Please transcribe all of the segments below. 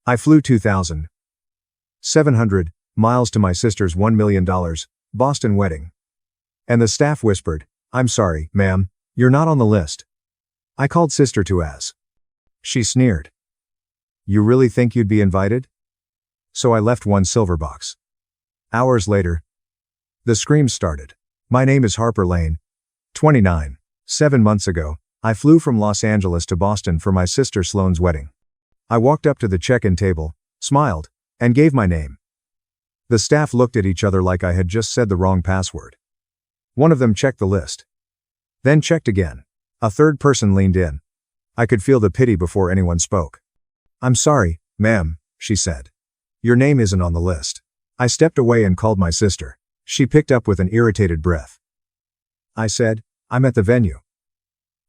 I flew 2,700 miles to my sister's $1 million Boston wedding. And the staff whispered, "I'm sorry, ma'am, you're not on the list." I called sister to ask. She sneered. "You really think you'd be invited?" So I left one silver box. Hours later, the screams started. "My name is Harper Lane, 29. 7 months ago, I flew from Los Angeles to Boston for my sister Sloane's wedding. I walked up to the check-in table, smiled, and gave my name. The staff looked at each other like I had just said the wrong password. One of them checked the list. Then checked again. A third person leaned in. I could feel the pity before anyone spoke. "I'm sorry, ma'am," she said. "Your name isn't on the list." I stepped away and called my sister. She picked up with an irritated breath. I said, "I'm at the venue.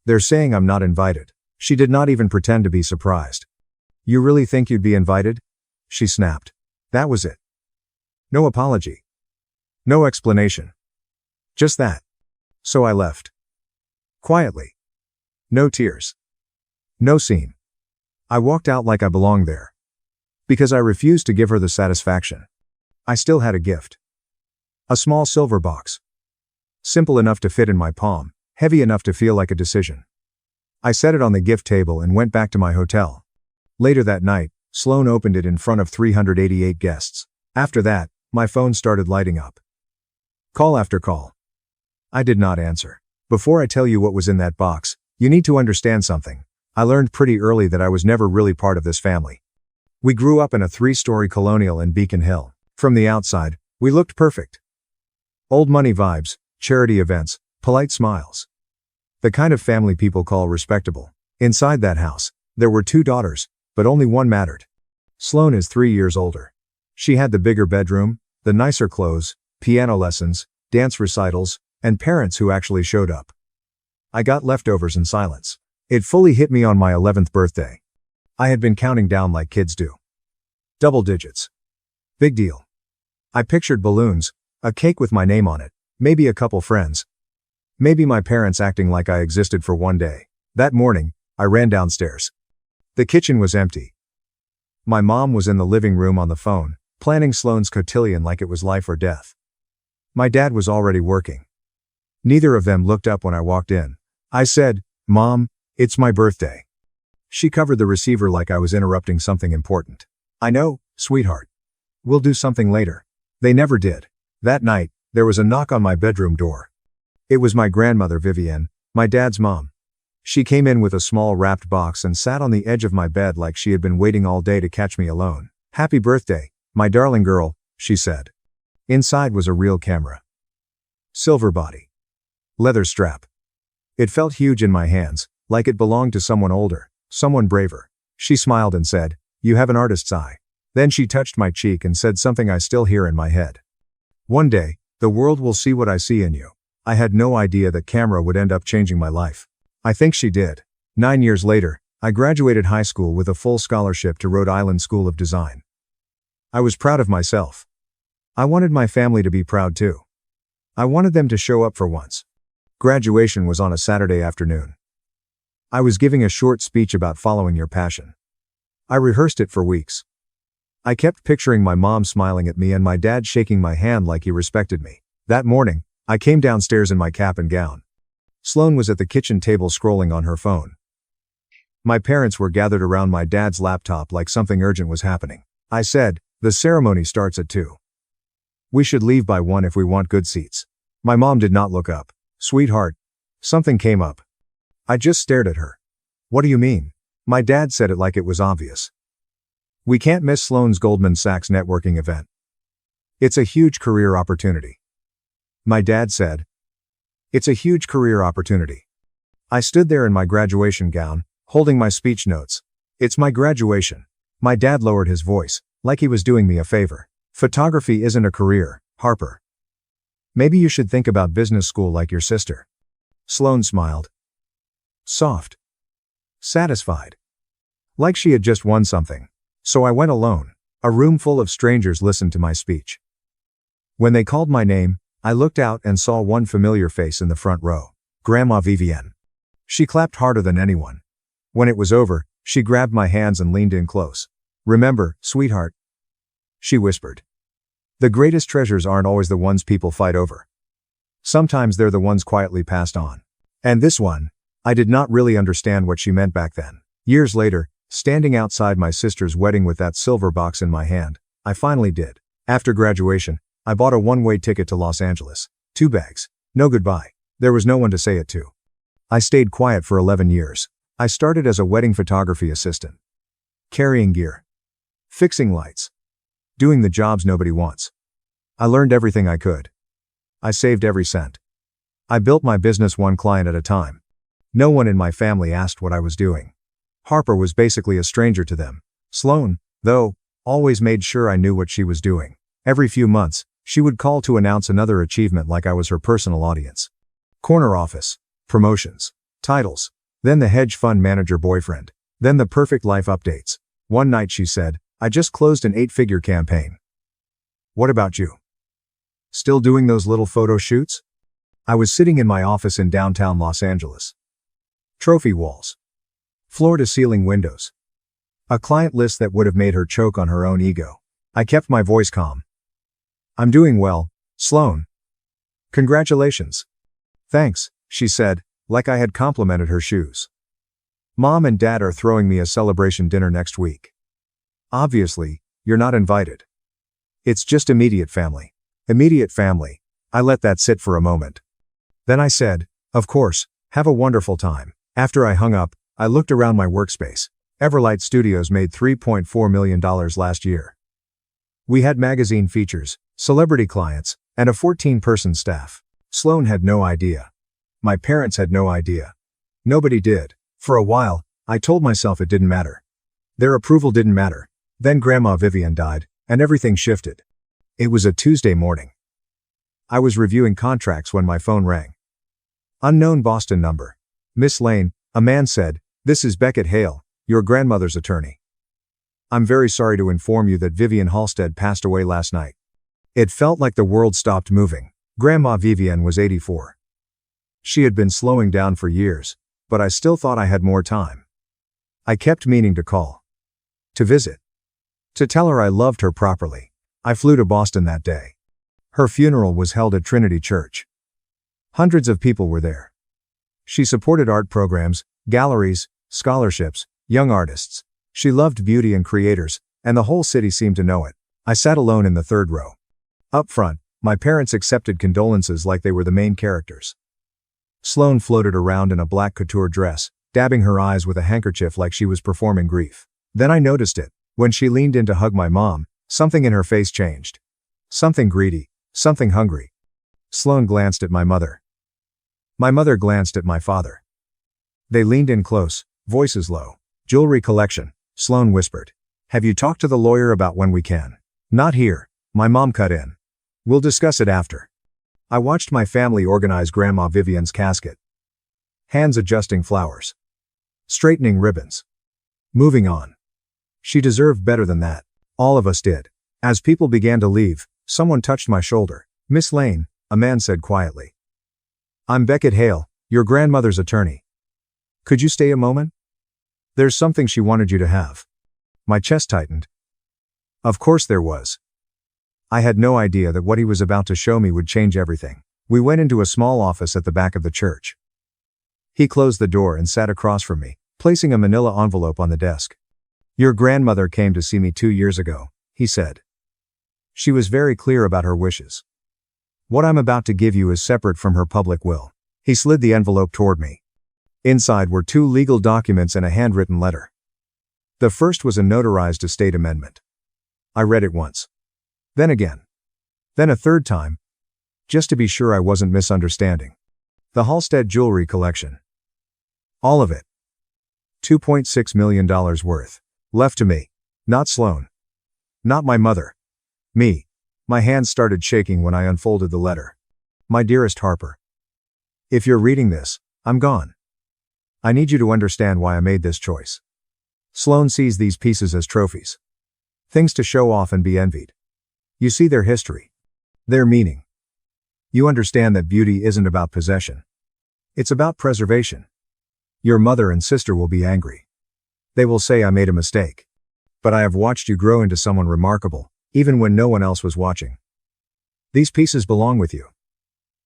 They're saying I'm not invited." She did not even pretend to be surprised. "You really think you'd be invited?" she snapped. That was it. No apology. No explanation. Just that. So I left. Quietly. No tears. No scene. I walked out like I belonged there. Because I refused to give her the satisfaction. I still had a gift. A small silver box. Simple enough to fit in my palm, heavy enough to feel like a decision. I set it on the gift table and went back to my hotel. Later that night, Sloane opened it in front of 388 guests. After that, my phone started lighting up. Call after call. I did not answer. Before I tell you what was in that box, you need to understand something. I learned pretty early that I was never really part of this family. We grew up in a 3-story colonial in Beacon Hill. From the outside, we looked perfect. Old money vibes, charity events, polite smiles. The kind of family people call respectable. Inside that house, there were 2 daughters, but only one mattered. Sloane is 3 years older. She had the bigger bedroom, the nicer clothes, piano lessons, dance recitals, and parents who actually showed up. I got leftovers in silence. It fully hit me on my 11th birthday. I had been counting down like kids do. Double digits. Big deal. I pictured balloons, a cake with my name on it, maybe a couple friends. Maybe my parents acting like I existed for one day. That morning, I ran downstairs. The kitchen was empty. My mom was in the living room on the phone, planning Sloane's cotillion like it was life or death. My dad was already working. Neither of them looked up when I walked in. I said, "Mom, it's my birthday." She covered the receiver like I was interrupting something important. "I know, sweetheart. We'll do something later." They never did. That night, there was a knock on my bedroom door. It was my grandmother Vivienne, my dad's mom. She came in with a small wrapped box and sat on the edge of my bed like she had been waiting all day to catch me alone. "Happy birthday, my darling girl," she said. Inside was a real camera. Silver body. Leather strap. It felt huge in my hands, like it belonged to someone older, someone braver. She smiled and said, "You have an artist's eye." Then she touched my cheek and said something I still hear in my head. "One day, the world will see what I see in you." I had no idea that camera would end up changing my life. I think she did. 9 years later, I graduated high school with a full scholarship to Rhode Island School of Design. I was proud of myself. I wanted my family to be proud too. I wanted them to show up for once. Graduation was on a Saturday afternoon. I was giving a short speech about following your passion. I rehearsed it for weeks. I kept picturing my mom smiling at me and my dad shaking my hand like he respected me. That morning, I came downstairs in my cap and gown. Sloane was at the kitchen table scrolling on her phone. My parents were gathered around my dad's laptop like something urgent was happening. I said, "The ceremony starts at 2. We should leave by 1 if we want good seats." My mom did not look up. "Sweetheart." Something came up. I just stared at her. "What do you mean?" My dad said it like it was obvious. "We can't miss Sloane's Goldman Sachs networking event. It's a huge career opportunity." My dad said, "It's a huge career opportunity." I stood there in my graduation gown, holding my speech notes. "It's my graduation." My dad lowered his voice, like he was doing me a favor. "Photography isn't a career, Harper. Maybe you should think about business school like your sister." Sloane smiled. Soft. Satisfied. Like she had just won something. So I went alone. A room full of strangers listened to my speech. When they called my name, I looked out and saw one familiar face in the front row. Grandma Vivienne. She clapped harder than anyone. When it was over, she grabbed my hands and leaned in close. Remember, sweetheart, she whispered. The greatest treasures aren't always the ones people fight over. Sometimes they're the ones quietly passed on. And this one, I did not really understand what she meant back then. Years later, standing outside my sister's wedding with that silver box in my hand, I finally did. After graduation, I bought a one-way ticket to Los Angeles. 2 bags. No goodbye. There was no one to say it to. I stayed quiet for 11 years. I started as a wedding photography assistant. Carrying gear. Fixing lights. Doing the jobs nobody wants. I learned everything I could. I saved every cent. I built my business one client at a time. No one in my family asked what I was doing. Harper was basically a stranger to them. Sloan, though, always made sure I knew what she was doing. Every few months, she would call to announce another achievement like I was her personal audience. Corner office. Promotions. Titles. Then the hedge fund manager boyfriend. Then the perfect life updates. One night she said, I just closed an 8-figure campaign. What about you? Still doing those little photo shoots? I was sitting in my office in downtown Los Angeles. Trophy walls. Floor-to-ceiling windows. A client list that would have made her choke on her own ego. I kept my voice calm. I'm doing well, Sloan. Congratulations. Thanks, she said, like I had complimented her shoes. Mom and Dad are throwing me a celebration dinner next week. Obviously, you're not invited. It's just immediate family. Immediate family. I let that sit for a moment. Then I said, of course, have a wonderful time. After I hung up, I looked around my workspace. R.Studios made $3.4 million last year. We had magazine features, celebrity clients, and a 14-person staff. Sloan had no idea. My parents had no idea. Nobody did. For a while, I told myself it didn't matter. Their approval didn't matter. Then Grandma Vivian died, and everything shifted. It was a Tuesday morning. I was reviewing contracts when my phone rang. Unknown Boston number. Miss Lane, a man said, this is Beckett Hale, your grandmother's attorney. I'm very sorry to inform you that Vivian Halstead passed away last night. It felt like the world stopped moving. Grandma Vivian was 84. She had been slowing down for years, but I still thought I had more time. I kept meaning to call. To visit. To tell her I loved her properly. I flew to Boston that day. Her funeral was held at Trinity Church. Hundreds of people were there. She supported art programs, galleries, scholarships, young artists. She loved beauty and creators, and the whole city seemed to know it. I sat alone in the third row. Up front, my parents accepted condolences like they were the main characters. Sloan floated around in a black couture dress, dabbing her eyes with a handkerchief like she was performing grief. Then I noticed it. When she leaned in to hug my mom, something in her face changed. Something greedy, something hungry. Sloan glanced at my mother. My mother glanced at my father. They leaned in close, voices low. Jewelry collection, Sloan whispered. Have you talked to the lawyer about when we can? Not here, my mom cut in. We'll discuss it after. I watched my family organize Grandma Vivian's casket. Hands adjusting flowers. Straightening ribbons. Moving on. She deserved better than that. All of us did. As people began to leave, someone touched my shoulder. Miss Lane, a man said quietly. I'm Beckett Hale, your grandmother's attorney. Could you stay a moment? There's something she wanted you to have. My chest tightened. Of course there was. I had no idea that what he was about to show me would change everything. We went into a small office at the back of the church. He closed the door and sat across from me, placing a manila envelope on the desk. Your grandmother came to see me 2 years ago, he said. She was very clear about her wishes. What I'm about to give you is separate from her public will. He slid the envelope toward me. Inside were 2 legal documents and a handwritten letter. The first was a notarized estate amendment. I read it once. Then again. Then a third time. Just to be sure I wasn't misunderstanding. The Halstead jewelry collection. All of it. $2.6 million worth. Left to me. Not Sloan. Not my mother. Me. My hands started shaking when I unfolded the letter. My dearest Harper. If you're reading this, I'm gone. I need you to understand why I made this choice. Sloan sees these pieces as trophies. Things to show off and be envied. You see their history. Their meaning. You understand that beauty isn't about possession. It's about preservation. Your mother and sister will be angry. They will say I made a mistake. But I have watched you grow into someone remarkable, even when no one else was watching. These pieces belong with you.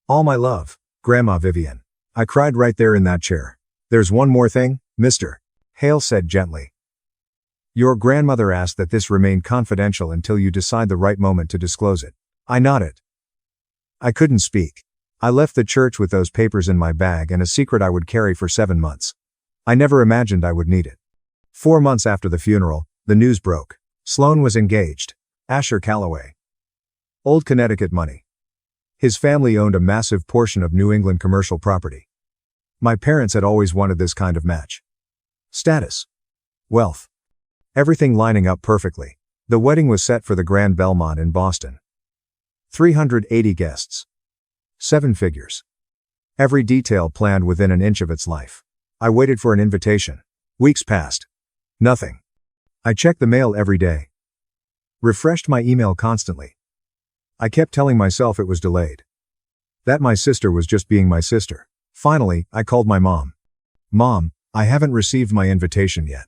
All my love, Grandma Vivian. I cried right there in that chair. There's one more thing, Mr. Hale said gently. Your grandmother asked that this remain confidential until you decide the right moment to disclose it. I nodded. I couldn't speak. I left the church with those papers in my bag and a secret I would carry for 7 months. I never imagined I would need it. 4 months after the funeral, the news broke. Sloan was engaged. Asher Calloway. Old Connecticut money. His family owned a massive portion of New England commercial property. My parents had always wanted this kind of match. Status. Wealth. Everything lining up perfectly. The wedding was set for the Grand Belmont in Boston. 380 guests. 7 figures. Every detail planned within an inch of its life. I waited for an invitation. Weeks passed. Nothing. I checked the mail every day. Refreshed my email constantly. I kept telling myself it was delayed. That my sister was just being my sister. Finally, I called my mom. Mom, I haven't received my invitation yet.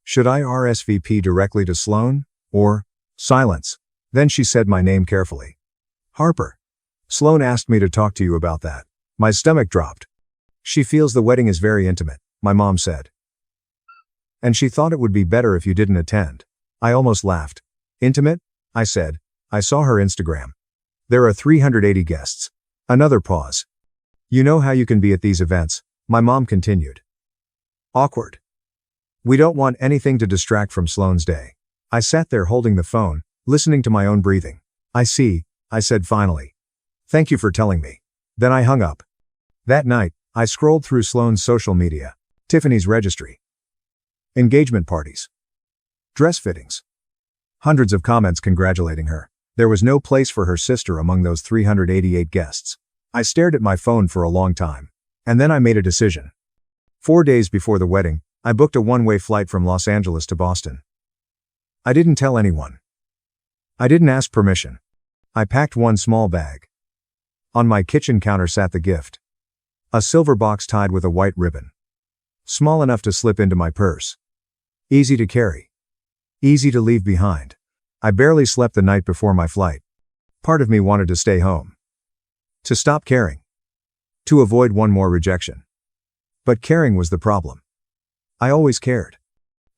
Should I RSVP directly to Sloan, or? Silence. Then she said my name carefully. Harper. Sloan asked me to talk to you about that. My stomach dropped. She feels the wedding is very intimate, my mom said. And she thought it would be better if you didn't attend. I almost laughed. Intimate? I said. I saw her Instagram. There are 380 guests. Another pause. You know how you can be at these events, my mom continued. Awkward. We don't want anything to distract from Sloan's day. I sat there holding the phone, listening to my own breathing. I see, I said finally. Thank you for telling me. Then I hung up. That night, I scrolled through Sloan's social media. Tiffany's registry. Engagement parties. Dress fittings. Hundreds of comments congratulating her. There was no place for her sister among those 388 guests. I stared at my phone for a long time. And then I made a decision. 4 days before the wedding, I booked a one-way flight from Los Angeles to Boston. I didn't tell anyone. I didn't ask permission. I packed one small bag. On my kitchen counter sat the gift. A silver box tied with a white ribbon. Small enough to slip into my purse. Easy to carry. Easy to leave behind. I barely slept the night before my flight. Part of me wanted to stay home. To stop caring. To avoid one more rejection. But caring was the problem. I always cared.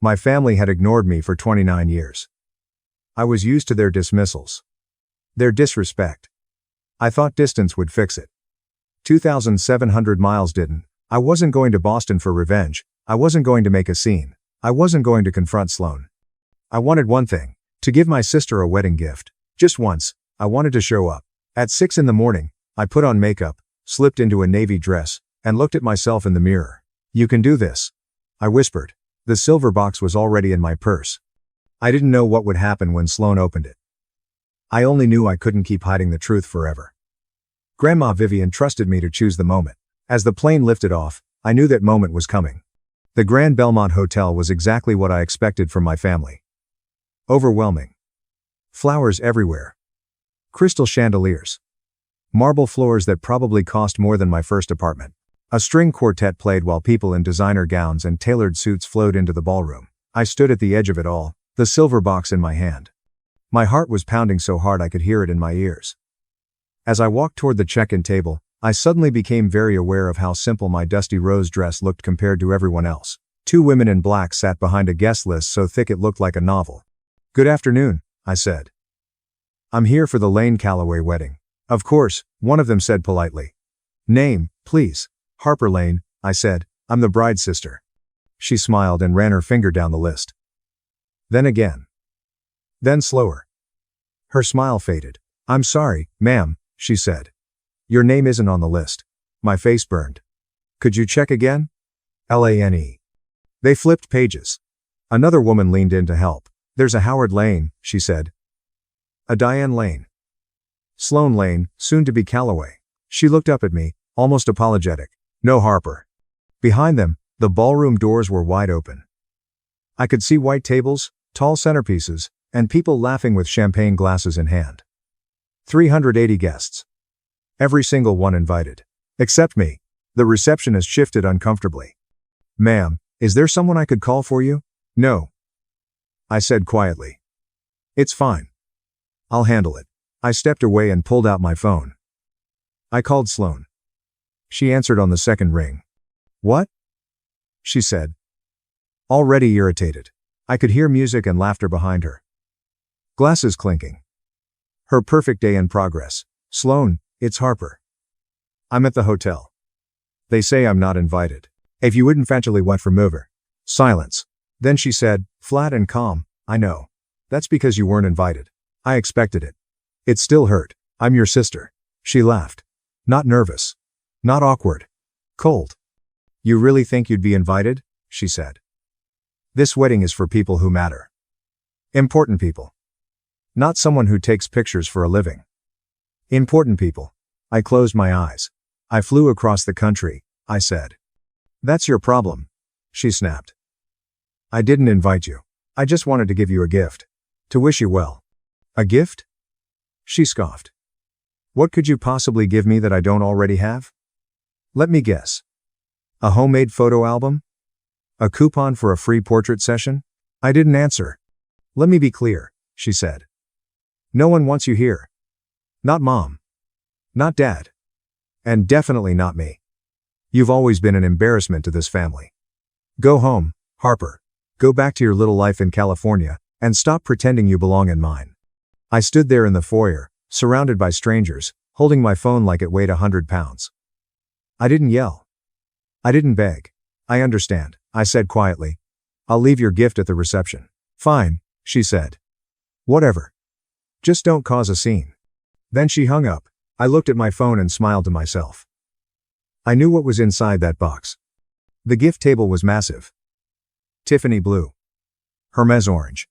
My family had ignored me for 29 years. I was used to their dismissals. Their disrespect. I thought distance would fix it. 2,700 miles didn't. I wasn't going to Boston for revenge. I wasn't going to make a scene. I wasn't going to confront Sloan. I wanted one thing. To give my sister a wedding gift. Just once, I wanted to show up. At 6 in the morning, I put on makeup, slipped into a navy dress, and looked at myself in the mirror. You can do this. I whispered. The silver box was already in my purse. I didn't know what would happen when Sloan opened it. I only knew I couldn't keep hiding the truth forever. Grandma Vivian trusted me to choose the moment. As the plane lifted off, I knew that moment was coming. The Grand Belmont Hotel was exactly what I expected from my family. Overwhelming. Flowers everywhere. Crystal chandeliers. Marble floors that probably cost more than my first apartment. A string quartet played while people in designer gowns and tailored suits flowed into the ballroom. I stood at the edge of it all, the silver box in my hand. My heart was pounding so hard I could hear it in my ears. As I walked toward the check-in table, I suddenly became very aware of how simple my dusty rose dress looked compared to everyone else. 2 women in black sat behind a guest list so thick it looked like a novel. Good afternoon, I said. I'm here for the Lane Calloway wedding. Of course, one of them said politely. Name, please. Harper Lane, I said. I'm the bride's sister. She smiled and ran her finger down the list. Then again. Then slower. Her smile faded. I'm sorry, ma'am, she said. Your name isn't on the list. My face burned. Could you check again? Lane. They flipped pages. Another woman leaned in to help. There's a Howard Lane, she said. A Diane Lane. Sloan Lane, soon to be Calloway. She looked up at me, almost apologetic. No Harper. Behind them, the ballroom doors were wide open. I could see white tables, tall centerpieces, and people laughing with champagne glasses in hand. 380 guests. Every single one invited. Except me. The receptionist shifted uncomfortably. Ma'am, is there someone I could call for you? No. I said quietly. It's fine. I'll handle it. I stepped away and pulled out my phone. I called Sloan. She answered on the second ring. What? She said. Already irritated. I could hear music and laughter behind her. Glasses clinking. Her perfect day in progress. Sloan, it's Harper. I'm at the hotel. They say I'm not invited. If you wouldn't eventually went for mover. Silence. Then she said, flat and calm, I know. That's because you weren't invited. I expected it. It still hurt. I'm your sister. She laughed. Not nervous. Not awkward. Cold. You really think you'd be invited? She said. This wedding is for people who matter. Important people. Not someone who takes pictures for a living. Important people. I closed my eyes. I flew across the country, I said. That's your problem. She snapped. I didn't invite you. I just wanted to give you a gift. To wish you well. A gift? She scoffed. What could you possibly give me that I don't already have? Let me guess. A homemade photo album? A coupon for a free portrait session? I didn't answer. Let me be clear, she said. No one wants you here. Not Mom. Not Dad. And definitely not me. You've always been an embarrassment to this family. Go home, Harper. Go back to your little life in California, and stop pretending you belong in mine. I stood there in the foyer, surrounded by strangers, holding my phone like it weighed 100 pounds. I didn't yell. I didn't beg. I understand, I said quietly. I'll leave your gift at the reception. Fine, she said. Whatever. Just don't cause a scene. Then she hung up. I looked at my phone and smiled to myself. I knew what was inside that box. The gift table was massive. Tiffany blue. Hermes orange.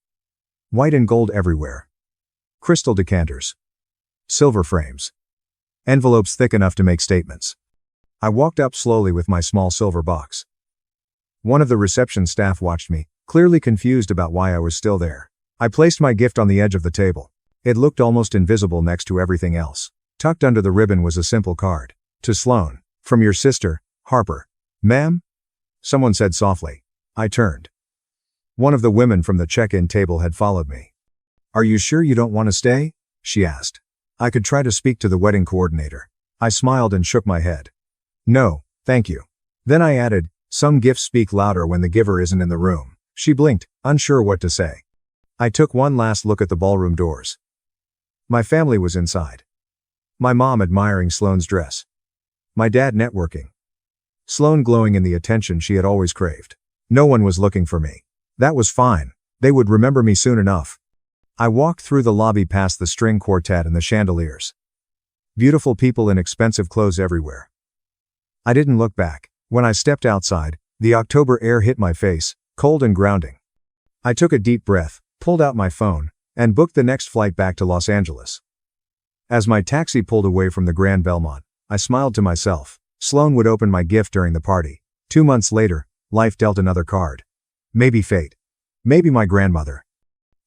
White and gold everywhere. Crystal decanters. Silver frames. Envelopes thick enough to make statements. I walked up slowly with my small silver box. One of the reception staff watched me, clearly confused about why I was still there. I placed my gift on the edge of the table. It looked almost invisible next to everything else. Tucked under the ribbon was a simple card. To Sloan. From your sister, Harper. Ma'am? Someone said softly. I turned. One of the women from the check-in table had followed me. Are you sure you don't want to stay? She asked. I could try to speak to the wedding coordinator. I smiled and shook my head. No, thank you. Then I added, some gifts speak louder when the giver isn't in the room. She blinked, unsure what to say. I took one last look at the ballroom doors. My family was inside. My mom admiring Sloan's dress. My dad networking. Sloan glowing in the attention she had always craved. No one was looking for me. That was fine. They would remember me soon enough. I walked through the lobby past the string quartet and the chandeliers. Beautiful people in expensive clothes everywhere. I didn't look back. When I stepped outside, the October air hit my face, cold and grounding. I took a deep breath, pulled out my phone, and booked the next flight back to Los Angeles. As my taxi pulled away from the Grand Belmont, I smiled to myself. Sloan would open my gift during the party. 2 months later, life dealt another card. Maybe fate. Maybe my grandmother.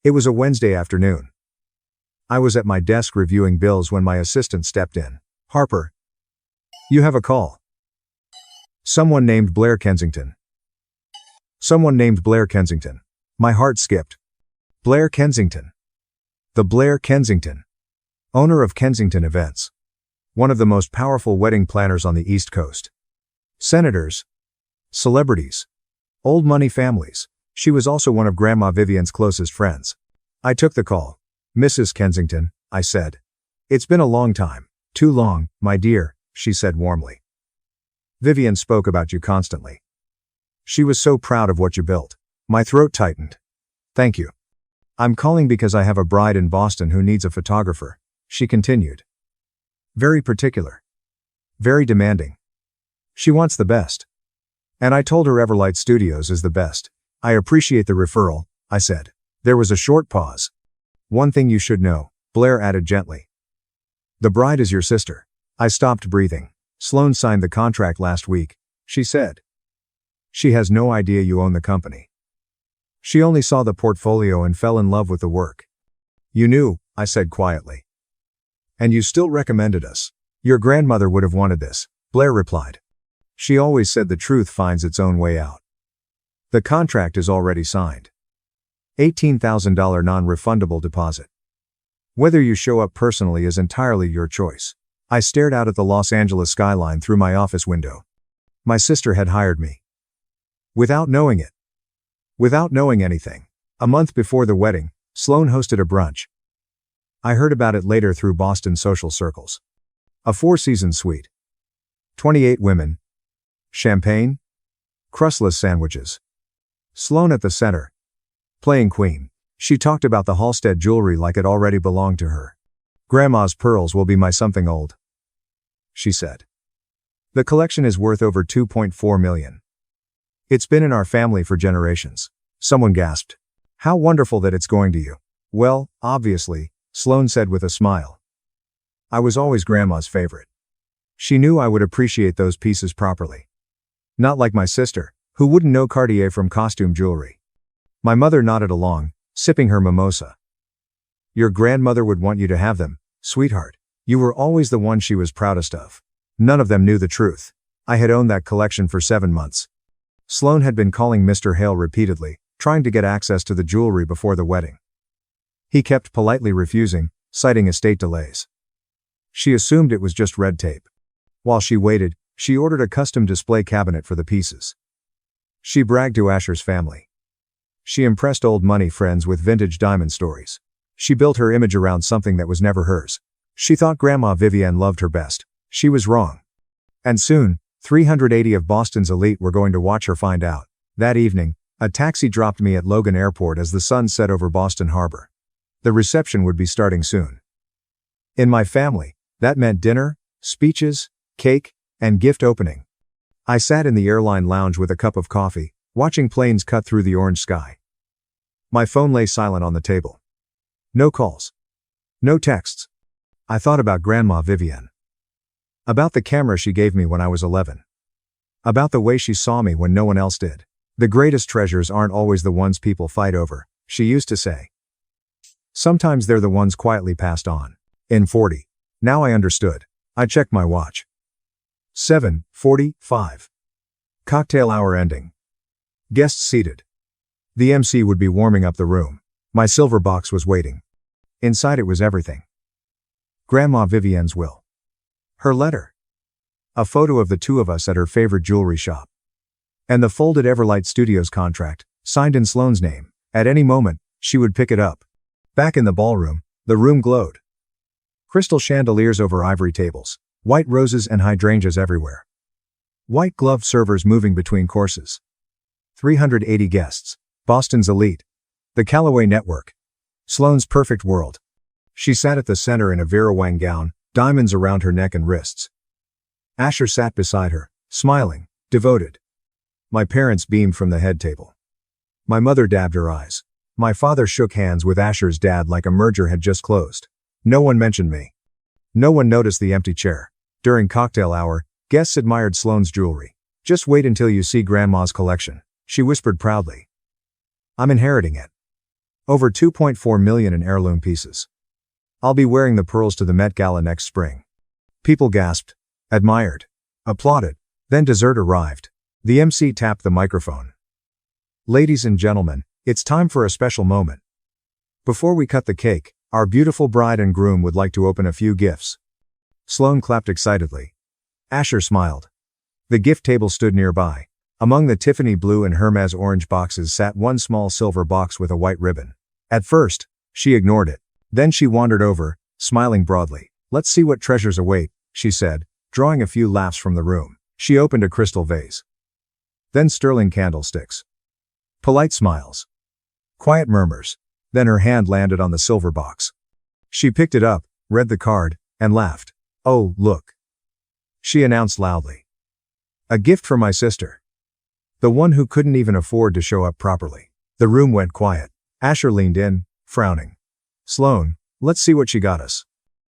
It was a Wednesday afternoon. I was at my desk reviewing bills when my assistant stepped in. Harper. You have a call. Someone named Blair Kensington. Someone named Blair Kensington. My heart skipped. Blair Kensington. The Blair Kensington. Owner of Kensington Events. One of the most powerful wedding planners on the East Coast. Senators. Celebrities. Old money families. She was also one of Grandma Vivian's closest friends. I took the call. Mrs. Kensington, I said. It's been a long time. Too long, my dear, she said warmly. Vivian spoke about you constantly. She was so proud of what you built. My throat tightened. Thank you. I'm calling because I have a bride in Boston who needs a photographer, she continued. Very particular. Very demanding. She wants the best. And I told her Everlight Studios is the best. I appreciate the referral, I said. There was a short pause. One thing you should know, Blair added gently. The bride is your sister. I stopped breathing. Sloan signed the contract last week, she said. She has no idea you own the company. She only saw the portfolio and fell in love with the work. You knew, I said quietly. And you still recommended us. Your grandmother would have wanted this, Blair replied. She always said the truth finds its own way out. The contract is already signed. $18,000 non-refundable deposit. Whether you show up personally is entirely your choice. I stared out at the Los Angeles skyline through my office window. My sister had hired me. Without knowing it. Without knowing anything. A month before the wedding, Sloan hosted a brunch. I heard about it later through Boston social circles. A 4-season suite. 28 women. Champagne. Crustless sandwiches. Sloan at the center. Playing queen. She talked about the Halstead jewelry like it already belonged to her. Grandma's pearls will be my something old, she said. The collection is worth over $2.4 million. It's been in our family for generations. Someone gasped. How wonderful that it's going to you. Well, obviously, Sloan said with a smile. I was always Grandma's favorite. She knew I would appreciate those pieces properly. Not like my sister, who wouldn't know Cartier from costume jewelry. My mother nodded along, sipping her mimosa. Your grandmother would want you to have them, sweetheart. You were always the one she was proudest of. None of them knew the truth. I had owned that collection for 7 months. Sloan had been calling Mr. Hale repeatedly, trying to get access to the jewelry before the wedding. He kept politely refusing, citing estate delays. She assumed it was just red tape. While she waited, she ordered a custom display cabinet for the pieces. She bragged to Asher's family. She impressed old money friends with vintage diamond stories. She built her image around something that was never hers. She thought Grandma Vivienne loved her best. She was wrong. And soon, 380 of Boston's elite were going to watch her find out. That evening, a taxi dropped me at Logan Airport as the sun set over Boston Harbor. The reception would be starting soon. In my family, that meant dinner, speeches, cake, and gift opening. I sat in the airline lounge with a cup of coffee, watching planes cut through the orange sky. My phone lay silent on the table. No calls. No texts. I thought about Grandma Vivienne. About the camera she gave me when I was 11. About the way she saw me when no one else did. The greatest treasures aren't always the ones people fight over, she used to say. Sometimes they're the ones quietly passed on. In 40. Now I understood. I checked my watch. 7:45. Cocktail hour ending. Guests seated. The MC would be warming up the room. My silver box was waiting. Inside it was everything. Grandma Vivienne's will. Her letter. A photo of the two of us at her favorite jewelry shop. And the folded Everlight Studios contract, signed in Sloan's name. At any moment, she would pick it up. Back in the ballroom, the room glowed. Crystal chandeliers over ivory tables. White roses and hydrangeas everywhere. White gloved servers moving between courses. 380 guests. Boston's elite. The Callaway Network. Sloan's perfect world. She sat at the center in a Vera Wang gown, diamonds around her neck and wrists. Asher sat beside her, smiling, devoted. My parents beamed from the head table. My mother dabbed her eyes. My father shook hands with Asher's dad like a merger had just closed. No one mentioned me. No one noticed the empty chair. During cocktail hour, guests admired Sloan's jewelry. Just wait until you see Grandma's collection, she whispered proudly. I'm inheriting it. Over $2.4 million in heirloom pieces. I'll be wearing the pearls to the Met Gala next spring. People gasped, admired, applauded. Then dessert arrived. The MC tapped the microphone. Ladies and gentlemen, it's time for a special moment. Before we cut the cake, our beautiful bride and groom would like to open a few gifts. Sloan clapped excitedly. Asher smiled. The gift table stood nearby. Among the Tiffany blue and Hermes orange boxes sat one small silver box with a white ribbon. At first, she ignored it. Then she wandered over, smiling broadly. Let's see what treasures await, she said, drawing a few laughs from the room. She opened a crystal vase. Then sterling candlesticks. Polite smiles. Quiet murmurs. Then her hand landed on the silver box. She picked it up, read the card, and laughed. Oh, look. She announced loudly. A gift for my sister. The one who couldn't even afford to show up properly. The room went quiet. Asher leaned in, frowning. Sloan, let's see what she got us.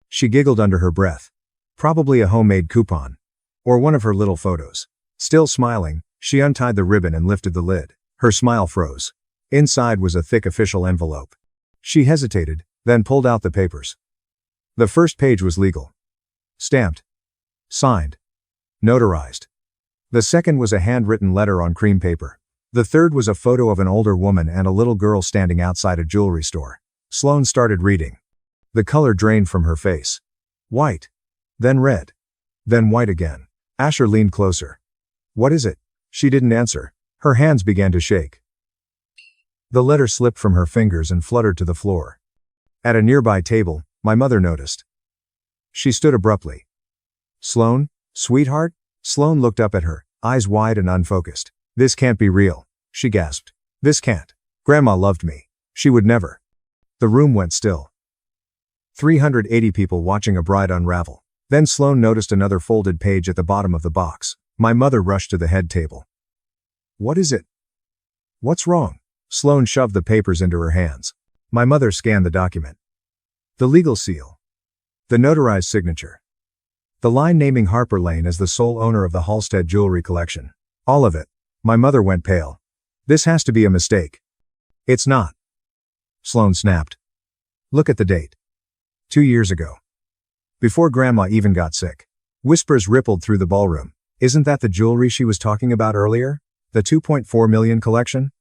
She giggled under her breath. Probably a homemade coupon. Or one of her little photos. Still smiling, she untied the ribbon and lifted the lid. Her smile froze. Inside was a thick official envelope. She hesitated, then pulled out the papers. The first page was legal. Stamped. Signed. Notarized. The second was a handwritten letter on cream paper. The third was a photo of an older woman and a little girl standing outside a jewelry store. Sloane started reading. The color drained from her face. White. Then red. Then white again. Asher leaned closer. What is it? She didn't answer. Her hands began to shake. The letter slipped from her fingers and fluttered to the floor. At a nearby table, my mother noticed. She stood abruptly. Sloane, sweetheart? Sloane looked up at her, eyes wide and unfocused. This can't be real, she gasped. This can't. Grandma loved me. She would never. The room went still. 380 people watching a bride unravel. Then Sloane noticed another folded page at the bottom of the box. My mother rushed to the head table. What is it? What's wrong? Sloane shoved the papers into her hands. My mother scanned the document. The legal seal. The notarized signature. The line naming Harper Lane as the sole owner of the Halstead jewelry collection. All of it. My mother went pale. This has to be a mistake. It's not. Sloane snapped. Look at the date. 2 years ago. Before Grandma even got sick. Whispers rippled through the ballroom. Isn't that the jewelry she was talking about earlier? The 2.4 million collection?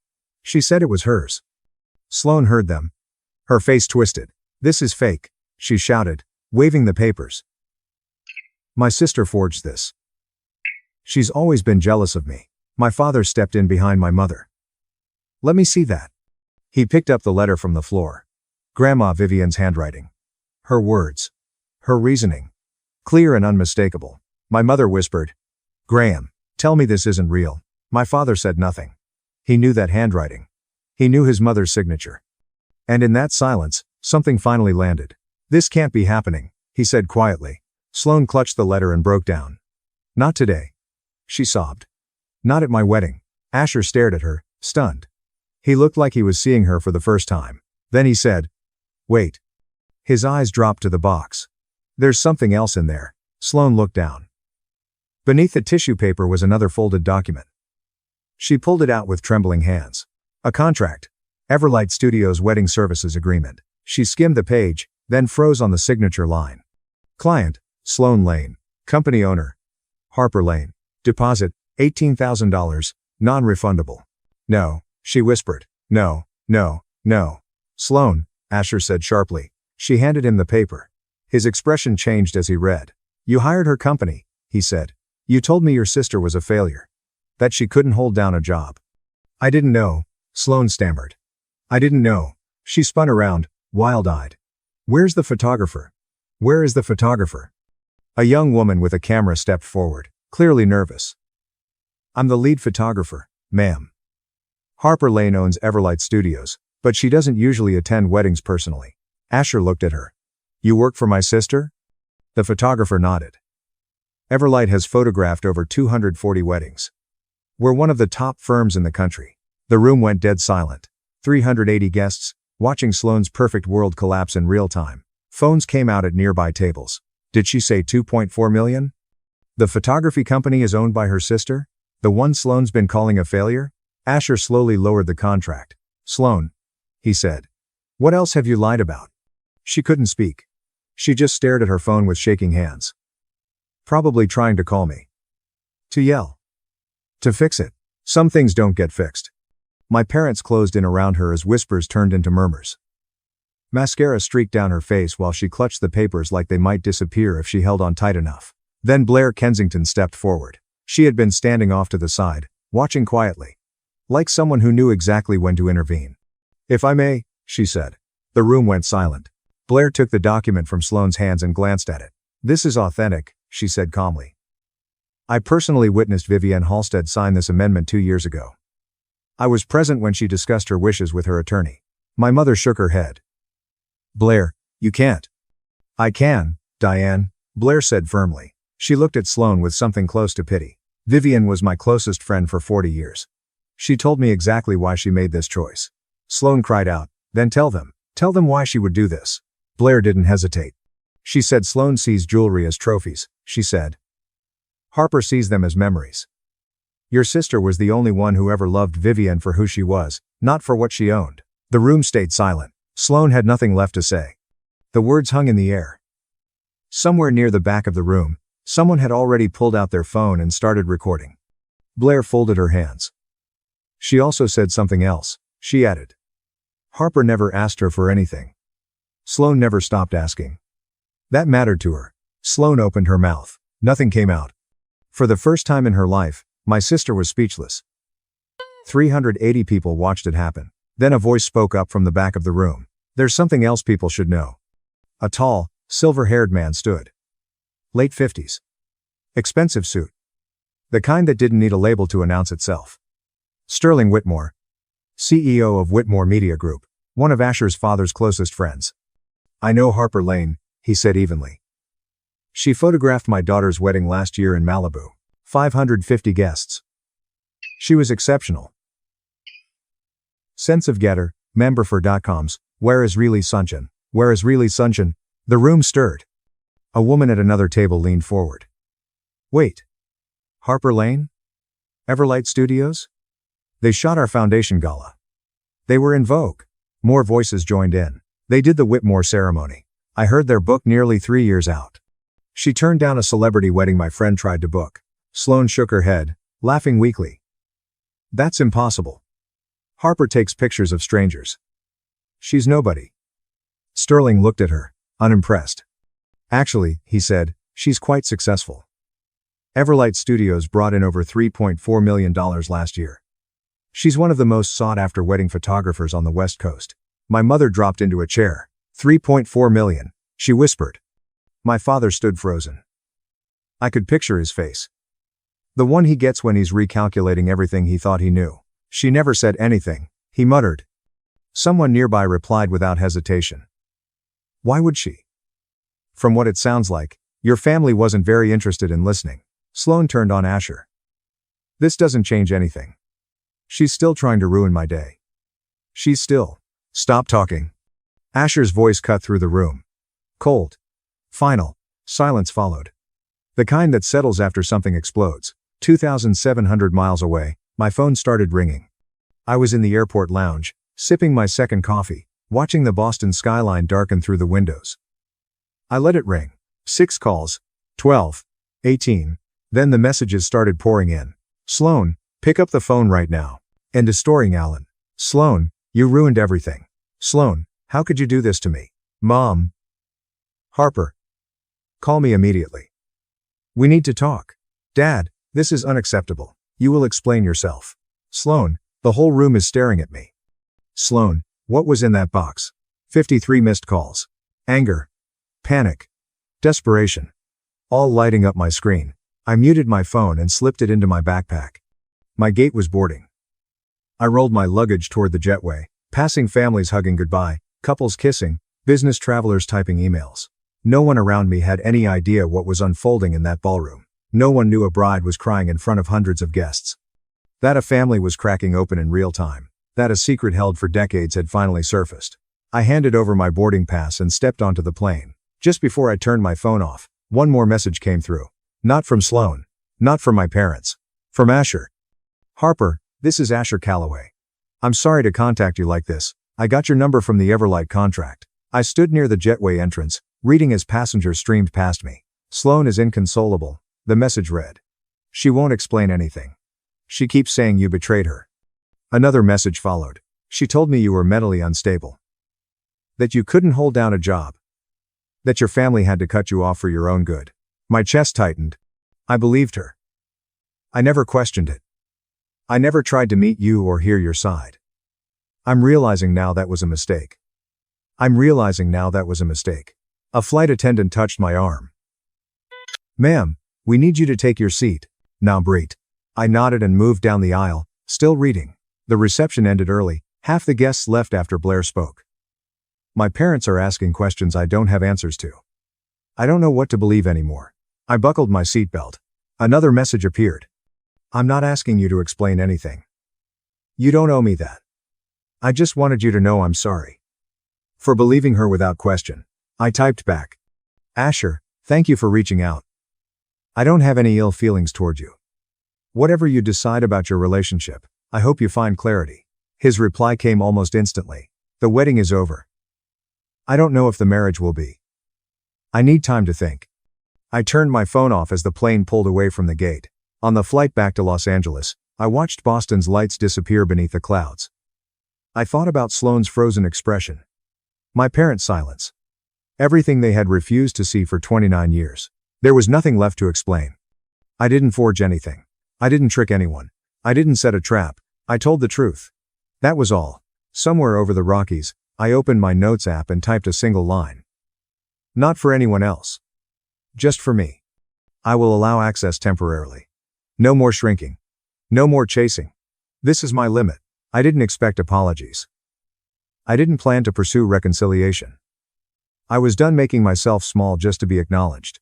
She said it was hers. Sloane heard them. Her face twisted. This is fake, she shouted, waving the papers. My sister forged this. She's always been jealous of me. My father stepped in behind my mother. Let me see that. He picked up the letter from the floor. Grandma Vivian's handwriting. Her words. Her reasoning. Clear and unmistakable. My mother whispered. Graham, tell me this isn't real. My father said nothing. He knew that handwriting. He knew his mother's signature. And in that silence, something finally landed. This can't be happening, he said quietly. Sloane clutched the letter and broke down. Not today. She sobbed. Not at my wedding. Asher stared at her, stunned. He looked like he was seeing her for the first time. Then he said, wait. His eyes dropped to the box. There's something else in there. Sloane looked down. Beneath the tissue paper was another folded document. She pulled it out with trembling hands. A contract. R.Studio's wedding services agreement. She skimmed the page, then froze on the signature line. Client, Sloane Lane. Company owner, Harper Lane. Deposit, $18,000, non-refundable. No, she whispered. No, no, no. Sloane, Asher said sharply. She handed him the paper. His expression changed as he read. You hired her company, he said. You told me your sister was a failure. That she couldn't hold down a job. I didn't know, Sloane stammered. I didn't know. She spun around, wild-eyed. Where's the photographer? Where is the photographer? A young woman with a camera stepped forward, clearly nervous. I'm the lead photographer, ma'am. Harper Lane owns R.Studios, but she doesn't usually attend weddings personally. Asher looked at her. You work for my sister? The photographer nodded. R has photographed over 240 weddings. We're one of the top firms in the country. The room went dead silent. 380 guests, watching Sloane's perfect world collapse in real time. Phones came out at nearby tables. Did she say 2.4 million? The photography company is owned by her sister? The one Sloane's been calling a failure? Asher slowly lowered the contract. Sloane, he said. What else have you lied about? She couldn't speak. She just stared at her phone with shaking hands. Probably trying to call me. To yell. To fix it. Some things don't get fixed. My parents closed in around her as whispers turned into murmurs. Mascara streaked down her face while she clutched the papers like they might disappear if she held on tight enough. Then Blair Kensington stepped forward. She had been standing off to the side, watching quietly. Like someone who knew exactly when to intervene. If I may, she said. The room went silent. Blair took the document from Sloane's hands and glanced at it. This is authentic, she said calmly. I personally witnessed Vivienne Halstead sign this amendment 2 years ago. I was present when she discussed her wishes with her attorney. My mother shook her head. Blair, you can't. I can, Diane, Blair said firmly. She looked at Sloane with something close to pity. Vivienne was my closest friend for 40 years. She told me exactly why she made this choice. Sloane cried out, then tell them why she would do this. Blair didn't hesitate. She said Sloane sees jewelry as trophies, she said. Harper sees them as memories. Your sister was the only one who ever loved Vivienne for who she was, not for what she owned. The room stayed silent. Sloane had nothing left to say. The words hung in the air. Somewhere near the back of the room, someone had already pulled out their phone and started recording. Blair folded her hands. She also said something else, she added. Harper never asked her for anything. Sloane never stopped asking. That mattered to her. Sloane opened her mouth. Nothing came out. For the first time in her life, my sister was speechless. 380 people watched it happen. Then a voice spoke up from the back of the room. There's something else people should know. A tall, silver-haired man stood. Late 50s. Expensive suit. The kind that didn't need a label to announce itself. Sterling Whitmore. CEO of Whitmore Media Group. One of Asher's father's closest friends. I know Harper Lane, he said evenly. She photographed my daughter's wedding last year in Malibu. 550 guests. She was exceptional. Sense of Getter, member for .coms, where is really Sunshine? Where is really Sunshine? The room stirred. A woman at another table leaned forward. Wait. Harper Lane? Everlight Studios? They shot our foundation gala. They were in vogue. More voices joined in. They did the Whitmore ceremony. I heard their book nearly 3 years out. She turned down a celebrity wedding my friend tried to book. Sloane shook her head, laughing weakly. That's impossible. Harper takes pictures of strangers. She's nobody. Sterling looked at her, unimpressed. Actually, he said, she's quite successful. Everlight Studios brought in over $3.4 million last year. She's one of the most sought-after wedding photographers on the West Coast. My mother dropped into a chair. $3.4 million, she whispered. My father stood frozen. I could picture his face. The one he gets when he's recalculating everything he thought he knew. She never said anything, he muttered. Someone nearby replied without hesitation. Why would she? From what it sounds like, your family wasn't very interested in listening. Sloane turned on Asher. This doesn't change anything. She's still trying to ruin my day. She's still. Stop talking. Asher's voice cut through the room. Cold. Final. Silence followed. The kind that settles after something explodes. 2,700 miles away, my phone started ringing. I was in the airport lounge, sipping my second coffee, watching the Boston skyline darken through the windows. I let it ring. 6 calls. 12. 18. Then the messages started pouring in. Sloane, pick up the phone right now. And destroying Alan. Sloane, you ruined everything. Sloane, how could you do this to me? Mom. Harper. Call me immediately. We need to talk. Dad, this is unacceptable. You will explain yourself. Sloane, the whole room is staring at me. Sloane, what was in that box? 53 missed calls. Anger. Panic. Desperation. All lighting up my screen. I muted my phone and slipped it into my backpack. My gate was boarding. I rolled my luggage toward the jetway, passing families hugging goodbye, couples kissing, business travelers typing emails. No one around me had any idea what was unfolding in that ballroom. No one knew a bride was crying in front of hundreds of guests. That a family was cracking open in real time. That a secret held for decades had finally surfaced. I handed over my boarding pass and stepped onto the plane. Just before I turned my phone off, one more message came through. Not from Sloane. Not from my parents. From Asher. Harper, this is Asher Calloway. I'm sorry to contact you like this. I got your number from the Everlight contract. I stood near the jetway entrance, reading as passengers streamed past me. Sloane is inconsolable, the message read. She won't explain anything. She keeps saying you betrayed her. Another message followed. She told me you were mentally unstable. That you couldn't hold down a job. That your family had to cut you off for your own good. My chest tightened. I believed her. I never questioned it. I never tried to meet you or hear your side. I'm realizing now that was a mistake. A flight attendant touched my arm. Ma'am, we need you to take your seat. Now breathe. I nodded and moved down the aisle, still reading. The reception ended early. Half the guests left after Blair spoke. My parents are asking questions I don't have answers to. I don't know what to believe anymore. I buckled my seatbelt. Another message appeared. I'm not asking you to explain anything. You don't owe me that. I just wanted you to know I'm sorry. For believing her without question. I typed back. Asher, thank you for reaching out. I don't have any ill feelings toward you. Whatever you decide about your relationship, I hope you find clarity. His reply came almost instantly. The wedding is over. I don't know if the marriage will be. I need time to think. I turned my phone off as the plane pulled away from the gate. On the flight back to Los Angeles, I watched Boston's lights disappear beneath the clouds. I thought about Sloane's frozen expression. My parents' silence. Everything they had refused to see for 29 years. There was nothing left to explain. I didn't forge anything. I didn't trick anyone. I didn't set a trap. I told the truth. That was all. Somewhere over the Rockies, I opened my notes app and typed a single line. Not for anyone else. Just for me. I will allow access temporarily. No more shrinking. No more chasing. This is my limit. I didn't expect apologies. I didn't plan to pursue reconciliation. I was done making myself small just to be acknowledged.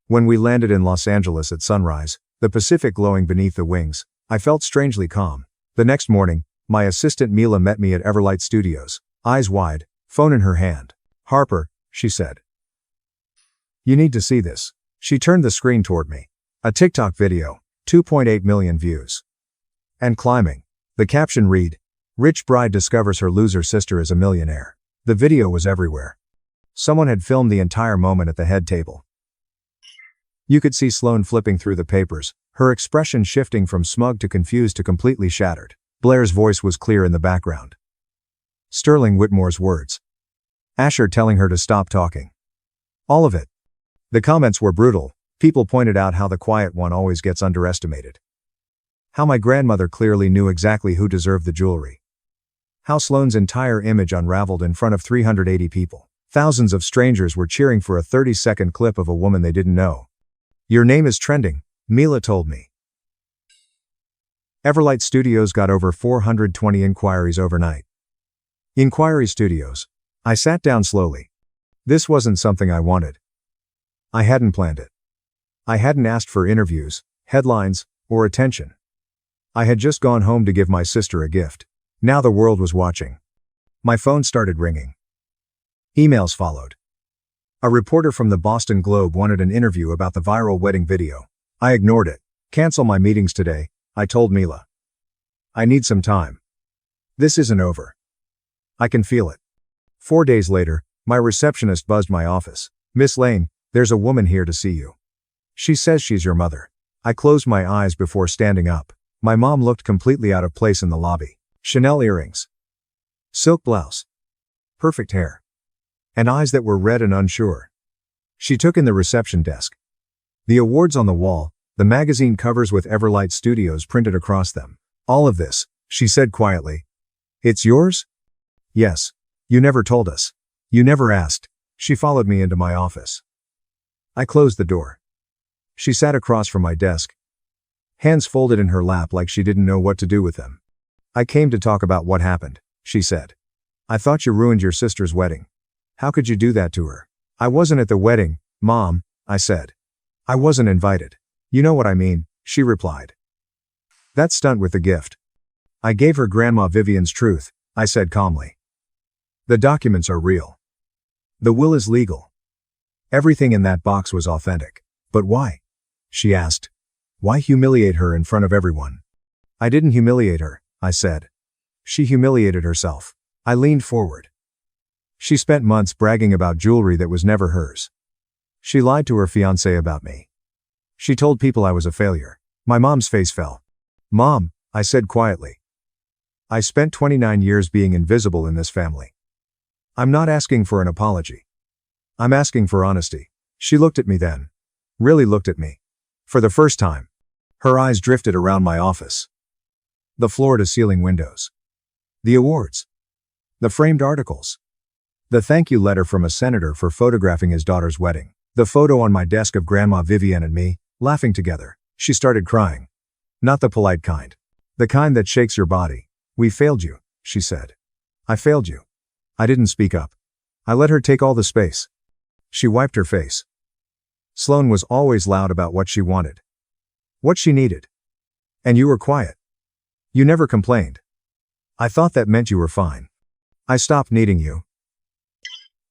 When we landed in Los Angeles at sunrise, the Pacific glowing beneath the wings, I felt strangely calm. The next morning, my assistant Mila met me at Everlight Studios, eyes wide, phone in her hand. "Harper," she said. "You need to see this." She turned the screen toward me. A TikTok video, 2.8 million views. And climbing. The caption read, "Rich bride discovers her loser sister is a millionaire." The video was everywhere. Someone had filmed the entire moment at the head table. You could see Sloane flipping through the papers, her expression shifting from smug to confused to completely shattered. Blair's voice was clear in the background. Sterling Whitmore's words. Asher telling her to stop talking. All of it. The comments were brutal. People pointed out how the quiet one always gets underestimated. How my grandmother clearly knew exactly who deserved the jewelry. How Sloane's entire image unraveled in front of 380 people. Thousands of strangers were cheering for a 30-second clip of a woman they didn't know. "Your name is trending," Mila told me. Everlight Studios got over 420 inquiries overnight. Inquiry Studios. I sat down slowly. This wasn't something I wanted. I hadn't planned it. I hadn't asked for interviews, headlines, or attention. I had just gone home to give my sister a gift. Now the world was watching. My phone started ringing. Emails followed. A reporter from the Boston Globe wanted an interview about the viral wedding video. I ignored it. "Cancel my meetings today," I told Mila. "I need some time. This isn't over. I can feel it." 4 days later, my receptionist buzzed my office. "Miss Lane, there's a woman here to see you. She says she's your mother." I closed my eyes before standing up. My mom looked completely out of place in the lobby. Chanel earrings. Silk blouse. Perfect hair. And eyes that were red and unsure. She took in the reception desk. The awards on the wall, the magazine covers with Everlight Studios printed across them. "All of this," she said quietly. "It's yours?" "Yes. You never told us. You never asked." She followed me into my office. I closed the door. She sat across from my desk, hands folded in her lap like she didn't know what to do with them. "I came to talk about what happened," she said. "I thought you ruined your sister's wedding. How could you do that to her?" "I wasn't at the wedding, Mom," I said. "I wasn't invited." "You know what I mean," she replied. "That stunt with the gift. I gave her Grandma Vivian's truth," I said calmly. "The documents are real. The will is legal. Everything in that box was authentic." "But why?" she asked. "Why humiliate her in front of everyone?" "I didn't humiliate her," I said. "She humiliated herself." I leaned forward. She spent months bragging about jewelry that was never hers. She lied to her fiancé about me. She told people I was a failure. My mom's face fell. "Mom," I said quietly. "I spent 29 years being invisible in this family. I'm not asking for an apology. I'm asking for honesty." She looked at me then. Really looked at me. For the first time. Her eyes drifted around my office. The floor-to-ceiling windows. The awards. The framed articles. The thank you letter from a senator for photographing his daughter's wedding. The photo on my desk of Grandma Vivian and me, laughing together. She started crying. Not the polite kind. The kind that shakes your body. "We failed you," she said. "I failed you." I didn't speak up. I let her take all the space. She wiped her face. "Sloane was always loud about what she wanted. What she needed. And you were quiet. You never complained. I thought that meant you were fine. I stopped needing you,"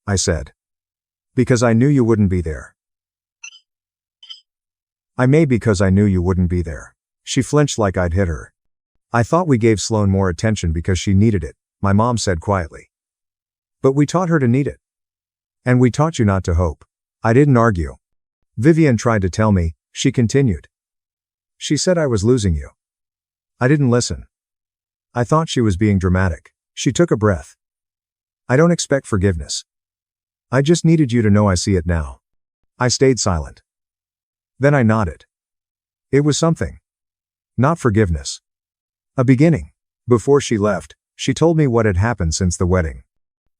I said. "Because I knew you wouldn't be there. Because I knew you wouldn't be there." She flinched like I'd hit her. "I thought we gave Sloane more attention because she needed it," my mom said quietly. "But we taught her to need it. And we taught you not to hope." I didn't argue. "Vivian tried to tell me," she continued. "She said I was losing you. I didn't listen. I thought she was being dramatic. She took a breath. I don't expect forgiveness. I just needed you to know I see it now. I stayed silent. Then I nodded. It was something. Not forgiveness. A beginning. Before she left, she told me what had happened since the wedding.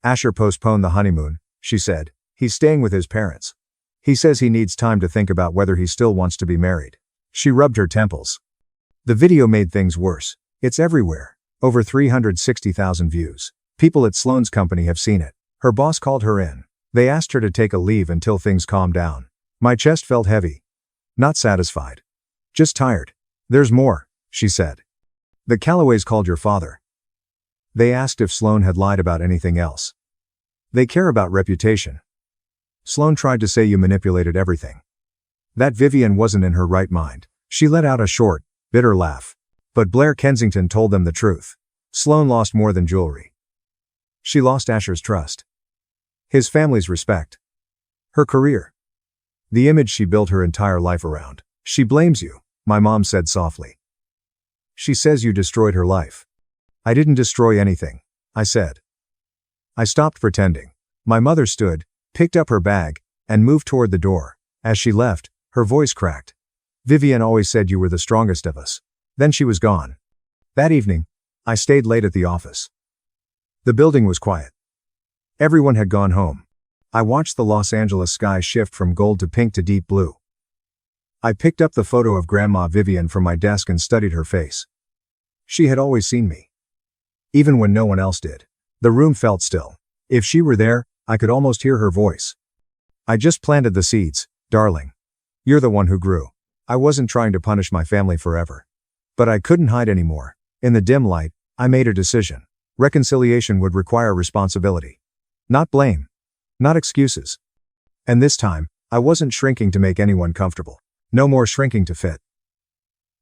Asher postponed the honeymoon, she said. He's staying with his parents. He says he needs time to think about whether he still wants to be married. She rubbed her temples. The video made things worse. It's everywhere. Over 360,000 views. People at Sloane's company have seen it. Her boss called her in. They asked her to take a leave until things calmed down. My chest felt heavy. Not satisfied. Just tired. There's more, she said. The Callaways called your father. They asked if Sloane had lied about anything else. They care about reputation. Sloane tried to say you manipulated everything. That Vivian wasn't in her right mind. She let out a short, bitter laugh. But Blair Kensington told them the truth. Sloane lost more than jewelry. She lost Asher's trust. His family's respect. Her career. The image she built her entire life around. She blames you, my mom said softly. She says you destroyed her life. I didn't destroy anything, I said. I stopped pretending. My mother stood, picked up her bag, and moved toward the door. As she left, her voice cracked. Vivian always said you were the strongest of us. Then she was gone. That evening, I stayed late at the office. The building was quiet. Everyone had gone home. I watched the Los Angeles sky shift from gold to pink to deep blue. I picked up the photo of Grandma Vivian from my desk and studied her face. She had always seen me. Even when no one else did. The room felt still. If she were there, I could almost hear her voice. I just planted the seeds, darling. You're the one who grew. I wasn't trying to punish my family forever. But I couldn't hide anymore. In the dim light, I made a decision. Reconciliation would require responsibility. Not blame. Not excuses. And this time, I wasn't shrinking to make anyone comfortable. No more shrinking to fit.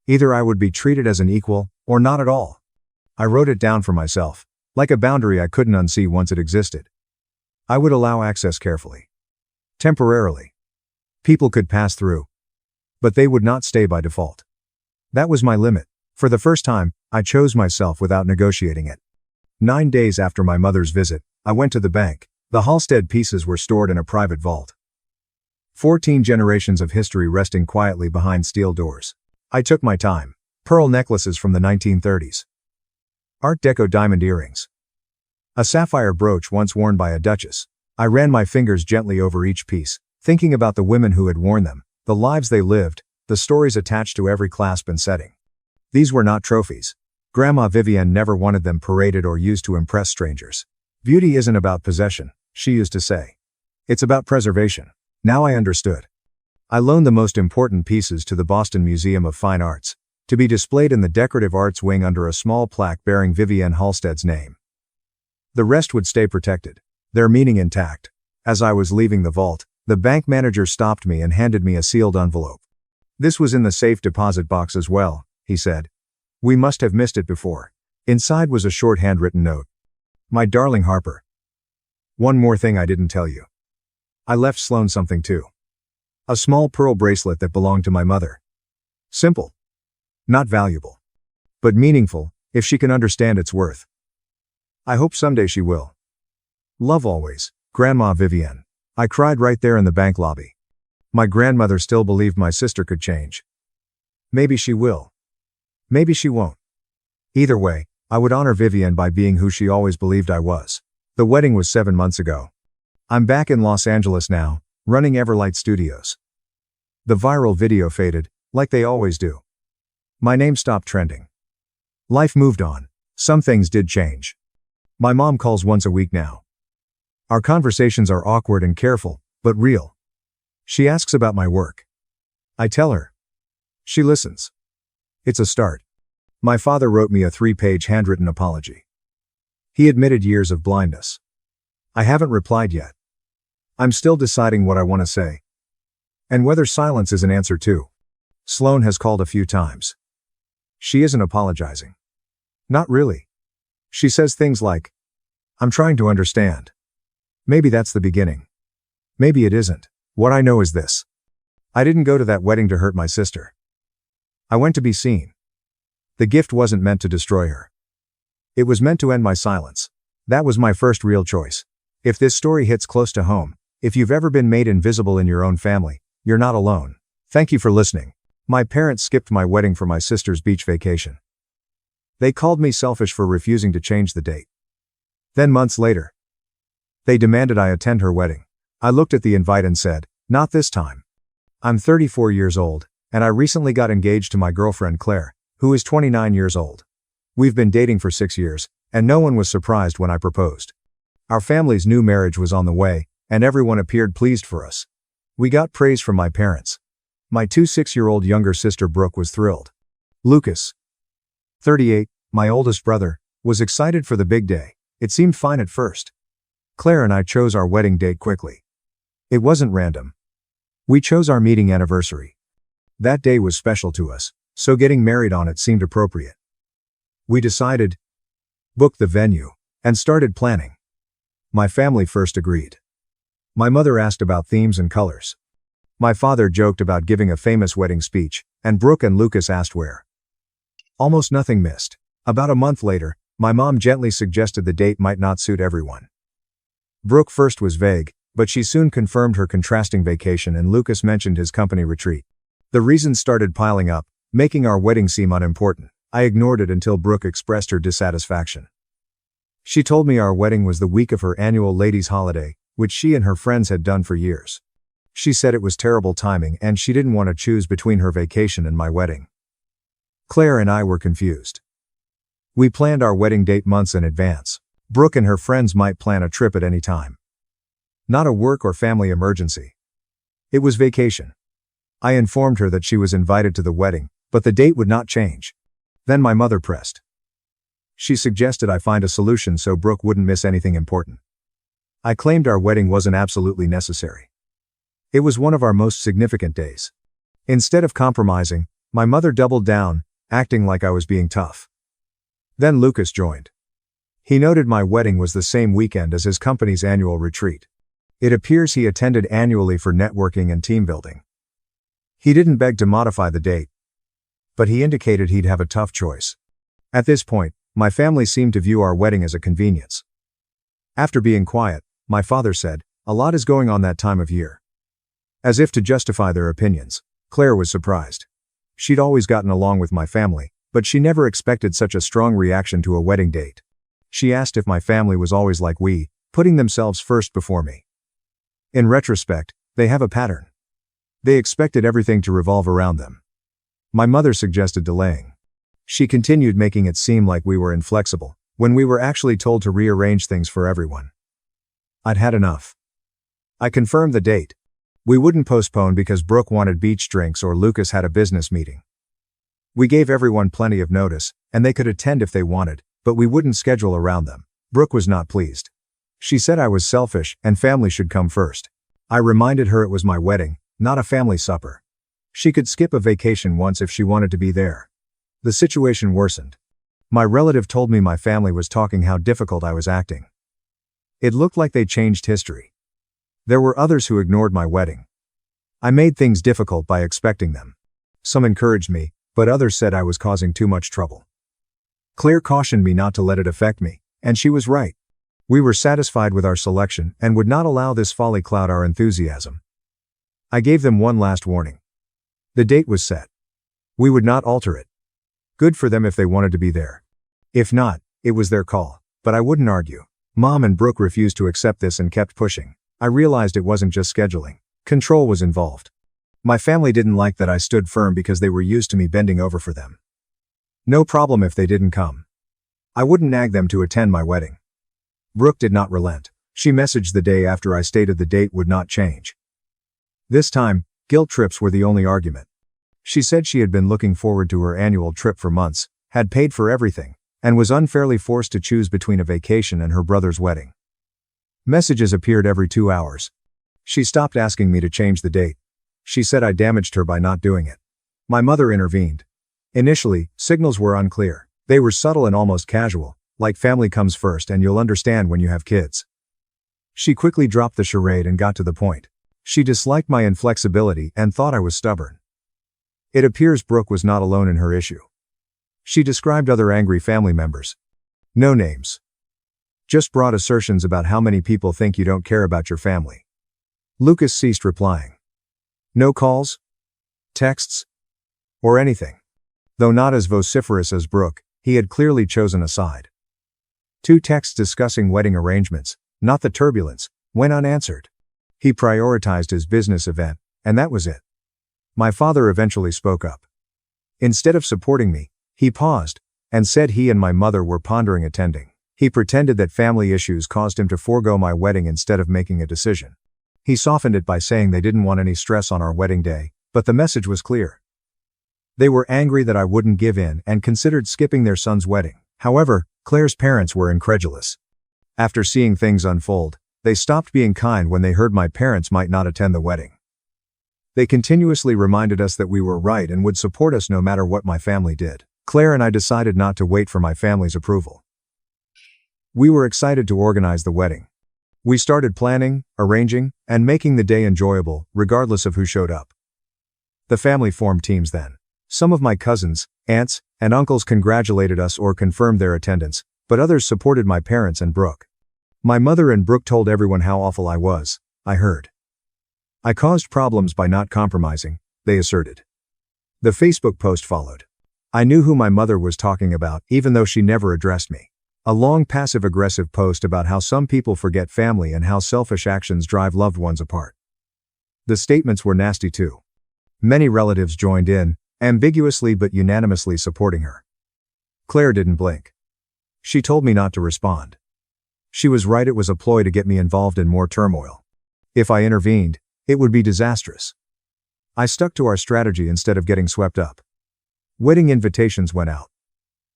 Either I would be treated as an equal, or not at all. I wrote it down for myself, like a boundary I couldn't unsee once it existed. I would allow access carefully. Temporarily. People could pass through. But they would not stay by default. That was my limit. For the first time, I chose myself without negotiating it. 9 days after my mother's visit, I went to the bank. The Halstead pieces were stored in a private vault. 14 generations of history resting quietly behind steel doors. I took my time. Pearl necklaces from the 1930s. Art Deco diamond earrings. A sapphire brooch once worn by a duchess. I ran my fingers gently over each piece, thinking about the women who had worn them, the lives they lived, the stories attached to every clasp and setting. These were not trophies. Grandma Vivian never wanted them paraded or used to impress strangers. Beauty isn't about possession, she used to say. It's about preservation. Now I understood. I loaned the most important pieces to the Boston Museum of Fine Arts, to be displayed in the decorative arts wing under a small plaque bearing Vivienne Halstead's name. The rest would stay protected, their meaning intact. As I was leaving the vault, the bank manager stopped me and handed me a sealed envelope. This was in the safe deposit box as well, he said. We must have missed it before. Inside was a short handwritten note. My darling Harper. One more thing I didn't tell you. I left Sloane something too. A small pearl bracelet that belonged to my mother. Simple. Not valuable. But meaningful, if she can understand its worth. I hope someday she will. Love always, Grandma Vivian. I cried right there in the bank lobby. My grandmother still believed my sister could change. Maybe she will. Maybe she won't. Either way, I would honor Vivian by being who she always believed I was. The wedding was 7 months ago. I'm back in Los Angeles now, running Everlight Studios. The viral video faded, like they always do. My name stopped trending. Life moved on. Some things did change. My mom calls once a week now. Our conversations are awkward and careful, but real. She asks about my work. I tell her. She listens. It's a start. My father wrote me a 3-page handwritten apology. He admitted years of blindness. I haven't replied yet. I'm still deciding what I want to say. And whether silence is an answer too. Sloane has called a few times. She isn't apologizing. Not really. She says things like, I'm trying to understand. Maybe that's the beginning. Maybe it isn't. What I know is this. I didn't go to that wedding to hurt my sister. I went to be seen. The gift wasn't meant to destroy her. It was meant to end my silence. That was my first real choice. If this story hits close to home, if you've ever been made invisible in your own family, you're not alone. Thank you for listening. My parents skipped my wedding for my sister's beach vacation. They called me selfish for refusing to change the date. Then months later, they demanded I attend her wedding. I looked at the invite and said, "Not this time. I'm 34 years old, and I recently got engaged to my girlfriend Claire, who is 29 years old. We've been dating for 6 years, and no one was surprised when I proposed. Our family's new marriage was on the way, and everyone appeared pleased for us. We got praise from my parents. My 6-year-old younger sister Brooke was thrilled. Lucas, 38, my oldest brother, was excited for the big day. It seemed fine at first. Claire and I chose our wedding date quickly. It wasn't random. We chose our meeting anniversary. That day was special to us, so getting married on it seemed appropriate. We decided, booked the venue, and started planning. My family first agreed. My mother asked about themes and colors. My father joked about giving a famous wedding speech, and Brooke and Lucas asked where. Almost nothing missed. About a month later, my mom gently suggested the date might not suit everyone. Brooke first was vague, but she soon confirmed her contrasting vacation and Lucas mentioned his company retreat. The reasons started piling up, making our wedding seem unimportant. I ignored it until Brooke expressed her dissatisfaction. She told me our wedding was the week of her annual ladies' holiday, which she and her friends had done for years. She said it was terrible timing and she didn't want to choose between her vacation and my wedding. Claire and I were confused. We planned our wedding date months in advance. Brooke and her friends might plan a trip at any time. Not a work or family emergency. It was vacation. I informed her that she was invited to the wedding, but the date would not change. Then my mother pressed. She suggested I find a solution so Brooke wouldn't miss anything important. I claimed our wedding wasn't absolutely necessary. It was one of our most significant days. Instead of compromising, my mother doubled down, acting like I was being tough. Then Lucas joined. He noted my wedding was the same weekend as his company's annual retreat. It appears he attended annually for networking and team building. He didn't beg to modify the date, but he indicated he'd have a tough choice. At this point, my family seemed to view our wedding as a convenience. After being quiet, my father said, "A lot is going on that time of year." As if to justify their opinions, Claire was surprised. She'd always gotten along with my family, but she never expected such a strong reaction to a wedding date. She asked if my family was always like we, putting themselves first before me. In retrospect, they have a pattern. They expected everything to revolve around them. My mother suggested delaying. She continued making it seem like we were inflexible, when we were actually told to rearrange things for everyone. I'd had enough. I confirmed the date. We wouldn't postpone because Brooke wanted beach drinks or Lucas had a business meeting. We gave everyone plenty of notice, and they could attend if they wanted, but we wouldn't schedule around them. Brooke was not pleased. She said I was selfish and family should come first. I reminded her it was my wedding, not a family supper. She could skip a vacation once if she wanted to be there. The situation worsened. My relative told me my family was talking how difficult I was acting. It looked like they changed history. There were others who ignored my wedding. I made things difficult by expecting them. Some encouraged me, but others said I was causing too much trouble. Claire cautioned me not to let it affect me, and she was right. We were satisfied with our selection and would not allow this folly cloud our enthusiasm. I gave them one last warning. The date was set. We would not alter it. Good for them if they wanted to be there. If not, it was their call, but I wouldn't argue. Mom and Brooke refused to accept this and kept pushing. I realized it wasn't just scheduling. Control was involved. My family didn't like that I stood firm because they were used to me bending over for them. No problem if they didn't come. I wouldn't nag them to attend my wedding. Brooke did not relent. She messaged the day after I stated the date would not change. This time, guilt trips were the only argument. She said she had been looking forward to her annual trip for months, had paid for everything, and was unfairly forced to choose between a vacation and her brother's wedding. Messages appeared every 2 hours. She stopped asking me to change the date. She said I damaged her by not doing it. My mother intervened. Initially, signals were unclear. They were subtle and almost casual, like family comes first and you'll understand when you have kids. She quickly dropped the charade and got to the point. She disliked my inflexibility and thought I was stubborn. It appears Brooke was not alone in her issue. She described other angry family members. No names. Just broad assertions about how many people think you don't care about your family. Lucas ceased replying. No calls, texts, or anything. Though not as vociferous as Brooke, he had clearly chosen a side. 2 texts discussing wedding arrangements, not the turbulence, went unanswered. He prioritized his business event, and that was it. My father eventually spoke up. Instead of supporting me, he paused, and said he and my mother were pondering attending. He pretended that family issues caused him to forego my wedding instead of making a decision. He softened it by saying they didn't want any stress on our wedding day, but the message was clear. They were angry that I wouldn't give in and considered skipping their son's wedding. However, Claire's parents were incredulous. After seeing things unfold, they stopped being kind when they heard my parents might not attend the wedding. They continuously reminded us that we were right and would support us no matter what my family did. Claire and I decided not to wait for my family's approval. We were excited to organize the wedding. We started planning, arranging, and making the day enjoyable, regardless of who showed up. The family formed teams then. Some of my cousins, aunts, and uncles congratulated us or confirmed their attendance, but others supported my parents and Brooke. My mother and Brooke told everyone how awful I was, I heard. I caused problems by not compromising, they asserted. The Facebook post followed. I knew who my mother was talking about, even though she never addressed me. A long passive-aggressive post about how some people forget family and how selfish actions drive loved ones apart. The statements were nasty too. Many relatives joined in, ambiguously but unanimously supporting her. Claire didn't blink. She told me not to respond. She was right, it was a ploy to get me involved in more turmoil. If I intervened, it would be disastrous. I stuck to our strategy instead of getting swept up. Wedding invitations went out.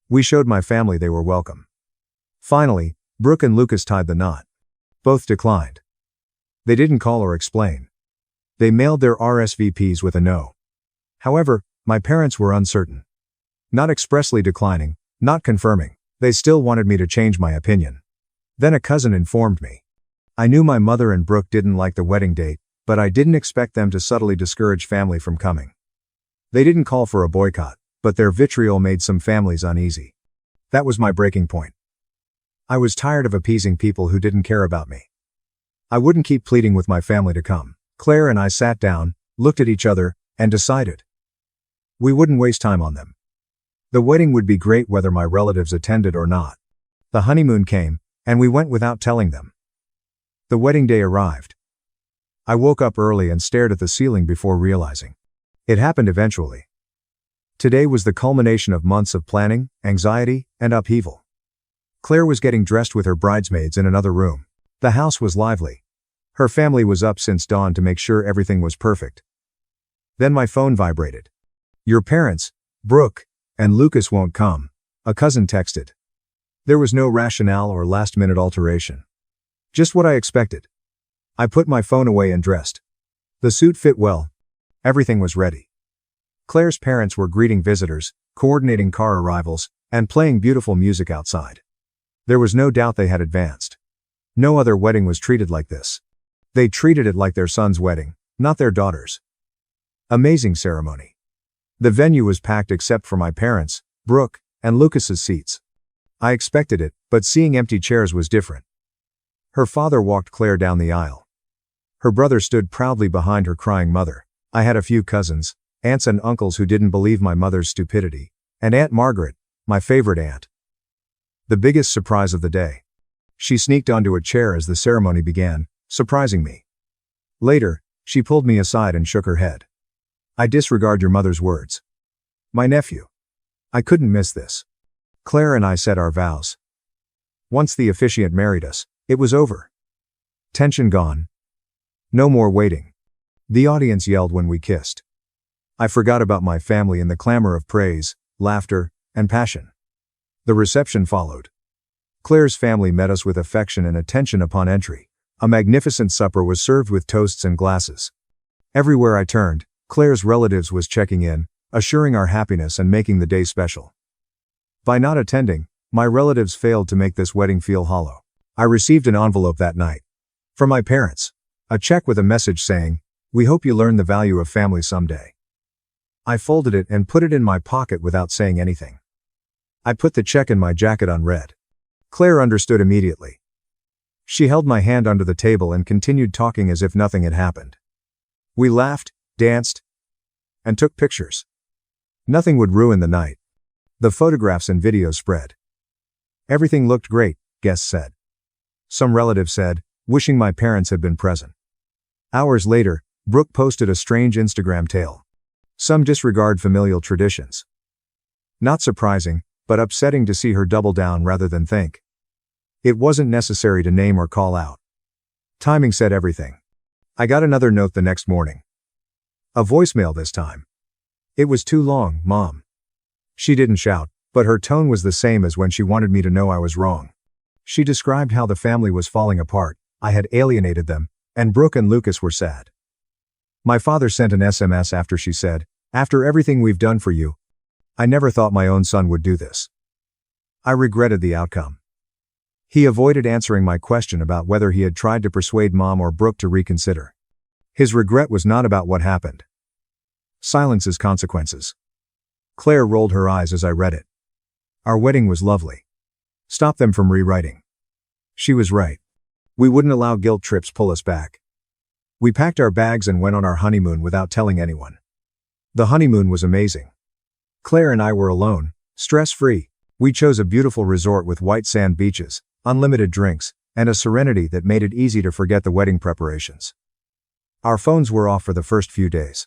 We showed my family they were welcome. Finally, Brooke and Lucas tied the knot. Both declined. They didn't call or explain. They mailed their RSVPs with a no. However, my parents were uncertain. Not expressly declining, not confirming. They still wanted me to change my opinion. Then a cousin informed me. I knew my mother and Brooke didn't like the wedding date, but I didn't expect them to subtly discourage family from coming. They didn't call for a boycott, but their vitriol made some families uneasy. That was my breaking point. I was tired of appeasing people who didn't care about me. I wouldn't keep pleading with my family to come. Claire and I sat down, looked at each other, and decided. We wouldn't waste time on them. The wedding would be great whether my relatives attended or not. The honeymoon came, and we went without telling them. The wedding day arrived. I woke up early and stared at the ceiling before realizing. It happened eventually. Today was the culmination of months of planning, anxiety, and upheaval. Claire was getting dressed with her bridesmaids in another room. The house was lively. Her family was up since dawn to make sure everything was perfect. Then my phone vibrated. Your parents, Brooke, and Lucas won't come, a cousin texted. There was no rationale or last-minute alteration. Just what I expected. I put my phone away and dressed. The suit fit well. Everything was ready. Claire's parents were greeting visitors, coordinating car arrivals, and playing beautiful music outside. There was no doubt they had advanced. No other wedding was treated like this. They treated it like their son's wedding, not their daughter's. Amazing ceremony. The venue was packed except for my parents, Brooke, and Lucas's seats. I expected it, but seeing empty chairs was different. Her father walked Claire down the aisle. Her brother stood proudly behind her crying mother. I had a few cousins, aunts and uncles who didn't believe my mother's stupidity, and Aunt Margaret, my favorite aunt. The biggest surprise of the day. She sneaked onto a chair as the ceremony began, surprising me. Later, she pulled me aside and shook her head. I disregard your mother's words. My nephew. I couldn't miss this. Claire and I said our vows. Once the officiant married us, it was over. Tension gone. No more waiting. The audience yelled when we kissed. I forgot about my family in the clamor of praise, laughter, and passion. The reception followed. Claire's family met us with affection and attention upon entry. A magnificent supper was served with toasts and glasses. Everywhere I turned, Claire's relatives was checking in, assuring our happiness and making the day special. By not attending, my relatives failed to make this wedding feel hollow. I received an envelope that night. From my parents. A check with a message saying, "We hope you learn the value of family someday." I folded it and put it in my pocket without saying anything. I put the check in my jacket unread. Claire understood immediately. She held my hand under the table and continued talking as if nothing had happened. We laughed, danced, and took pictures. Nothing would ruin the night. The photographs and videos spread. Everything looked great, guests said. Some relatives said, wishing my parents had been present. Hours later, Brooke posted a strange Instagram tale. Some disregard familial traditions. Not surprising, but upsetting to see her double down rather than think. It wasn't necessary to name or call out. Timing said everything. I got another note the next morning. A voicemail this time. It was too long, Mom. She didn't shout, but her tone was the same as when she wanted me to know I was wrong. She described how the family was falling apart, I had alienated them, and Brooke and Lucas were sad. My father sent an SMS after she said, "After everything we've done for you, I never thought my own son would do this." I regretted the outcome. He avoided answering my question about whether he had tried to persuade Mom or Brooke to reconsider. His regret was not about what happened. Silence's consequences. Claire rolled her eyes as I read it. Our wedding was lovely. Stop them from rewriting. She was right. We wouldn't allow guilt trips pull us back. We packed our bags and went on our honeymoon without telling anyone. The honeymoon was amazing. Claire and I were alone, stress-free. We chose a beautiful resort with white sand beaches, unlimited drinks, and a serenity that made it easy to forget the wedding preparations. Our phones were off for the first few days.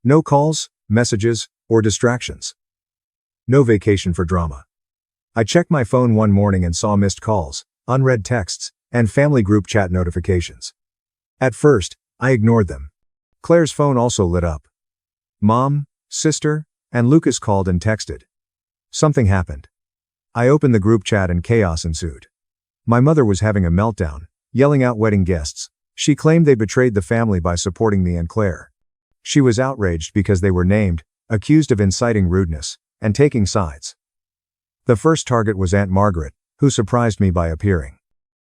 No calls, messages, or distractions. No vacation for drama. I checked my phone one morning and saw missed calls, unread texts, and family group chat notifications. At first, I ignored them. Claire's phone also lit up. Mom, sister, and Lucas called and texted. Something happened. I opened the group chat and chaos ensued. My mother was having a meltdown, yelling out wedding guests. She claimed they betrayed the family by supporting me and Claire. She was outraged because they were named, accused of inciting rudeness, and taking sides. The first target was Aunt Margaret, who surprised me by appearing.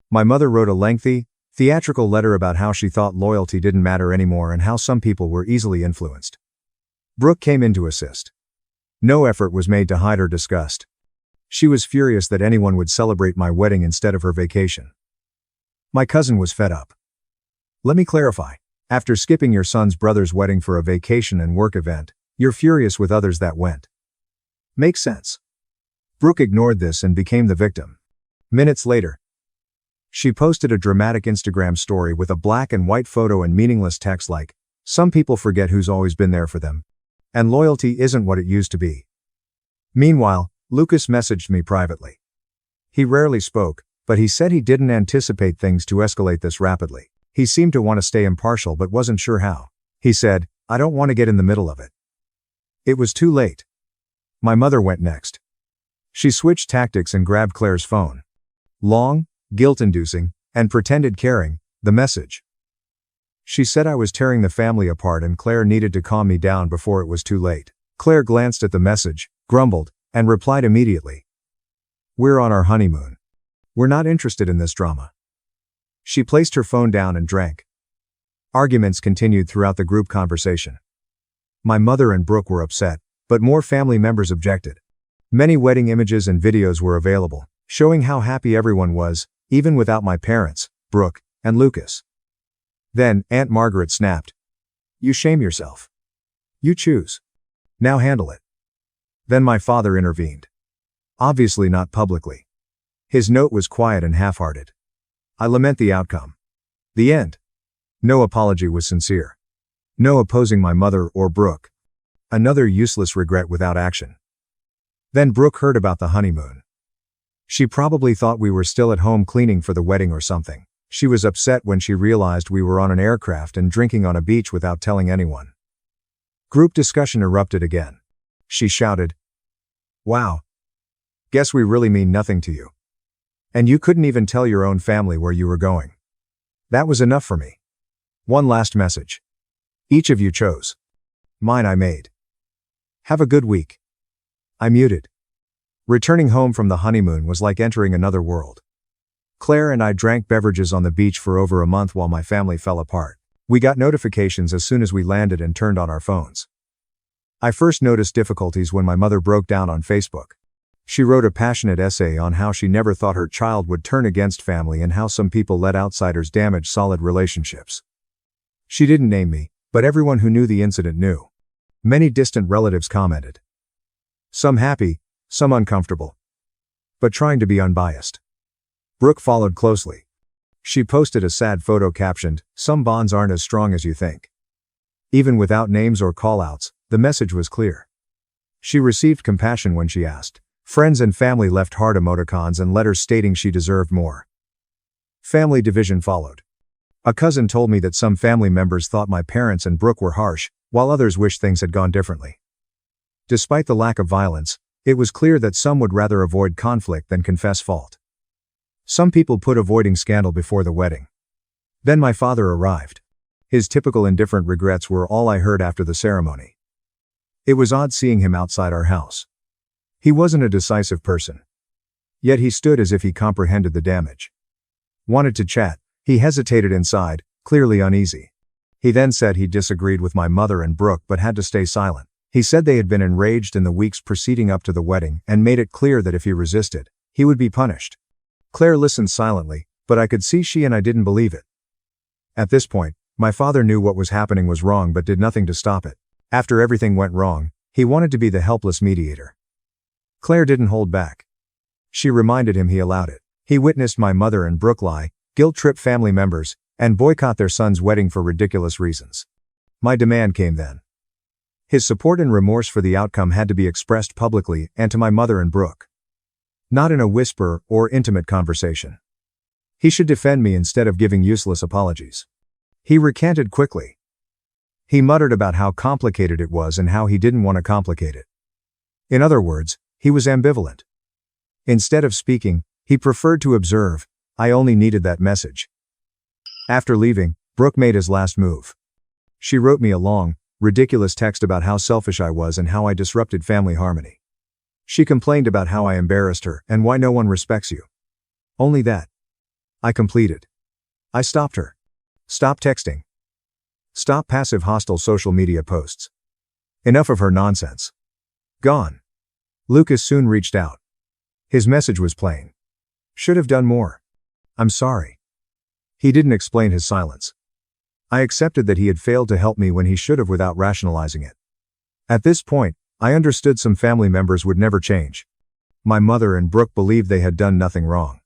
My mother wrote a lengthy, theatrical letter about how she thought loyalty didn't matter anymore and how some people were easily influenced. Brooke came in to assist. No effort was made to hide her disgust. She was furious that anyone would celebrate my wedding instead of her vacation. My cousin was fed up. Let me clarify. After skipping your son's brother's wedding for a vacation and work event, you're furious with others that went. Makes sense. Brooke ignored this and became the victim. Minutes later, she posted a dramatic Instagram story with a black and white photo and meaningless text like, "Some people forget who's always been there for them. And loyalty isn't what it used to be." Meanwhile, Lucas messaged me privately. He rarely spoke, but he said he didn't anticipate things to escalate this rapidly. He seemed to want to stay impartial but wasn't sure how. He said, "I don't want to get in the middle of it." It was too late. My mother went next. She switched tactics and grabbed Claire's phone. Long, guilt-inducing, and pretended caring, the message. She said I was tearing the family apart and Claire needed to calm me down before it was too late. Claire glanced at the message, grumbled, and replied immediately. "We're on our honeymoon. We're not interested in this drama." She placed her phone down and drank. Arguments continued throughout the group conversation. My mother and Brooke were upset, but more family members objected. Many wedding images and videos were available, showing how happy everyone was, even without my parents, Brooke, and Lucas. Then, Aunt Margaret snapped. "You shame yourself. You choose. Now handle it." Then my father intervened. Obviously not publicly. His note was quiet and half-hearted. "I lament the outcome. The end." No apology was sincere. No opposing my mother or Brooke. Another useless regret without action. Then Brooke heard about the honeymoon. She probably thought we were still at home cleaning for the wedding or something. She was upset when she realized we were on an aircraft and drinking on a beach without telling anyone. Group discussion erupted again. She shouted, "Wow. Guess we really mean nothing to you. And you couldn't even tell your own family where you were going." That was enough for me. One last message. Each of you chose. Mine I made. Have a good week. I muted. Returning home from the honeymoon was like entering another world. Claire and I drank beverages on the beach for over a month while my family fell apart. We got notifications as soon as we landed and turned on our phones. I first noticed difficulties when my mother broke down on Facebook. She wrote a passionate essay on how she never thought her child would turn against family and how some people let outsiders damage solid relationships. She didn't name me, but everyone who knew the incident knew. Many distant relatives commented. Some happy, some uncomfortable. But trying to be unbiased. Brooke followed closely. She posted a sad photo captioned, "Some bonds aren't as strong as you think." Even without names or callouts, the message was clear. She received compassion when she asked. Friends and family left heart emoticons and letters stating she deserved more. Family division followed. A cousin told me that some family members thought my parents and Brooke were harsh, while others wished things had gone differently. Despite the lack of violence, it was clear that some would rather avoid conflict than confess fault. Some people put avoiding scandal before the wedding. Then my father arrived. His typical indifferent regrets were all I heard after the ceremony. It was odd seeing him outside our house. He wasn't a decisive person. Yet he stood as if he comprehended the damage. Wanted to chat, he hesitated inside, clearly uneasy. He then said he disagreed with my mother and Brooke but had to stay silent. He said they had been enraged in the weeks preceding up to the wedding and made it clear that if he resisted, he would be punished. Claire listened silently, but I could see she and I didn't believe it. At this point, my father knew what was happening was wrong but did nothing to stop it. After everything went wrong, he wanted to be the helpless mediator. Claire didn't hold back. She reminded him he allowed it. He witnessed my mother and Brooke lie, guilt-trip family members, and boycott their son's wedding for ridiculous reasons. My demand came then. His support and remorse for the outcome had to be expressed publicly and to my mother and Brooke. Not in a whisper or intimate conversation. He should defend me instead of giving useless apologies. He recanted quickly. He muttered about how complicated it was and how he didn't want to complicate it. In other words, he was ambivalent. Instead of speaking, he preferred to observe. I only needed that message. After leaving, Brooke made his last move. She wrote me a long, ridiculous text about how selfish I was and how I disrupted family harmony. She complained about how I embarrassed her and why no one respects you. Only that. I completed. I stopped her. Stop texting. Stop passive hostile social media posts. Enough of her nonsense. Gone. Lucas soon reached out. His message was plain. Should have done more. I'm sorry. He didn't explain his silence. I accepted that he had failed to help me when he should have without rationalizing it. At this point, I understood some family members would never change. My mother and Brooke believed they had done nothing wrong.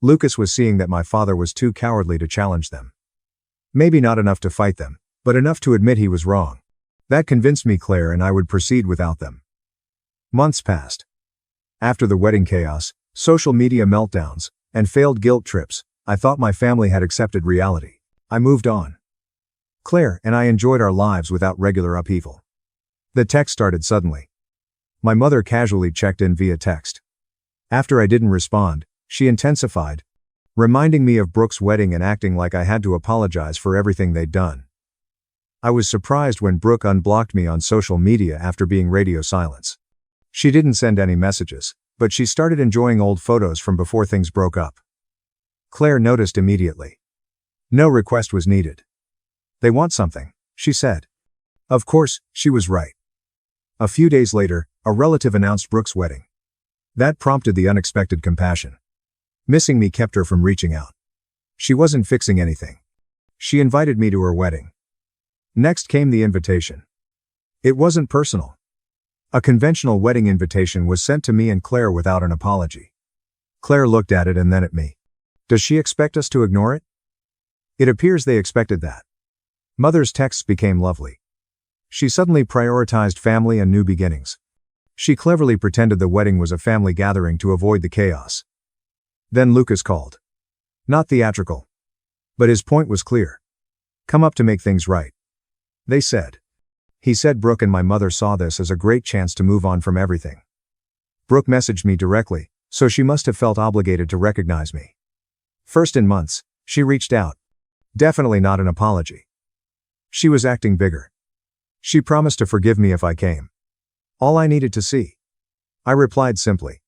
Lucas was seeing that my father was too cowardly to challenge them. Maybe not enough to fight them, but enough to admit he was wrong. That convinced me Claire and I would proceed without them. Months passed. After the wedding chaos, social media meltdowns, and failed guilt trips, I thought my family had accepted reality. I moved on. Claire and I enjoyed our lives without regular upheaval. The text started suddenly. My mother casually checked in via text. After I didn't respond, she intensified, reminding me of Brooke's wedding and acting like I had to apologize for everything they'd done. I was surprised when Brooke unblocked me on social media after being radio silence. She didn't send any messages, but she started enjoying old photos from before things broke up. Claire noticed immediately. No request was needed. They want something, she said. Of course, she was right. A few days later, a relative announced Brooke's wedding. That prompted the unexpected compassion. Missing me kept her from reaching out. She wasn't fixing anything. She invited me to her wedding. Next came the invitation. It wasn't personal. A conventional wedding invitation was sent to me and Claire without an apology. Claire looked at it and then at me. Does she expect us to ignore it? It appears they expected that. Mother's texts became lovely. She suddenly prioritized family and new beginnings. She cleverly pretended the wedding was a family gathering to avoid the chaos. Then Lucas called. Not theatrical. But his point was clear. Come up to make things right. They said. He said Brooke and my mother saw this as a great chance to move on from everything. Brooke messaged me directly, so she must have felt obligated to recognize me. First in months, she reached out. Definitely not an apology. She was acting bigger. She promised to forgive me if I came. All I needed to see. I replied simply.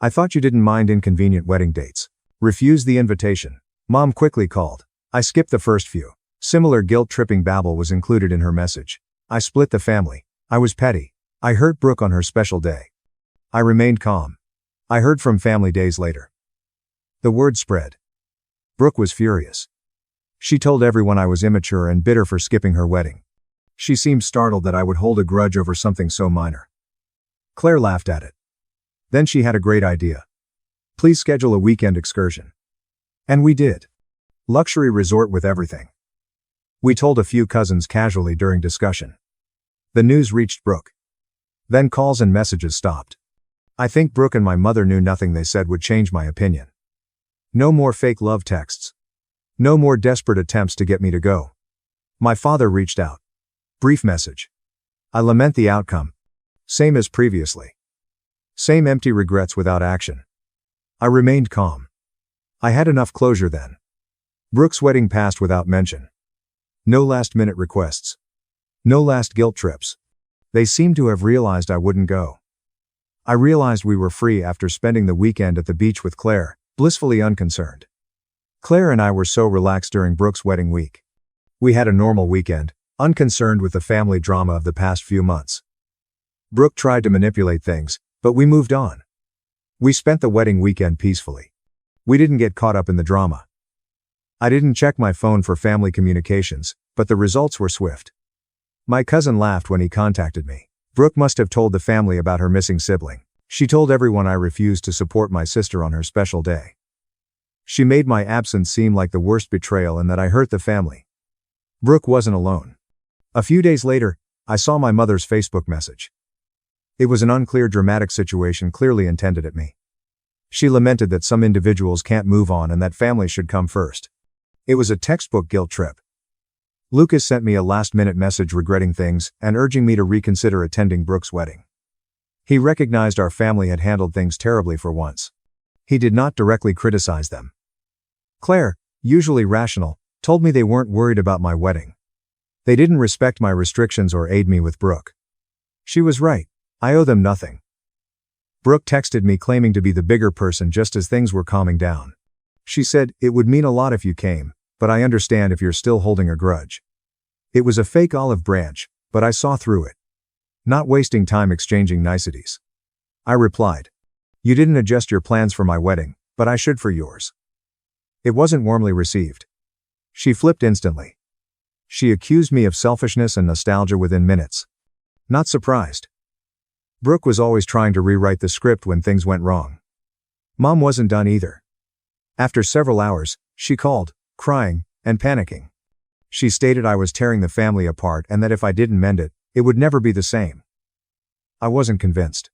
I thought you didn't mind inconvenient wedding dates. Refused the invitation. Mom quickly called. I skipped the first few. Similar guilt-tripping babble was included in her message. I split the family. I was petty. I hurt Brooke on her special day. I remained calm. I heard from family days later. The word spread. Brooke was furious. She told everyone I was immature and bitter for skipping her wedding. She seemed startled that I would hold a grudge over something so minor. Claire laughed at it. Then she had a great idea. Please schedule a weekend excursion. And we did. Luxury resort with everything. We told a few cousins casually during discussion. The news reached Brooke. Then calls and messages stopped. I think Brooke and my mother knew nothing they said would change my opinion. No more fake love texts. No more desperate attempts to get me to go. My father reached out. Brief message. I lament the outcome. Same as previously. Same empty regrets without action. I remained calm. I had enough closure then. Brooke's wedding passed without mention. No last-minute requests. No last guilt trips. They seemed to have realized I wouldn't go. I realized we were free after spending the weekend at the beach with Claire, blissfully unconcerned. Claire and I were so relaxed during Brooke's wedding week. We had a normal weekend, unconcerned with the family drama of the past few months. Brooke tried to manipulate things, but we moved on. We spent the wedding weekend peacefully. We didn't get caught up in the drama. I didn't check my phone for family communications, but the results were swift. My cousin laughed when he contacted me. Brooke must have told the family about her missing sibling. She told everyone I refused to support my sister on her special day. She made my absence seem like the worst betrayal and that I hurt the family. Brooke wasn't alone. A few days later, I saw my mother's Facebook message. It was an unclear dramatic situation clearly intended at me. She lamented that some individuals can't move on and that family should come first. It was a textbook guilt trip. Lucas sent me a last-minute message regretting things and urging me to reconsider attending Brooke's wedding. He recognized our family had handled things terribly for once. He did not directly criticize them. Claire, usually rational, told me they weren't worried about my wedding. They didn't respect my restrictions or aid me with Brooke. She was right. I owe them nothing. Brooke texted me claiming to be the bigger person just as things were calming down. She said, "It would mean a lot if you came, but I understand if you're still holding a grudge." It was a fake olive branch, but I saw through it. Not wasting time exchanging niceties. I replied, "You didn't adjust your plans for my wedding, but I should for yours." It wasn't warmly received. She flipped instantly. She accused me of selfishness and nostalgia within minutes. Not surprised. Brooke was always trying to rewrite the script when things went wrong. Mom wasn't done either. After several hours, she called, crying, and panicking. She stated I was tearing the family apart and that if I didn't mend it, it would never be the same. I wasn't convinced.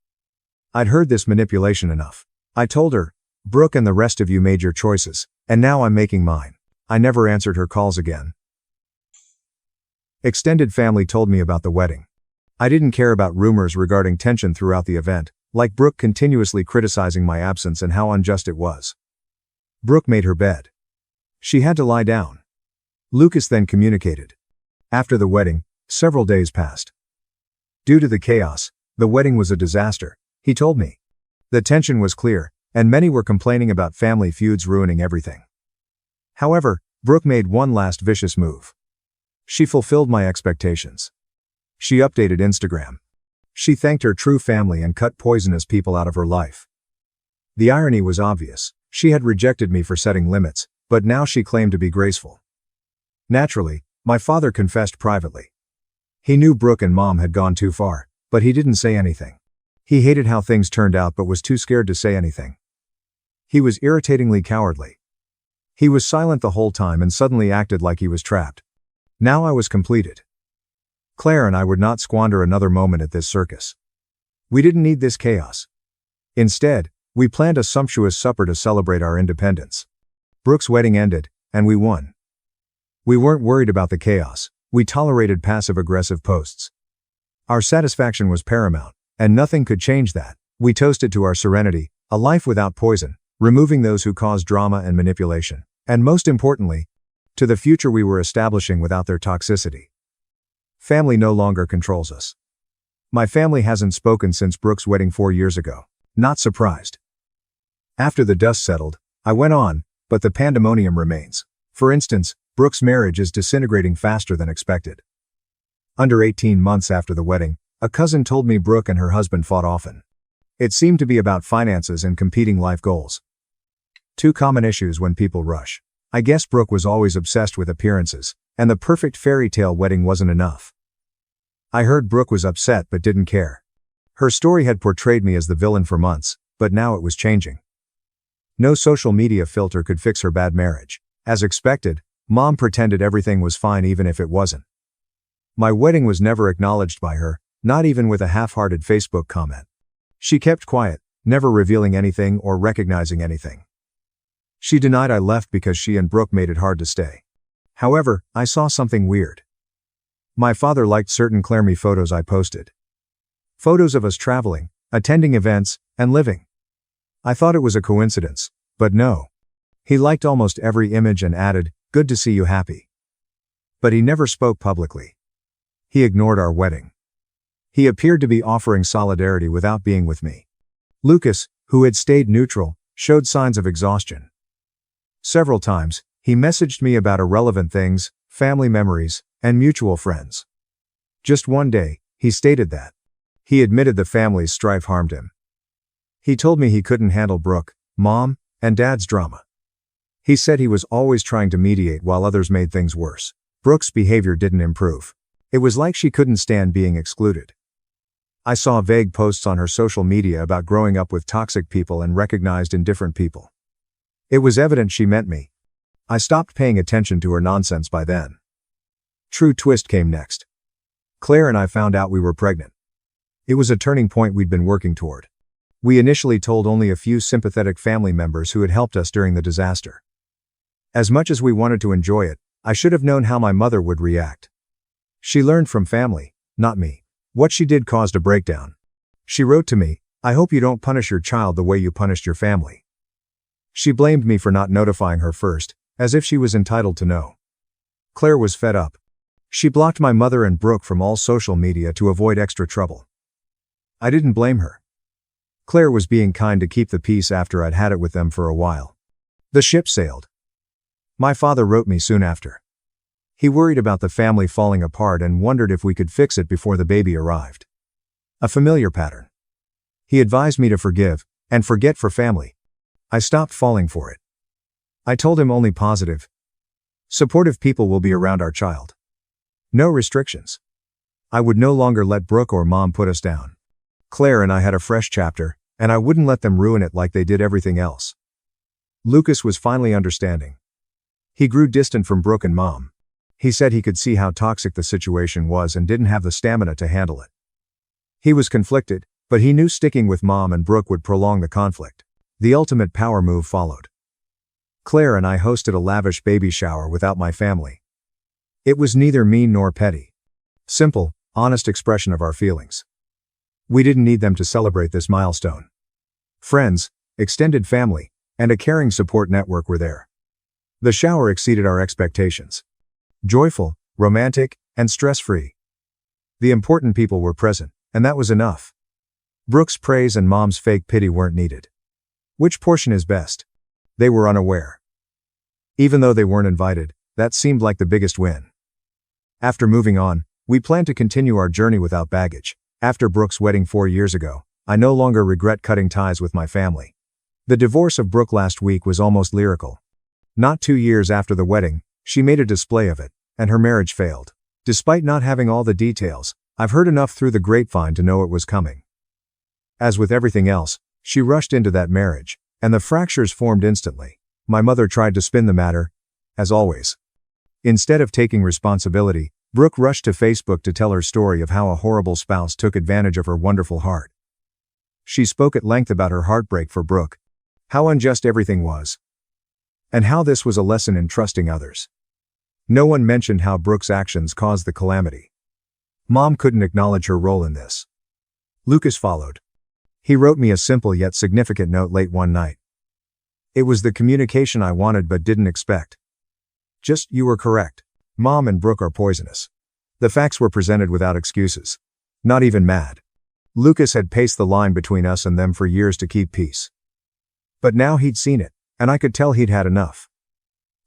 I'd heard this manipulation enough. I told her, "Brooke and the rest of you made your choices, and now I'm making mine." I never answered her calls again. Extended family told me about the wedding. I didn't care about rumors regarding tension throughout the event, like Brooke continuously criticizing my absence and how unjust it was. Brooke made her bed. She had to lie down. Lucas then communicated. After the wedding, several days passed. Due to the chaos, the wedding was a disaster, he told me. The tension was clear, and many were complaining about family feuds ruining everything. However, Brooke made one last vicious move. She fulfilled my expectations. She updated Instagram. She thanked her true family and cut poisonous people out of her life. The irony was obvious. She had rejected me for setting limits, but now she claimed to be graceful. Naturally, my father confessed privately. He knew Brooke and Mom had gone too far, but he didn't say anything. He hated how things turned out but was too scared to say anything. He was irritatingly cowardly. He was silent the whole time and suddenly acted like he was trapped. Now I was completed. Claire and I would not squander another moment at this circus. We didn't need this chaos. Instead, we planned a sumptuous supper to celebrate our independence. Brooke's wedding ended, and we won. We weren't worried about the chaos. We tolerated passive-aggressive posts. Our satisfaction was paramount, and nothing could change that. We toasted to our serenity, a life without poison, removing those who cause drama and manipulation, and most importantly, to the future we were establishing without their toxicity. Family no longer controls us. My family hasn't spoken since Brooke's wedding 4 years ago. Not surprised. After the dust settled, I went on, but the pandemonium remains. For instance, Brooke's marriage is disintegrating faster than expected. Under 18 months after the wedding, a cousin told me Brooke and her husband fought often. It seemed to be about finances and competing life goals. Two common issues when people rush. I guess Brooke was always obsessed with appearances, and the perfect fairy tale wedding wasn't enough. I heard Brooke was upset but didn't care. Her story had portrayed me as the villain for months, but now it was changing. No social media filter could fix her bad marriage. As expected, Mom pretended everything was fine even if it wasn't. My wedding was never acknowledged by her, not even with a half-hearted Facebook comment. She kept quiet, never revealing anything or recognizing anything. She denied I left because she and Brooke made it hard to stay. However, I saw something weird. My father liked certain Claire Me photos I posted. Photos of us traveling, attending events, and living. I thought it was a coincidence, but no. He liked almost every image and added, "Good to see you happy." But he never spoke publicly. He ignored our wedding. He appeared to be offering solidarity without being with me. Lucas, who had stayed neutral, showed signs of exhaustion. Several times, he messaged me about irrelevant things, family memories, and mutual friends. Just one day, he stated that. He admitted the family's strife harmed him. He told me he couldn't handle Brooke, Mom, and Dad's drama. He said he was always trying to mediate while others made things worse. Brooke's behavior didn't improve. It was like she couldn't stand being excluded. I saw vague posts on her social media about growing up with toxic people and recognized indifferent people. It was evident she meant me. I stopped paying attention to her nonsense by then. True twist came next. Claire and I found out we were pregnant. It was a turning point we'd been working toward. We initially told only a few sympathetic family members who had helped us during the disaster. As much as we wanted to enjoy it, I should have known how my mother would react. She learned from family, not me. What she did caused a breakdown. She wrote to me, "I hope you don't punish your child the way you punished your family." She blamed me for not notifying her first, as if she was entitled to know. Claire was fed up. She blocked my mother and Brooke from all social media to avoid extra trouble. I didn't blame her. Claire was being kind to keep the peace after I'd had it with them for a while. The ship sailed. My father wrote me soon after. He worried about the family falling apart and wondered if we could fix it before the baby arrived. A familiar pattern. He advised me to forgive, and forget for family. I stopped falling for it. I told him only positive, supportive people will be around our child. No restrictions. I would no longer let Brooke or Mom put us down. Claire and I had a fresh chapter, and I wouldn't let them ruin it like they did everything else. Lucas was finally understanding. He grew distant from Brooke and Mom. He said he could see how toxic the situation was and didn't have the stamina to handle it. He was conflicted, but he knew sticking with Mom and Brooke would prolong the conflict. The ultimate power move followed. Claire and I hosted a lavish baby shower without my family. It was neither mean nor petty. Simple, honest expression of our feelings. We didn't need them to celebrate this milestone. Friends, extended family, and a caring support network were there. The shower exceeded our expectations. Joyful, romantic, and stress-free. The important people were present, and that was enough. Brooke's praise and Mom's fake pity weren't needed. Which portion is best? They were unaware. Even though they weren't invited, that seemed like the biggest win. After moving on, we planned to continue our journey without baggage. After Brooke's wedding 4 years ago, I no longer regret cutting ties with my family. The divorce of Brooke last week was almost lyrical. Not 2 years after the wedding, she made a display of it, and her marriage failed. Despite not having all the details, I've heard enough through the grapevine to know it was coming. As with everything else, she rushed into that marriage, and the fractures formed instantly. My mother tried to spin the matter, as always. Instead of taking responsibility, Brooke rushed to Facebook to tell her story of how a horrible spouse took advantage of her wonderful heart. She spoke at length about her heartbreak for Brooke, how unjust everything was, and how this was a lesson in trusting others. No one mentioned how Brooke's actions caused the calamity. Mom couldn't acknowledge her role in this. Lucas followed. He wrote me a simple yet significant note late one night. It was the communication I wanted but didn't expect. Just, "You were correct. Mom and Brooke are poisonous." The facts were presented without excuses. Not even mad. Lucas had paced the line between us and them for years to keep peace. But now he'd seen it, and I could tell he'd had enough.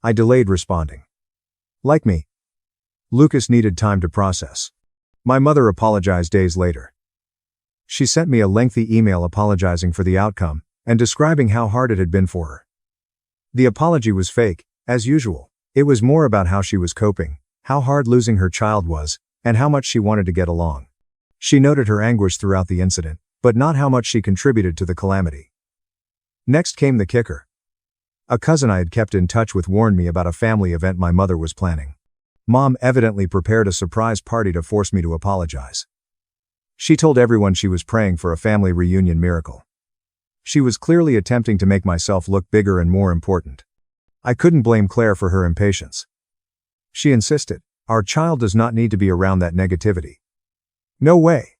I delayed responding. Like me, Lucas needed time to process. My mother apologized days later. She sent me a lengthy email apologizing for the outcome and describing how hard it had been for her. The apology was fake, as usual. It was more about how she was coping, how hard losing her child was, and how much she wanted to get along. She noted her anguish throughout the incident, but not how much she contributed to the calamity. Next came the kicker. A cousin I had kept in touch with warned me about a family event my mother was planning. Mom evidently prepared a surprise party to force me to apologize. She told everyone she was praying for a family reunion miracle. She was clearly attempting to make myself look bigger and more important. I couldn't blame Claire for her impatience. She insisted, "Our child does not need to be around that negativity." No way.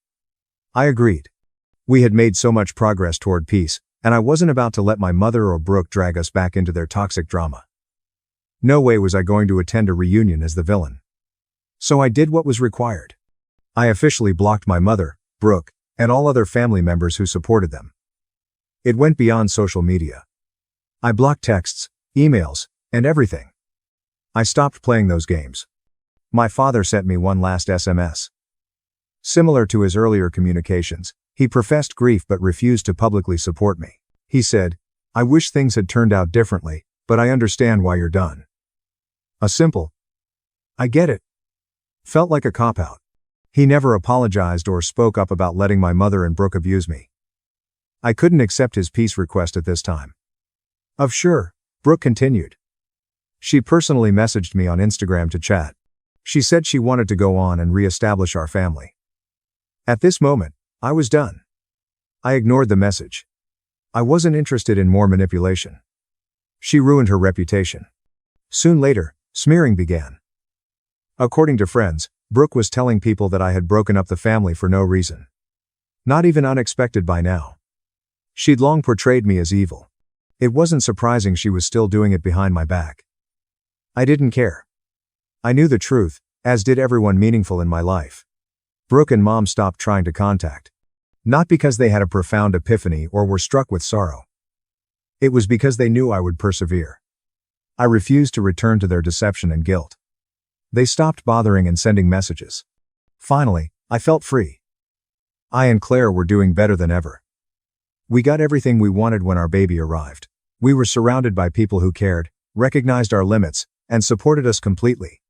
I agreed. We had made so much progress toward peace, and I wasn't about to let my mother or Brooke drag us back into their toxic drama. No way was I going to attend a reunion as the villain. So I did what was required. I officially blocked my mother, Brooke, and all other family members who supported them. It went beyond social media. I blocked texts, emails, and everything. I stopped playing those games. My father sent me one last SMS. Similar to his earlier communications, he professed grief but refused to publicly support me. He said, "I wish things had turned out differently, but I understand why you're done." A simple, "I get it," felt like a cop-out. He never apologized or spoke up about letting my mother and Brooke abuse me. I couldn't accept his peace request at this time. Sure, Brooke continued. She personally messaged me on Instagram to chat. She said she wanted to go on and re-establish our family. At this moment, I was done. I ignored the message. I wasn't interested in more manipulation. She ruined her reputation. Soon later, smearing began. According to friends, Brooke was telling people that I had broken up the family for no reason. Not even unexpected by now. She'd long portrayed me as evil. It wasn't surprising she was still doing it behind my back. I didn't care. I knew the truth, as did everyone meaningful in my life. Brooke and Mom stopped trying to contact. Not because they had a profound epiphany or were struck with sorrow. It was because they knew I would persevere. I refused to return to their deception and guilt. They stopped bothering and sending messages. Finally, I felt free. I and Claire were doing better than ever. We got everything we wanted when our baby arrived. We were surrounded by people who cared, recognized our limits, and supported us completely.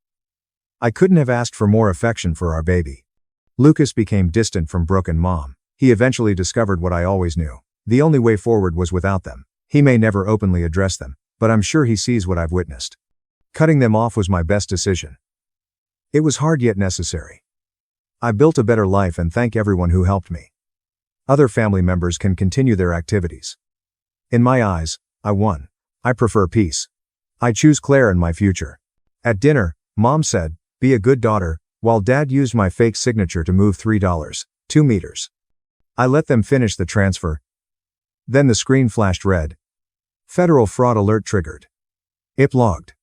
I couldn't have asked for more affection for our baby. Lucas became distant from Brooke and Mom. He eventually discovered what I always knew. The only way forward was without them. He may never openly address them, but I'm sure he sees what I've witnessed. Cutting them off was my best decision. It was hard yet necessary. I built a better life and thank everyone who helped me. Other family members can continue their activities. In my eyes, I won. I prefer peace. I choose Claire and my future. At dinner, Mom said, "Be a good daughter," while Dad used my fake signature to move $3.2 meters. I let them finish the transfer. Then the screen flashed red. Federal fraud alert triggered. It logged.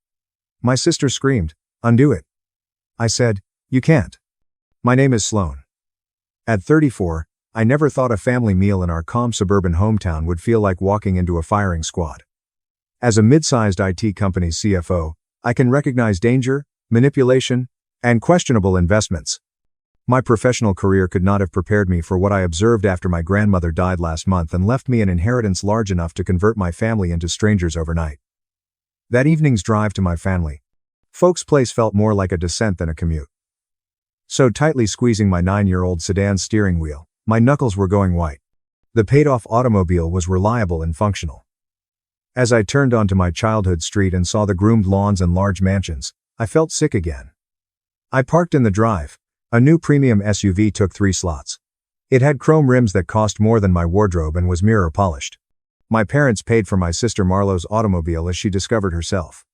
My sister screamed, "Undo it." I said, "You can't. My name is Sloan." At 34, I never thought a family meal in our calm suburban hometown would feel like walking into a firing squad. As a mid-sized IT company's CFO, I can recognize danger, manipulation, and questionable investments. My professional career could not have prepared me for what I observed after my grandmother died last month and left me an inheritance large enough to convert my family into strangers overnight. That evening's drive to my family folks' place felt more like a descent than a commute. So tightly squeezing my 9-year-old sedan steering wheel, my knuckles were going white. The paid-off automobile was reliable and functional. As I turned onto my childhood street and saw the groomed lawns and large mansions, I felt sick again. I parked in the drive. A new premium SUV took 3 slots. It had chrome rims that cost more than my wardrobe and was mirror polished. My parents paid for my sister Marlo's automobile as she discovered herself.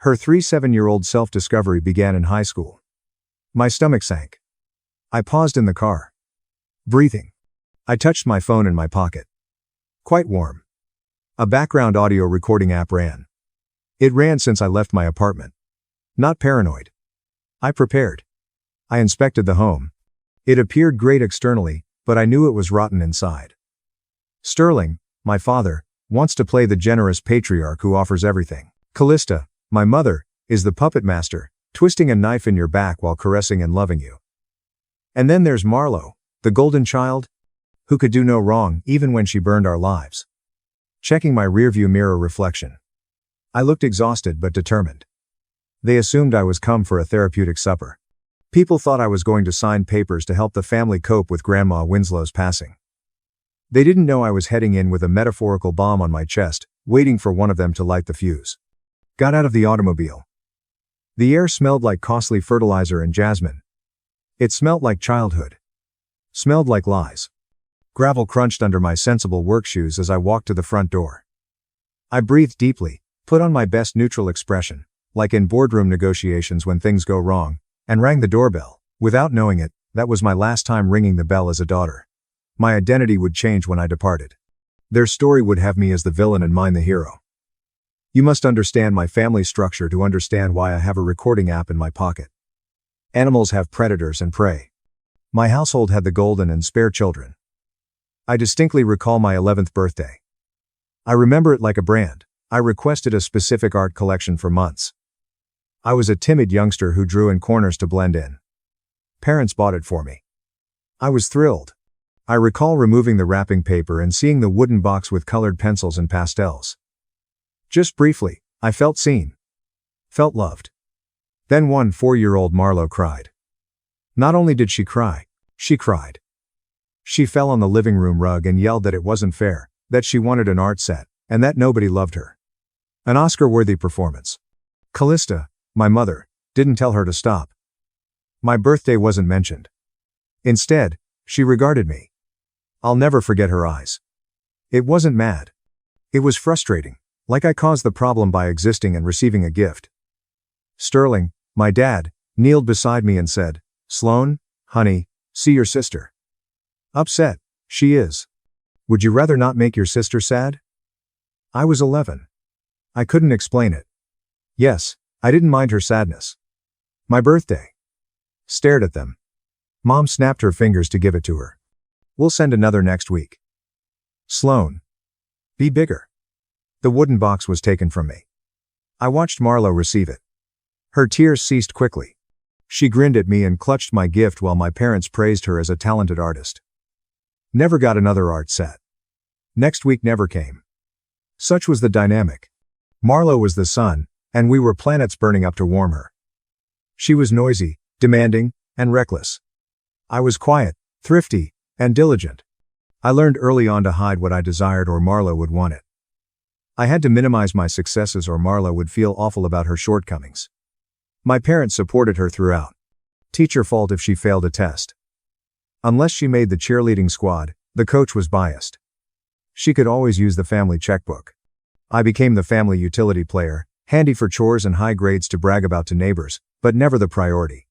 Her 7-year-old self-discovery began in high school. My stomach sank. I paused in the car. Breathing. I touched my phone in my pocket. Quite warm. A background audio recording app ran. It ran since I left my apartment. Not paranoid. I prepared. I inspected the home. It appeared great externally, but I knew it was rotten inside. Sterling, my father, wants to play the generous patriarch who offers everything. Callista, my mother, is the puppet master, twisting a knife in your back while caressing and loving you. And then there's Marlo, the golden child, who could do no wrong even when she burned our lives. Checking my rearview mirror reflection. I looked exhausted but determined. They assumed I was come for a therapeutic supper. People thought I was going to sign papers to help the family cope with Grandma Winslow's passing. They didn't know I was heading in with a metaphorical bomb on my chest, waiting for one of them to light the fuse. Got out of the automobile. The air smelled like costly fertilizer and jasmine. It smelled like childhood. Smelled like lies. Gravel crunched under my sensible work shoes as I walked to the front door. I breathed deeply, put on my best neutral expression, like in boardroom negotiations when things go wrong, and rang the doorbell. Without knowing it, that was my last time ringing the bell as a daughter. My identity would change when I departed. Their story would have me as the villain and mine the hero. You must understand my family structure to understand why I have a recording app in my pocket. Animals have predators and prey. My household had the golden and spare children. I distinctly recall my 11th birthday. I remember it like a brand. I requested a specific art collection for months. I was a timid youngster who drew in corners to blend in. Parents bought it for me. I was thrilled. I recall removing the wrapping paper and seeing the wooden box with colored pencils and pastels. Just briefly, I felt seen. Felt loved. Then one 4-year-old Marlo cried. Not only did she cry, she cried. She fell on the living room rug and yelled that it wasn't fair, that she wanted an art set, and that nobody loved her. An Oscar-worthy performance. Callista, my mother, didn't tell her to stop. My birthday wasn't mentioned. Instead, she regarded me. I'll never forget her eyes. It wasn't mad. It was frustrating, like I caused the problem by existing and receiving a gift. Sterling, my dad, kneeled beside me and said, "Sloan, honey, see your sister. Upset, she is. Would you rather not make your sister sad?" I was 11. I couldn't explain it. Yes, I didn't mind her sadness. My birthday. Stared at them. Mom snapped her fingers to give it to her. We'll send another next week. Sloan. Be bigger. The wooden box was taken from me. I watched Marlo receive it. Her tears ceased quickly. She grinned at me and clutched my gift while my parents praised her as a talented artist. Never got another art set. Next week never came. Such was the dynamic. Marlo was the sun, and we were planets burning up to warm her. She was noisy, demanding, and reckless. I was quiet, thrifty, and diligent. I learned early on to hide what I desired or Marlo would want it. I had to minimize my successes or Marlo would feel awful about her shortcomings. My parents supported her throughout. Teach her fault if she failed a test. Unless she made the cheerleading squad, the coach was biased. She could always use the family checkbook. I became the family utility player, handy for chores and high grades to brag about to neighbors, but never the priority.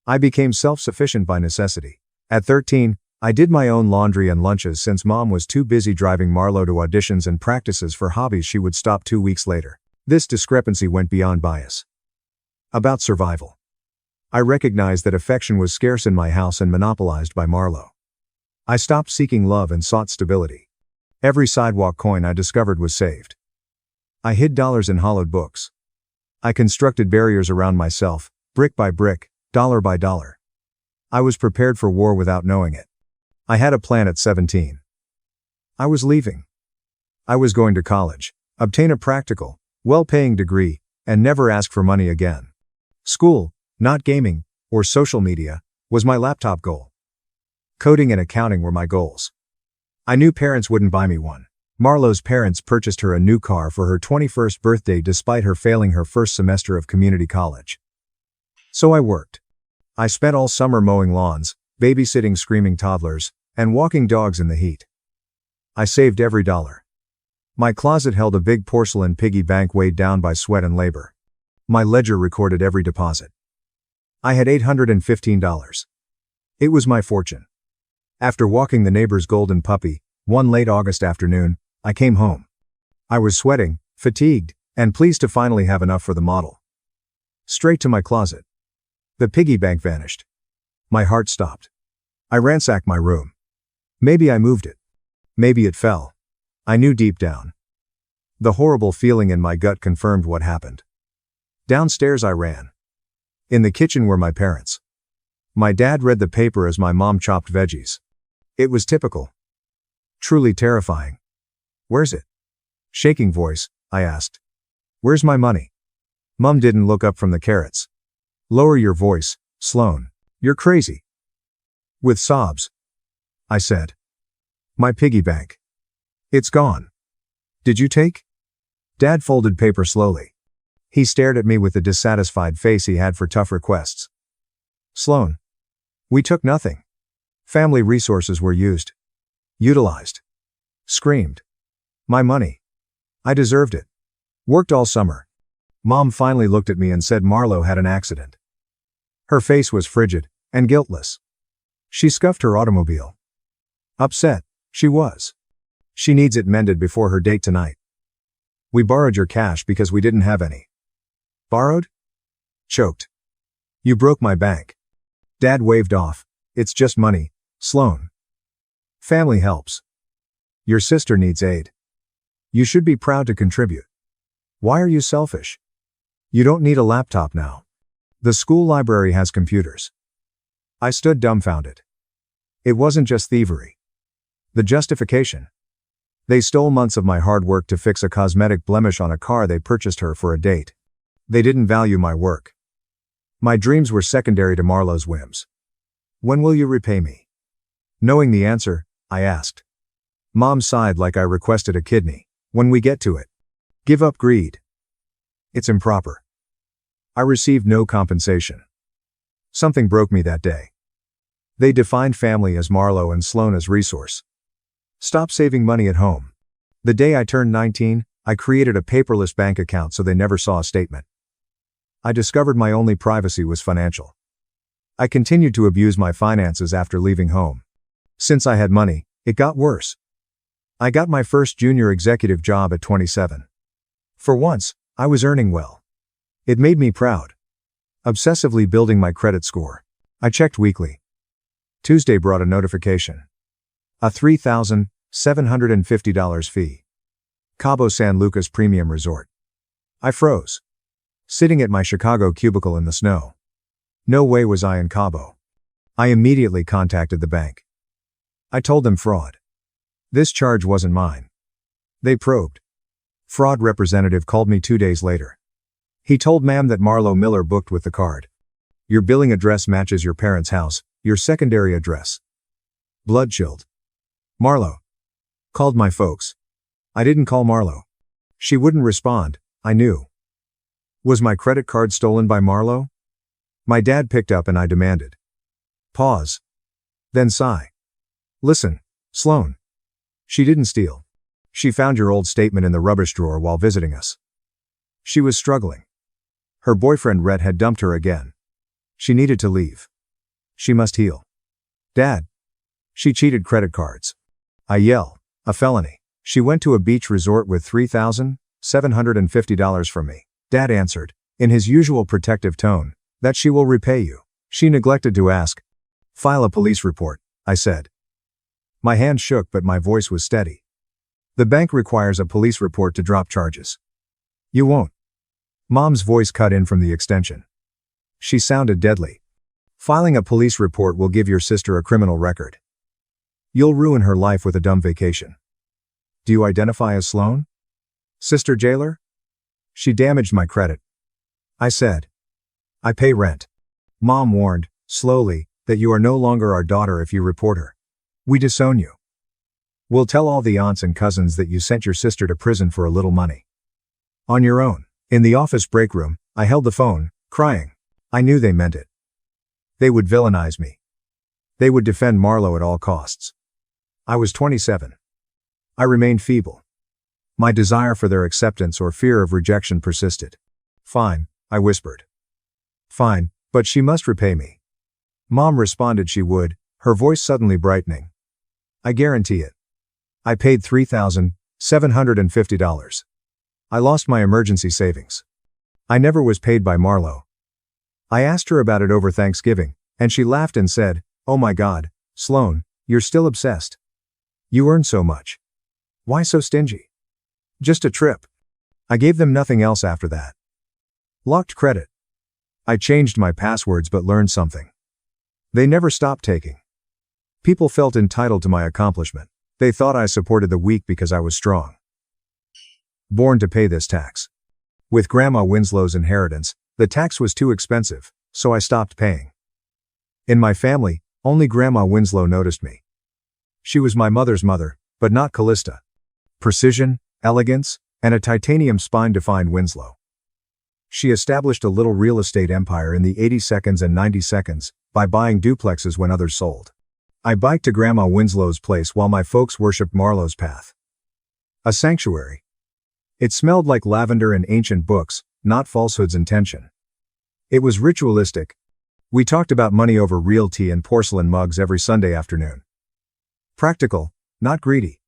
I became self-sufficient by necessity. At 13, I did my own laundry and lunches since Mom was too busy driving Marlo to auditions and practices for hobbies she would stop 2 weeks later. This discrepancy went beyond bias. About survival. I recognized that affection was scarce in my house and monopolized by Marlo. I stopped seeking love and sought stability. Every sidewalk coin I discovered was saved. I hid dollars in hollowed books. I constructed barriers around myself, brick by brick, dollar by dollar. I was prepared for war without knowing it. I had a plan at 17. I was leaving. I was going to college, obtain a practical, well-paying degree, and never ask for money again. School, not gaming, or social media, was my laptop goal. Coding and accounting were my goals. I knew parents wouldn't buy me one. Marlo's parents purchased her a new car for her 21st birthday despite her failing her first semester of community college. So I worked. I spent all summer mowing lawns, babysitting screaming toddlers, and walking dogs in the heat. I saved every dollar. My closet held a big porcelain piggy bank weighed down by sweat and labor. My ledger recorded every deposit. I had $815. It was my fortune. After walking the neighbor's golden puppy, one late August afternoon, I came home. I was sweating, fatigued, and pleased to finally have enough for the model. Straight to my closet. The piggy bank vanished. My heart stopped. I ransacked my room. Maybe I moved it. Maybe it fell. I knew deep down. The horrible feeling in my gut confirmed what happened. Downstairs I ran. In the kitchen were my parents. My dad read the paper as my mom chopped veggies. It was typical. Truly terrifying. Where's it? Shaking voice, I asked. Where's my money? Mum didn't look up from the carrots. Lower your voice, Sloan. You're crazy. With sobs, I said. My piggy bank. It's gone. Did you take? Dad folded paper slowly. He stared at me with the dissatisfied face he had for tough requests. Sloan. We took nothing. Family resources were used. Utilized. Screamed. My money. I deserved it. Worked all summer. Mom finally looked at me and said Marlo had an accident. Her face was frigid and guiltless. She scuffed her automobile. Upset, she was. She needs it mended before her date tonight. We borrowed your cash because we didn't have any. Borrowed? Choked. You broke my bank. Dad waved off. It's just money, Sloan. Family helps. Your sister needs aid. You should be proud to contribute. Why are you selfish? You don't need a laptop now. The school library has computers. I stood dumbfounded. It wasn't just thievery. The justification. They stole months of my hard work to fix a cosmetic blemish on a car they purchased her for a date. They didn't value my work. My dreams were secondary to Marlo's whims. When will you repay me? Knowing the answer, I asked. Mom sighed like I requested a kidney. When we get to it. Give up greed. It's improper. I received no compensation. Something broke me that day. They defined family as Marlo and Sloan as resource. Stop saving money at home. The day I turned 19, I created a paperless bank account so they never saw a statement. I discovered my only privacy was financial. I continued to abuse my finances after leaving home. Since I had money, it got worse. I got my first junior executive job at 27. For once, I was earning well. It made me proud. Obsessively building my credit score. I checked weekly. Tuesday brought a notification. A $3,750 fee. Cabo San Lucas Premium Resort. I froze. Sitting at my Chicago cubicle in the snow. No way was I in Cabo. I immediately contacted the bank. I told them fraud. This charge wasn't mine. They probed. Fraud representative called me 2 days later. He told ma'am that Marlo Miller booked with the card. Your billing address matches your parents' house, your secondary address. Blood chilled. Marlo. Called my folks. I didn't call Marlo. She wouldn't respond, I knew. Was my credit card stolen by Marlo? My dad picked up and I demanded. Pause. Then sigh. Listen, Sloan. She didn't steal. She found your old statement in the rubbish drawer while visiting us. She was struggling. Her boyfriend Rhett had dumped her again. She needed to leave. She must heal. Dad. She cheated credit cards. I yell, a felony. She went to a beach resort with $3,750 from me. Dad answered, in his usual protective tone, that she will repay you. She neglected to ask. File a police report, I said. My hand shook but my voice was steady. The bank requires a police report to drop charges. You won't. Mom's voice cut in from the extension. She sounded deadly. Filing a police report will give your sister a criminal record. You'll ruin her life with a dumb vacation. Do you identify as Sloan? Sister jailer? She damaged my credit. I said. I pay rent. Mom warned, slowly, that you are no longer our daughter if you report her. We disown you. We'll tell all the aunts and cousins that you sent your sister to prison for a little money. On your own. In the office break room, I held the phone, crying. I knew they meant it. They would villainize me. They would defend Marlo at all costs. I was 27. I remained feeble. My desire for their acceptance or fear of rejection persisted. Fine, I whispered. Fine, but she must repay me. Mom responded she would, her voice suddenly brightening. I guarantee it. I paid $3,750. I lost my emergency savings. I never was paid by Marlo. I asked her about it over Thanksgiving, and she laughed and said, oh my God, Sloan, you're still obsessed. You earn so much. Why so stingy? Just a trip. I gave them nothing else after that. Locked credit. I changed my passwords but learned something. They never stopped taking. People felt entitled to my accomplishment. They thought I supported the weak because I was strong. Born to pay this tax. With Grandma Winslow's inheritance, the tax was too expensive, so I stopped paying. In my family, only Grandma Winslow noticed me. She was my mother's mother, but not Callista. Precision, elegance, and a titanium spine defined Winslow. She established a little real estate empire in the 80 seconds and 90 seconds, by buying duplexes when others sold. I biked to Grandma Winslow's place while my folks worshipped Marlowe's path. A sanctuary. It smelled like lavender and ancient books, not falsehood's intention. It was ritualistic. We talked about money over real tea and porcelain mugs every Sunday afternoon. Practical, not greedy.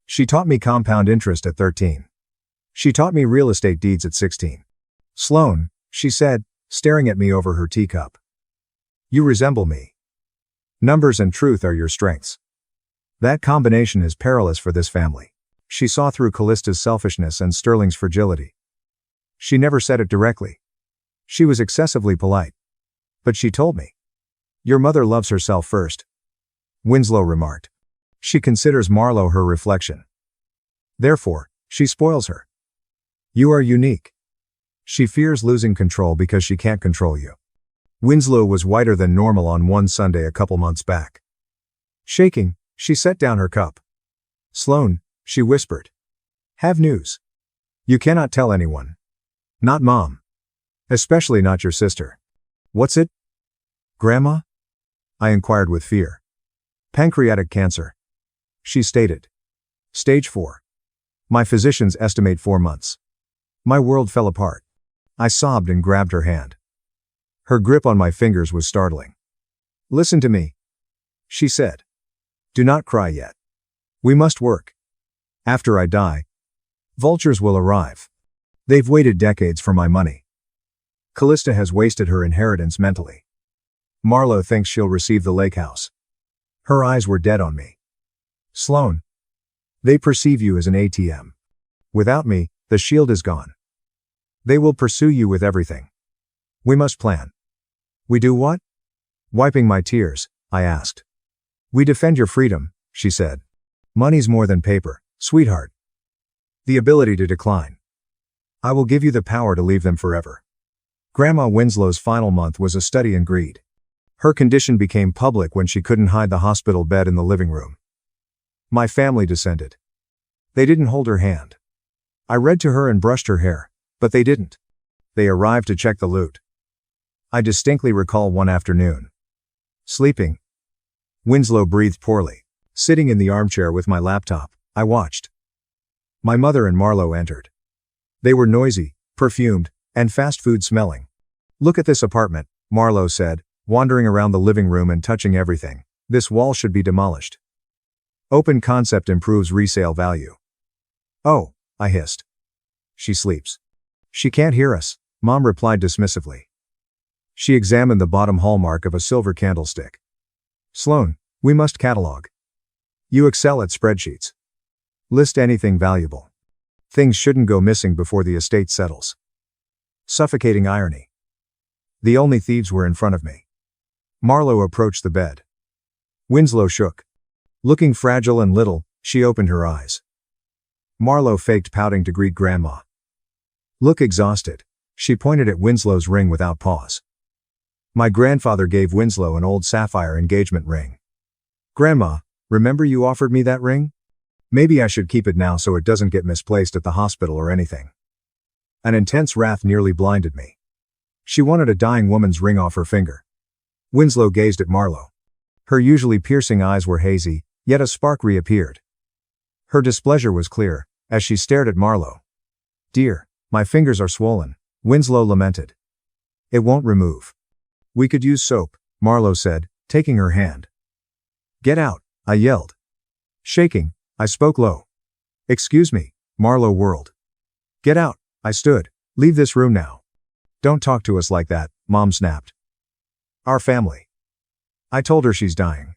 She taught me compound interest at 13. She taught me real estate deeds at 16. Sloan, she said, staring at me over her teacup. You resemble me. Numbers and truth are your strengths. That combination is perilous for this family. She saw through Callista's selfishness and Sterling's fragility. She never said it directly. She was excessively polite. But she told me. Your mother loves herself first. Winslow remarked. She considers Marlowe her reflection. Therefore, she spoils her. You are unique. She fears losing control because she can't control you. Winslow was whiter than normal on one Sunday a couple months back. Shaking, she set down her cup. Sloan, she whispered. Have news. You cannot tell anyone. Not Mom. Especially not your sister. What's it? Grandma? I inquired with fear. Pancreatic cancer. She stated. Stage 4. My physicians estimate 4 months. My world fell apart. I sobbed and grabbed her hand. Her grip on my fingers was startling. Listen to me, she said. Do not cry yet. We must work. After I die, vultures will arrive. They've waited decades for my money. Callista has wasted her inheritance mentally. Marlowe thinks she'll receive the lake house. Her eyes were dead on me. Sloan. They perceive you as an ATM. Without me, the shield is gone. They will pursue you with everything. We must plan. We do what? Wiping my tears, I asked. We defend your freedom, she said. Money's more than paper, sweetheart. The ability to decline. I will give you the power to leave them forever. Grandma Winslow's final month was a study in greed. Her condition became public when she couldn't hide the hospital bed in the living room. My family descended. They didn't hold her hand. I read to her and brushed her hair, but they didn't. They arrived to check the loot. I distinctly recall one afternoon. Sleeping. Winslow breathed poorly. Sitting in the armchair with my laptop, I watched. My mother and Marlowe entered. They were noisy, perfumed, and fast food smelling. Look at this apartment, Marlowe said, wandering around the living room and touching everything. This wall should be demolished. Open concept improves resale value. Oh, I hissed. She sleeps. She can't hear us, Mom replied dismissively. She examined the bottom hallmark of a silver candlestick. Sloan, we must catalog. You excel at spreadsheets. List anything valuable. Things shouldn't go missing before the estate settles. Suffocating irony. The only thieves were in front of me. Marlowe approached the bed. Winslow shook. Looking fragile and little, she opened her eyes. Marlowe faked pouting to greet Grandma. Look exhausted. She pointed at Winslow's ring without pause. My grandfather gave Winslow an old sapphire engagement ring. Grandma, remember you offered me that ring? Maybe I should keep it now so it doesn't get misplaced at the hospital or anything. An intense wrath nearly blinded me. She wanted a dying woman's ring off her finger. Winslow gazed at Marlowe. Her usually piercing eyes were hazy, yet a spark reappeared. Her displeasure was clear, as she stared at Marlowe. Dear, my fingers are swollen, Winslow lamented. It won't remove. We could use soap, Marlowe said, taking her hand. Get out, I yelled. Shaking, I spoke low. Excuse me, Marlowe whirled. Get out, I stood. Leave this room now. Don't talk to us like that, Mom snapped. Our family. I told her she's dying.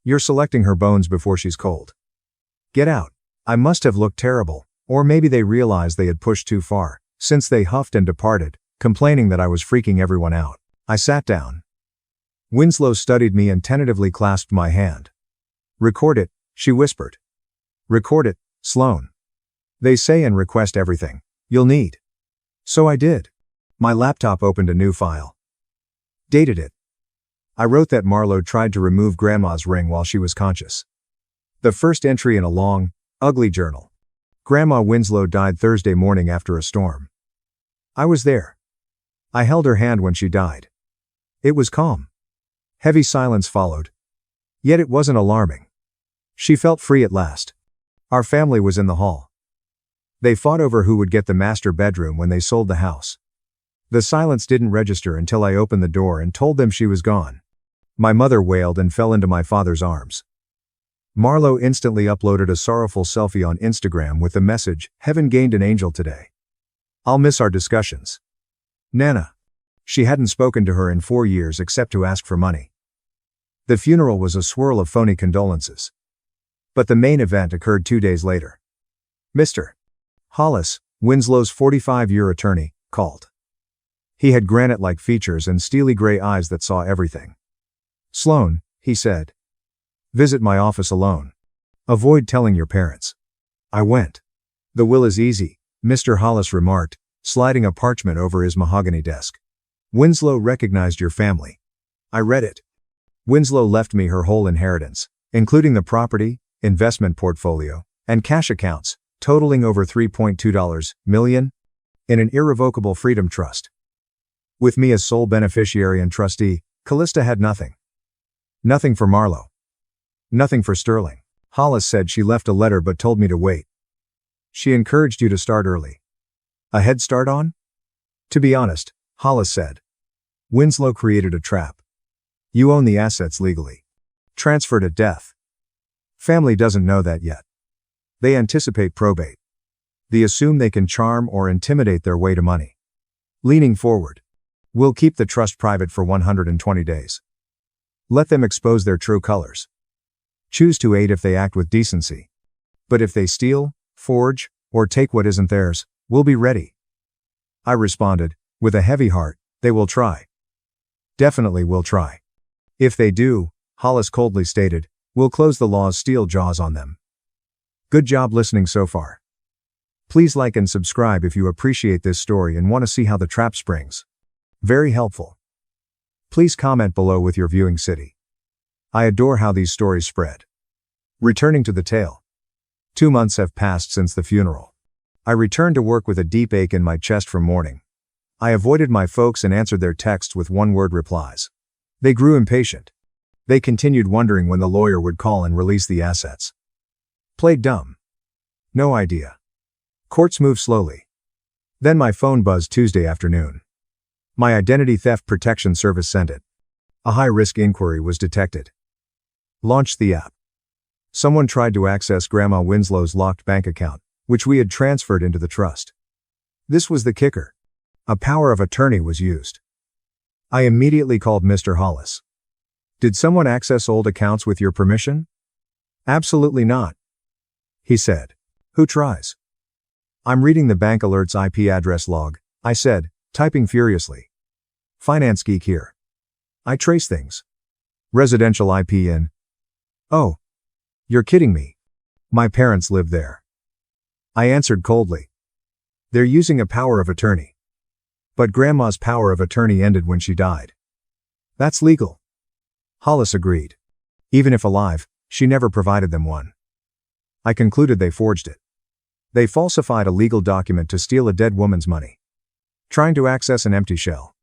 You're selecting her bones before she's cold. Get out. I must have looked terrible, or maybe they realized they had pushed too far, since they huffed and departed, complaining that I was freaking everyone out. I sat down. Winslow studied me and tentatively clasped my hand. Record it, she whispered. Record it, Sloan. They say and request everything you'll need. So I did. My laptop opened a new file. Dated it. I wrote that Marlo tried to remove Grandma's ring while she was conscious. The first entry in a long, ugly journal. Grandma Winslow died Thursday morning after a storm. I was there. I held her hand when she died. It was calm. Heavy silence followed. Yet it wasn't alarming. She felt free at last. Our family was in the hall. They fought over who would get the master bedroom when they sold the house. The silence didn't register until I opened the door and told them she was gone. My mother wailed and fell into my father's arms. Marlo instantly uploaded a sorrowful selfie on Instagram with the message, "Heaven gained an angel today. I'll miss our discussions. Nana." She hadn't spoken to her in 4 years except to ask for money. The funeral was a swirl of phony condolences. But the main event occurred 2 days later. Mr. Hollis, Winslow's 45-year attorney, called. He had granite-like features and steely gray eyes that saw everything. "Sloan," he said. "Visit my office alone. Avoid telling your parents." I went. "The will is easy," Mr. Hollis remarked, sliding a parchment over his mahogany desk. "Winslow recognized your family." I read it. Winslow left me her whole inheritance, including the property, investment portfolio, and cash accounts, totaling over $3.2 million, in an irrevocable freedom trust. With me as sole beneficiary and trustee, Callista had nothing. Nothing for Marlo. Nothing for Sterling. Hollis said she left a letter but told me to wait. She encouraged you to start early. A head start on? To be honest, Hollis said. Winslow created a trap. You own the assets legally. Transferred at death. Family doesn't know that yet. They anticipate probate. They assume they can charm or intimidate their way to money. Leaning forward. We'll keep the trust private for 120 days. Let them expose their true colors. Choose to aid if they act with decency. But if they steal, forge, or take what isn't theirs, we'll be ready. I responded, with a heavy heart, they will try. Definitely will try. If they do, Hollis coldly stated, we'll close the law's steel jaws on them. Good job listening so far. Please like and subscribe if you appreciate this story and want to see how the trap springs. Very helpful. Please comment below with your viewing city. I adore how these stories spread. Returning to the tale. 2 months have passed since the funeral. I returned to work with a deep ache in my chest from mourning. I avoided my folks and answered their texts with one-word replies. They grew impatient. They continued wondering when the lawyer would call and release the assets. Played dumb. No idea. Courts move slowly. Then my phone buzzed Tuesday afternoon. My Identity Theft Protection Service sent it. A high-risk inquiry was detected. Launched the app. Someone tried to access Grandma Winslow's locked bank account, which we had transferred into the trust. This was the kicker. A power of attorney was used. I immediately called Mr. Hollis. Did someone access old accounts with your permission? Absolutely not. He said. Who tries? I'm reading the bank alert's IP address log, I said, typing furiously. Finance geek here. I trace things. Residential IP in. Oh. You're kidding me. My parents live there. I answered coldly. They're using a power of attorney. But Grandma's power of attorney ended when she died. That's legal. Hollis agreed. Even if alive, she never provided them one. I concluded they forged it. They falsified a legal document to steal a dead woman's money. Trying to access an empty shell.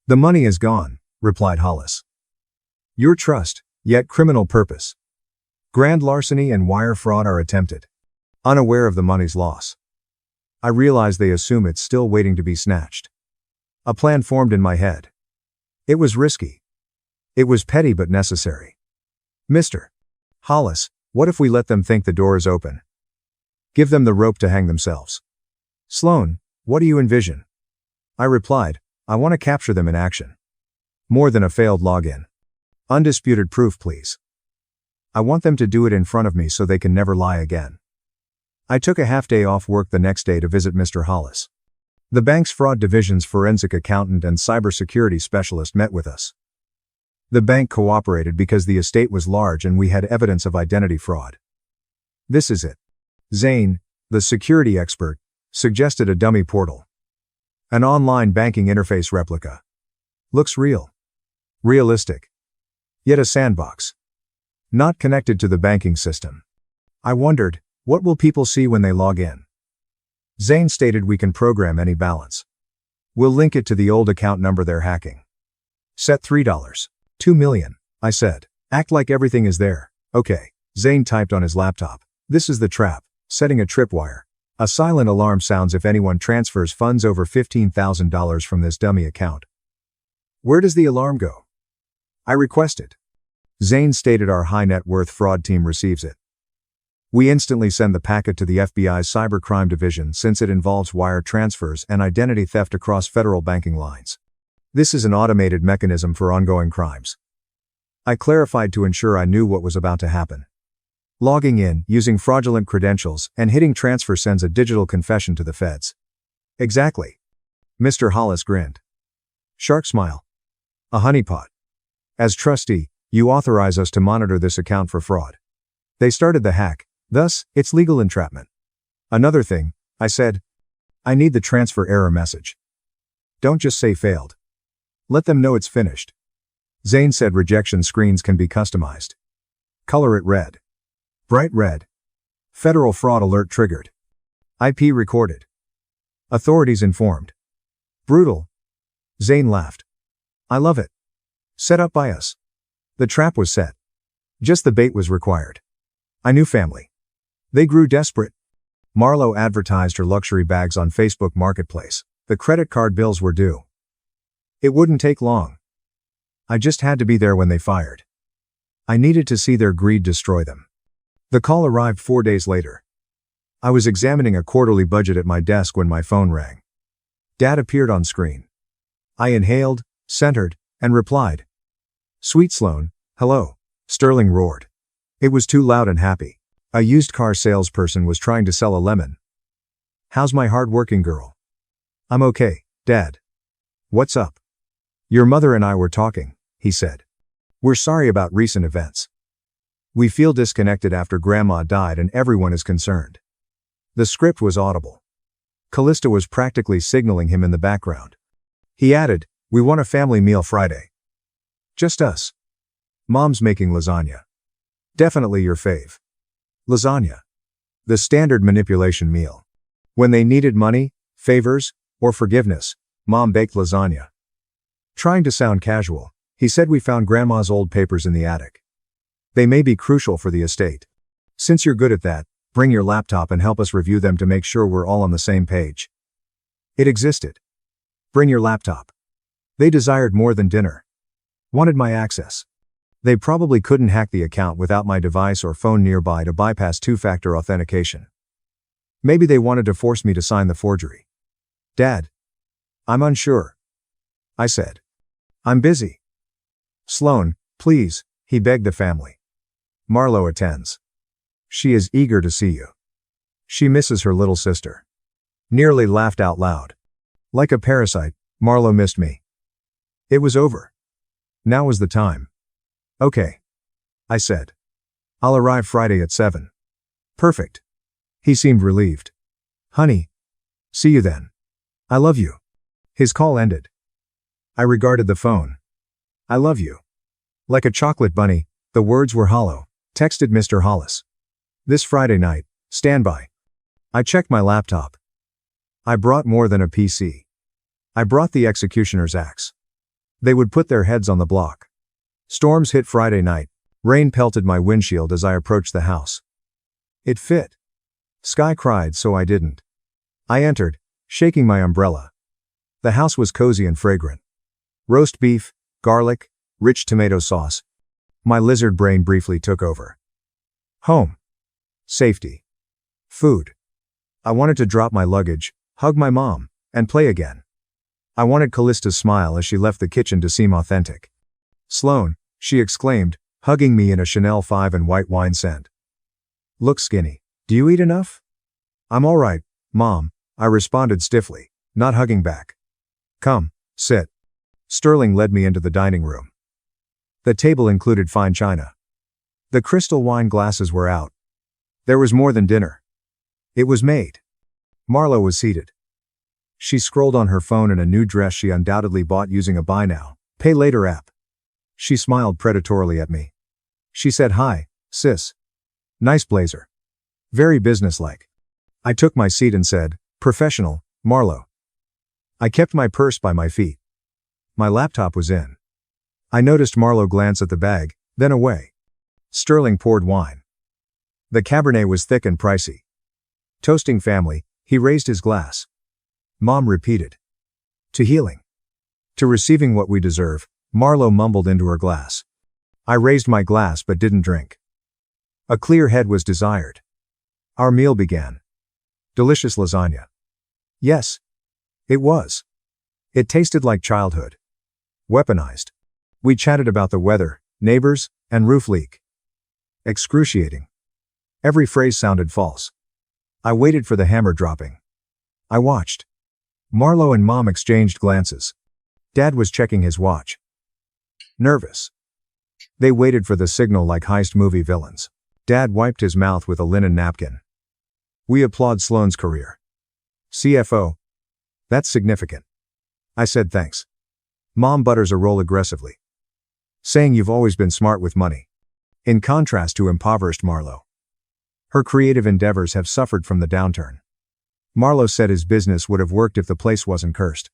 The money is gone, replied Hollis. Your trust, yet criminal purpose. Grand larceny and wire fraud are attempted. Unaware of the money's loss. I realize they assume it's still waiting to be snatched. A plan formed in my head. It was risky. It was petty but necessary. Mr. Hollis, what if we let them think the door is open? Give them the rope to hang themselves. Sloan, what do you envision? I replied, I want to capture them in action. More than a failed login. Undisputed proof, please. I want them to do it in front of me so they can never lie again. I took a half-day off work the next day to visit Mr. Hollis. The bank's fraud division's forensic accountant and cybersecurity specialist met with us. The bank cooperated because the estate was large and we had evidence of identity fraud. This is it. Zane, the security expert, suggested a dummy portal. An online banking interface replica. Looks real. Realistic. Yet a sandbox. Not connected to the banking system. I wondered, what will people see when they log in? Zane stated we can program any balance. We'll link it to the old account number they're hacking. Set $3. 2 million, I said. Act like everything is there. Okay. Zane typed on his laptop. This is the trap. Setting a tripwire. A silent alarm sounds if anyone transfers funds over $15,000 from this dummy account. Where does the alarm go? I requested. Zane stated our high net worth fraud team receives it. We instantly send the packet to the FBI's cybercrime division since it involves wire transfers and identity theft across federal banking lines. This is an automated mechanism for ongoing crimes. I clarified to ensure I knew what was about to happen. Logging in, using fraudulent credentials, and hitting transfer sends a digital confession to the feds. Exactly. Mr. Hollis grinned. Shark smile. A honeypot. As trustee, you authorize us to monitor this account for fraud. They started the hack, thus, it's legal entrapment. Another thing, I said. I need the transfer error message. Don't just say failed. Let them know it's finished. Zane said rejection screens can be customized. Color it red. Bright red. Federal fraud alert triggered. IP recorded. Authorities informed. Brutal. Zane laughed. I love it. Set up by us. The trap was set. Just the bait was required. I knew family. They grew desperate. Marlo advertised her luxury bags on Facebook Marketplace. The credit card bills were due. It wouldn't take long. I just had to be there when they fired. I needed to see their greed destroy them. The call arrived 4 days later. I was examining a quarterly budget at my desk when my phone rang. Dad appeared on screen. I inhaled, centered, and replied. Sweet Sloan, hello, Sterling roared. It was too loud and happy. A used car salesperson was trying to sell a lemon. How's my hard-working girl? I'm okay, Dad. What's up? Your mother and I were talking, he said. We're sorry about recent events. We feel disconnected after Grandma died and everyone is concerned. The script was audible. Callista was practically signaling him in the background. He added, we want a family meal Friday. Just us. Mom's making lasagna. Definitely your fave. Lasagna. The standard manipulation meal. When they needed money, favors, or forgiveness, Mom baked lasagna. Trying to sound casual, he said we found Grandma's old papers in the attic. They may be crucial for the estate. Since you're good at that, bring your laptop and help us review them to make sure we're all on the same page. It existed. Bring your laptop. They desired more than dinner. Wanted my access. They probably couldn't hack the account without my device or phone nearby to bypass two-factor authentication. Maybe they wanted to force me to sign the forgery. Dad. I'm unsure. I said. I'm busy. Sloan, please, he begged the family. Marlo attends. She is eager to see you. She misses her little sister. Nearly laughed out loud. Like a parasite, Marlo missed me. It was over. Now was the time. Okay. I said. I'll arrive Friday at 7. Perfect. He seemed relieved. Honey. See you then. I love you. His call ended. I regarded the phone. I love you. Like a chocolate bunny, the words were hollow. Texted Mr. Hollis. This Friday night, stand by. I checked my laptop. I brought more than a PC. I brought the executioner's axe. They would put their heads on the block. Storms hit Friday night. Rain pelted my windshield as I approached the house. It fit. Sky cried so I didn't. I entered, shaking my umbrella. The house was cozy and fragrant. Roast beef, garlic, rich tomato sauce. My lizard brain briefly took over. Home. Safety. Food. I wanted to drop my luggage, hug my mom, and play again. I wanted Callista's smile as she left the kitchen to seem authentic. Sloan, she exclaimed, hugging me in a Chanel 5 and white wine scent. Look skinny. Do you eat enough? I'm all right, Mom, I responded stiffly, not hugging back. Come, sit. Sterling led me into the dining room. The table included fine china. The crystal wine glasses were out. There was more than dinner. It was made. Marlo was seated. She scrolled on her phone in a new dress she undoubtedly bought using a buy now, pay later app. She smiled predatorily at me. She said, "Hi, sis. Nice blazer. Very businesslike." I took my seat and said, "Professional, Marlo." I kept my purse by my feet. My laptop was in. I noticed Marlo glance at the bag, then away. Sterling poured wine. The Cabernet was thick and pricey. Toasting family, he raised his glass. Mom repeated. To healing. To receiving what we deserve, Marlo mumbled into her glass. I raised my glass but didn't drink. A clear head was desired. Our meal began. Delicious lasagna. Yes. It was. It tasted like childhood. Weaponized. We chatted about the weather, neighbors, and roof leak. Excruciating. Every phrase sounded false. I waited for the hammer dropping. I watched. Marlo and Mom exchanged glances. Dad was checking his watch. Nervous. They waited for the signal like heist movie villains. Dad wiped his mouth with a linen napkin. We applaud Sloane's career. CFO. That's significant. I said thanks. Mom butters a roll aggressively. Saying you've always been smart with money. In contrast to impoverished Marlo. Her creative endeavors have suffered from the downturn. Marlo said his business would have worked if the place wasn't cursed.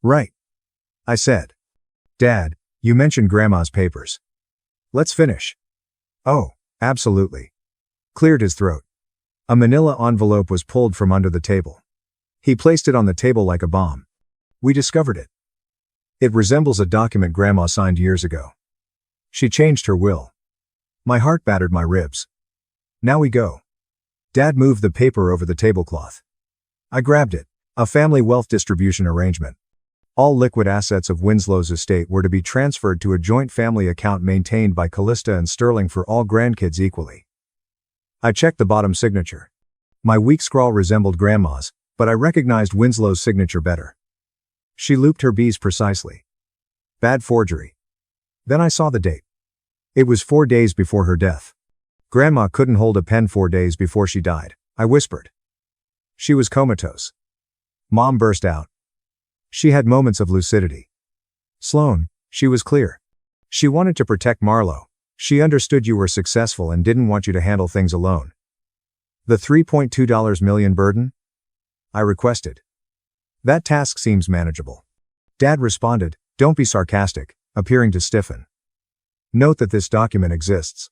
Right. I said. Dad, you mentioned Grandma's papers. Let's finish. Oh, absolutely. Cleared his throat. A manila envelope was pulled from under the table. He placed it on the table like a bomb. We discovered it. It resembles a document Grandma signed years ago. She changed her will. My heart battered my ribs. Now we go. Dad moved the paper over the tablecloth. I grabbed it. A family wealth distribution arrangement. All liquid assets of Winslow's estate were to be transferred to a joint family account maintained by Callista and Sterling for all grandkids equally. I checked the bottom signature. My weak scrawl resembled Grandma's, but I recognized Winslow's signature better. She looped her B's precisely. Bad forgery. Then I saw the date. It was 4 days before her death. Grandma couldn't hold a pen 4 days before she died, I whispered. She was comatose. Mom burst out. She had moments of lucidity. Sloane, she was clear. She wanted to protect Marlo. She understood you were successful and didn't want you to handle things alone. The $3.2 million burden? I requested. That task seems manageable. Dad responded, don't be sarcastic, appearing to stiffen. Note that this document exists.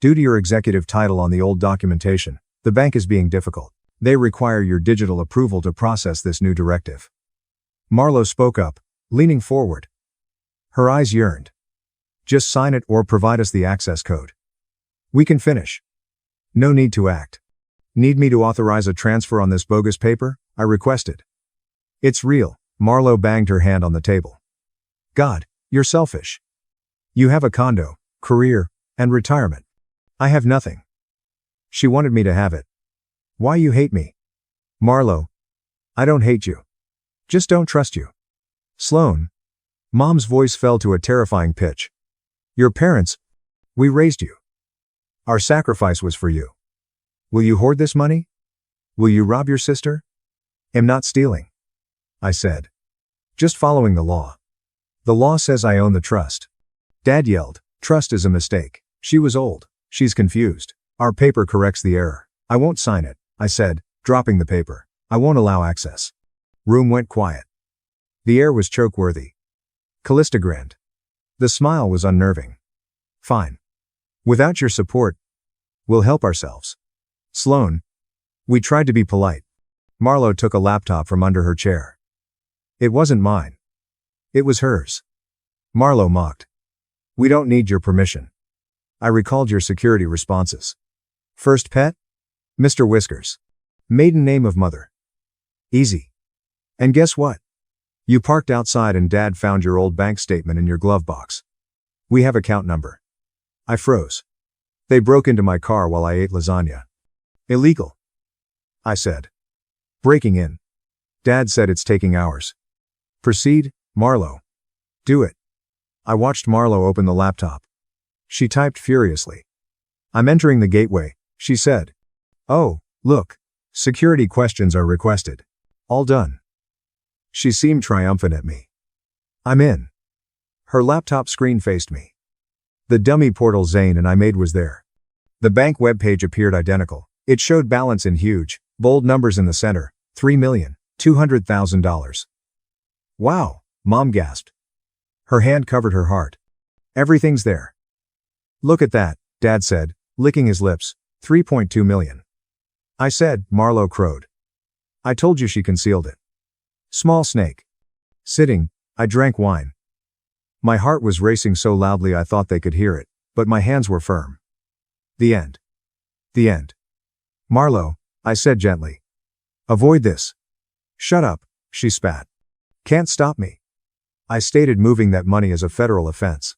Due to your executive title on the old documentation, the bank is being difficult. They require your digital approval to process this new directive. Marlo spoke up, leaning forward. Her eyes yearned. Just sign it or provide us the access code. We can finish. No need to act. Need me to authorize a transfer on this bogus paper? I requested. It's real. Marlo banged her hand on the table. God, you're selfish. You have a condo, career, and retirement. I have nothing. She wanted me to have it. Why you hate me? Marlo. I don't hate you. Just don't trust you. Sloane. Mom's voice fell to a terrifying pitch. Your parents. We raised you. Our sacrifice was for you. Will you hoard this money? Will you rob your sister? Am not stealing. I said. Just following the law. The law says I own the trust. Dad yelled, trust is a mistake. She was old. She's confused. Our paper corrects the error. I won't sign it, I said, dropping the paper. I won't allow access. Room went quiet. The air was choke-worthy. Callista grinned. The smile was unnerving. Fine. Without your support, we'll help ourselves. Sloane. We tried to be polite. Marlo took a laptop from under her chair. It wasn't mine. It was hers. Marlo mocked. We don't need your permission. I recalled your security responses. First pet? Mr. Whiskers. Maiden name of mother. Easy. And guess what? You parked outside and Dad found your old bank statement in your glove box. We have account number. I froze. They broke into my car while I ate lasagna. Illegal. I said. Breaking in. Dad said it's taking hours. Proceed, Marlo. Do it. I watched Marlo open the laptop. She typed furiously. "I'm entering the gateway," she said. "Oh, look. Security questions are requested. All done." She seemed triumphant at me. "I'm in." Her laptop screen faced me. The dummy portal Zane and I made was there. The bank webpage appeared identical. It showed balance in huge, bold numbers in the center, $3,200,000. "Wow," Mom gasped. Her hand covered her heart. "Everything's there." "Look at that," Dad said, licking his lips. 3.2 million. "I said," Marlo crowed. "I told you she concealed it." Small snake. Sitting, I drank wine. My heart was racing so loudly I thought they could hear it, but my hands were firm. The end. The end. "Marlo," I said gently. "Avoid this." "Shut up," she spat. "Can't stop me." I stated moving that money is a federal offense.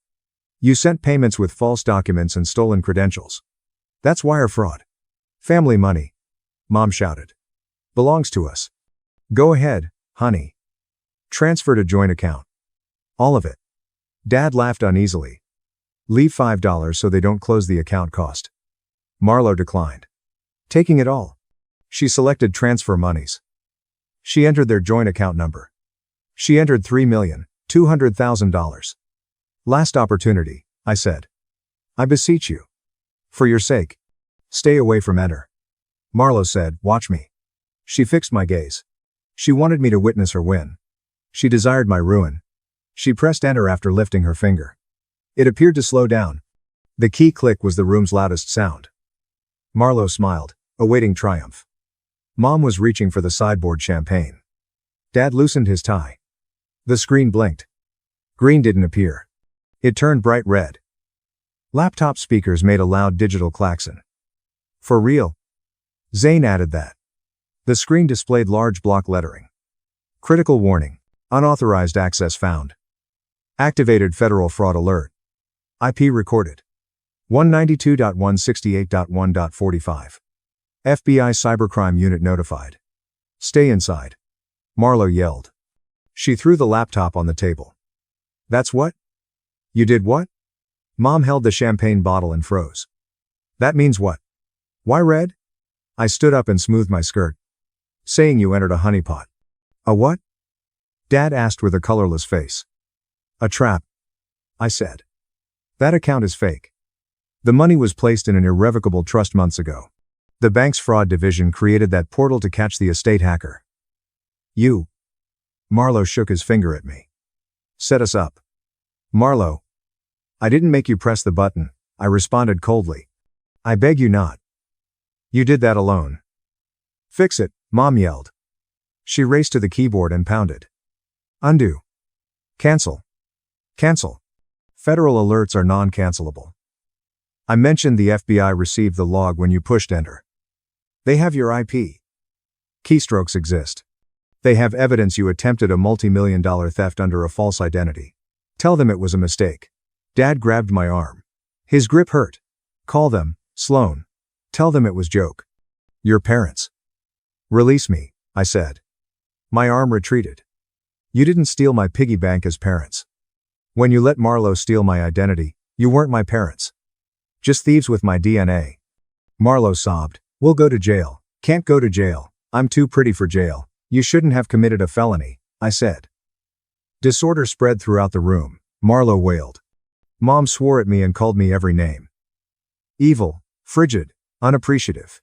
"You sent payments with false documents and stolen credentials. That's wire fraud." "Family money," Mom shouted. "Belongs to us." "Go ahead, honey. Transfer to joint account." "All of it." Dad laughed uneasily. "Leave $5 so they don't close the account cost." Marlo declined. "Taking it all." She selected transfer monies. She entered their joint account number. She entered $3,200,000. "Last opportunity," I said. "I beseech you. For your sake. Stay away from enter." Marlo said, "Watch me." She fixed my gaze. She wanted me to witness her win. She desired my ruin. She pressed enter after lifting her finger. It appeared to slow down. The key click was the room's loudest sound. Marlo smiled, awaiting triumph. Mom was reaching for the sideboard champagne. Dad loosened his tie. The screen blinked. Green didn't appear. It turned bright red. Laptop speakers made a loud digital klaxon. "For real?" Zane added that. The screen displayed large block lettering. "Critical warning. Unauthorized access found. Activated federal fraud alert. IP recorded. 192.168.1.45. FBI cybercrime unit notified. Stay inside." Marlo yelled. She threw the laptop on the table. "That's what? You did what?" Mom held the champagne bottle and froze. "That means what? Why red?" I stood up and smoothed my skirt. "Saying you entered a honeypot." "A what?" Dad asked with a colorless face. "A trap," I said. "That account is fake. The money was placed in an irrevocable trust months ago. The bank's fraud division created that portal to catch the estate hacker. You." Marlo shook his finger at me. "Set us up." "Marlo." "I didn't make you press the button," I responded coldly. "I beg you not." "You did that alone." "Fix it," Mom yelled. She raced to the keyboard and pounded. "Undo. Cancel. Cancel. Federal alerts are non-cancelable." I mentioned the FBI received the log when you pushed enter. They have your IP. Keystrokes exist. They have evidence you attempted a multi-million-dollar theft under a false identity. Tell them it was a mistake. Dad grabbed my arm. His grip hurt. "Call them, Sloan. Tell them it was joke. Your parents." "Release me," I said. My arm retreated. "You didn't steal my piggy bank as parents. When you let Marlo steal my identity, you weren't my parents. Just thieves with my DNA." Marlo sobbed. "We'll go to jail." "Can't go to jail. I'm too pretty for jail. You shouldn't have committed a felony," I said. Disorder spread throughout the room. Marlo wailed. Mom swore at me and called me every name. Evil, frigid, unappreciative.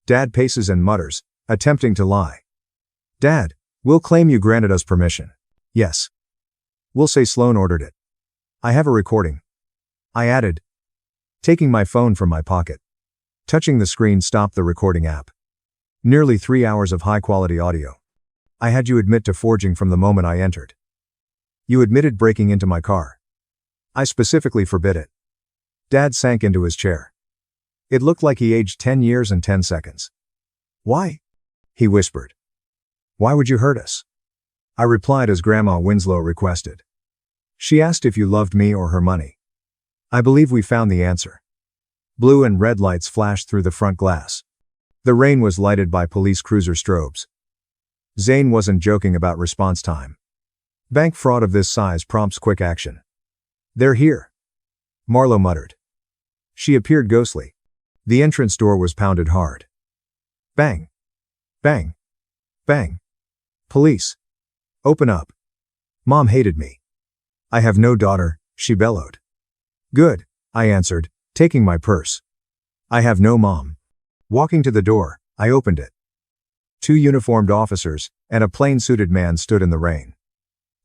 Dad paces and mutters, attempting to lie. "Dad, we'll claim you granted us permission." "Yes. We'll say Sloan ordered it." "I have a recording," I added, taking my phone from my pocket. Touching the screen stopped the recording app. Nearly 3 hours of high-quality audio. "I had you admit to forging from the moment I entered. You admitted breaking into my car. I specifically forbid it." Dad sank into his chair. It looked like he aged 10 years and 10 seconds. "Why?" he whispered. "Why would you hurt us?" I replied as Grandma Winslow requested. She asked if you loved me or her money. I believe we found the answer. Blue and red lights flashed through the front glass. The rain was lighted by police cruiser strobes. Zane wasn't joking about response time. Bank fraud of this size prompts quick action. "They're here," Marlo muttered. She appeared ghostly. The entrance door was pounded hard. Bang. Bang. Bang. "Police. Open up." Mom hated me. "I have no daughter," she bellowed. "Good," I answered, taking my purse. "I have no mom." Walking to the door, I opened it. 2 uniformed officers and a plain-suited man stood in the rain.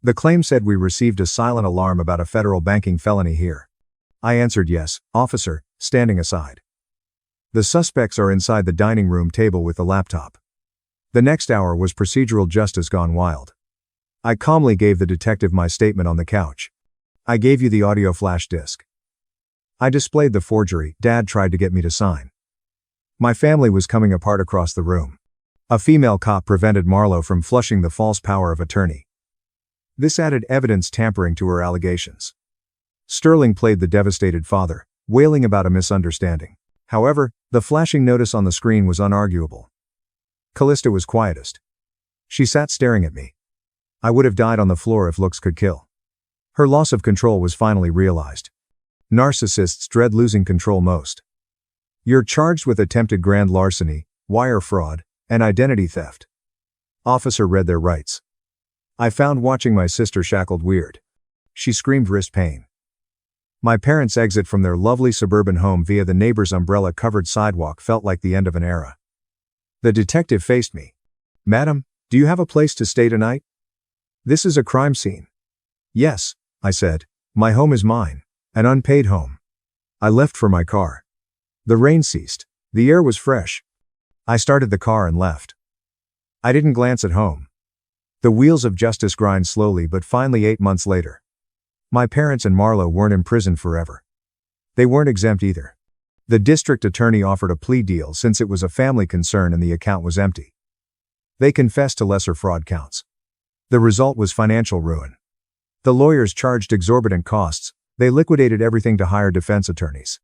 The claim said we received a silent alarm about a federal banking felony here. I answered yes, officer, standing aside. The suspects are inside the dining room table with the laptop. The next hour was procedural justice gone wild. I calmly gave the detective my statement on the couch. "I gave you the audio flash disk." I displayed the forgery Dad tried to get me to sign. My family was coming apart across the room. A female cop prevented Marlo from flushing the false power of attorney. This added evidence tampering to her allegations. Sterling played the devastated father, wailing about a misunderstanding. However, the flashing notice on the screen was unarguable. Callista was quietest. She sat staring at me. I would have died on the floor if looks could kill. Her loss of control was finally realized. Narcissists dread losing control most. "You're charged with attempted grand larceny, wire fraud, and identity theft." Officer read their rights. I found watching my sister shackled weird. She screamed wrist pain. My parents' exit from their lovely suburban home via the neighbor's umbrella-covered sidewalk felt like the end of an era. The detective faced me. "Madam, do you have a place to stay tonight?" "This is a crime scene." "Yes," I said. "My home is mine. An unpaid home." I left for my car. The rain ceased. The air was fresh. I started the car and left. I didn't glance at home. The wheels of justice grind slowly, but finally 8 months later. My parents and Marlo weren't imprisoned forever. They weren't exempt either. The district attorney offered a plea deal since it was a family concern and the account was empty. They confessed to lesser fraud counts. The result was financial ruin. The lawyers charged exorbitant costs. They liquidated everything to hire defense attorneys.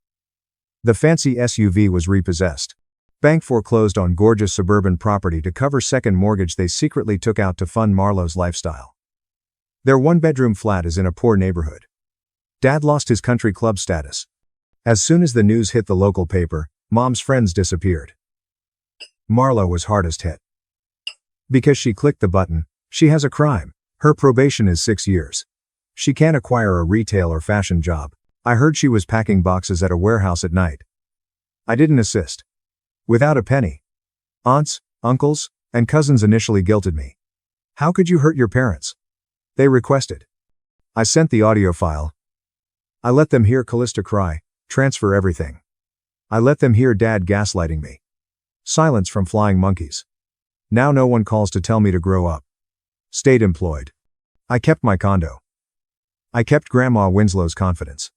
The fancy SUV was repossessed. Bank foreclosed on gorgeous suburban property to cover second mortgage they secretly took out to fund Marlo's lifestyle. Their 1-bedroom flat is in a poor neighborhood. Dad lost his country club status. As soon as the news hit the local paper, Mom's friends disappeared. Marlo was hardest hit. Because she clicked the button, she has a crime. Her probation is 6 years. She can't acquire a retail or fashion job. I heard she was packing boxes at a warehouse at night. I didn't assist. Without a penny. Aunts, uncles, and cousins initially guilted me. "How could you hurt your parents?" they requested. I sent the audio file. I let them hear Callista cry, transfer everything. I let them hear Dad gaslighting me. Silence from flying monkeys. Now no one calls to tell me to grow up. Stayed employed. I kept my condo. I kept Grandma Winslow's confidence.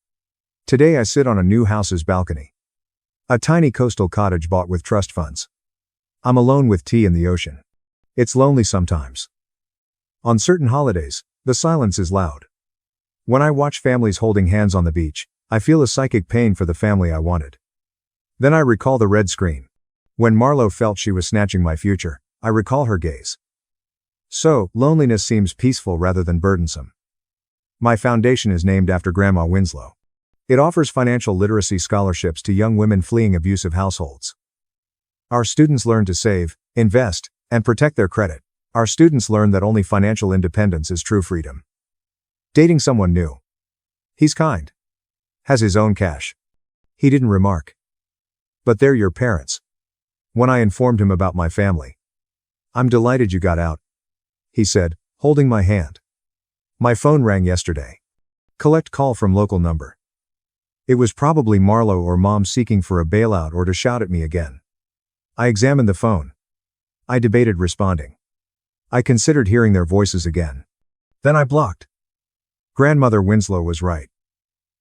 Today I sit on a new house's balcony. A tiny coastal cottage bought with trust funds. I'm alone with tea in the ocean. It's lonely sometimes. On certain holidays, the silence is loud. When I watch families holding hands on the beach, I feel a psychic pain for the family I wanted. Then I recall the red screen. When Marlo felt she was snatching my future, I recall her gaze. So, loneliness seems peaceful rather than burdensome. My foundation is named after Grandma Winslow. It offers financial literacy scholarships to young women fleeing abusive households. Our students learn to save, invest, and protect their credit. Our students learn that only financial independence is true freedom. Dating someone new. He's kind. Has his own cash. He didn't remark. But they're your parents. When I informed him about my family. "I'm delighted you got out," he said, holding my hand. "My phone rang yesterday. Collect call from local number." It was probably Marlo or Mom seeking for a bailout or to shout at me again. I examined the phone. I debated responding. I considered hearing their voices again. Then I blocked. Grandmother Winslow was right.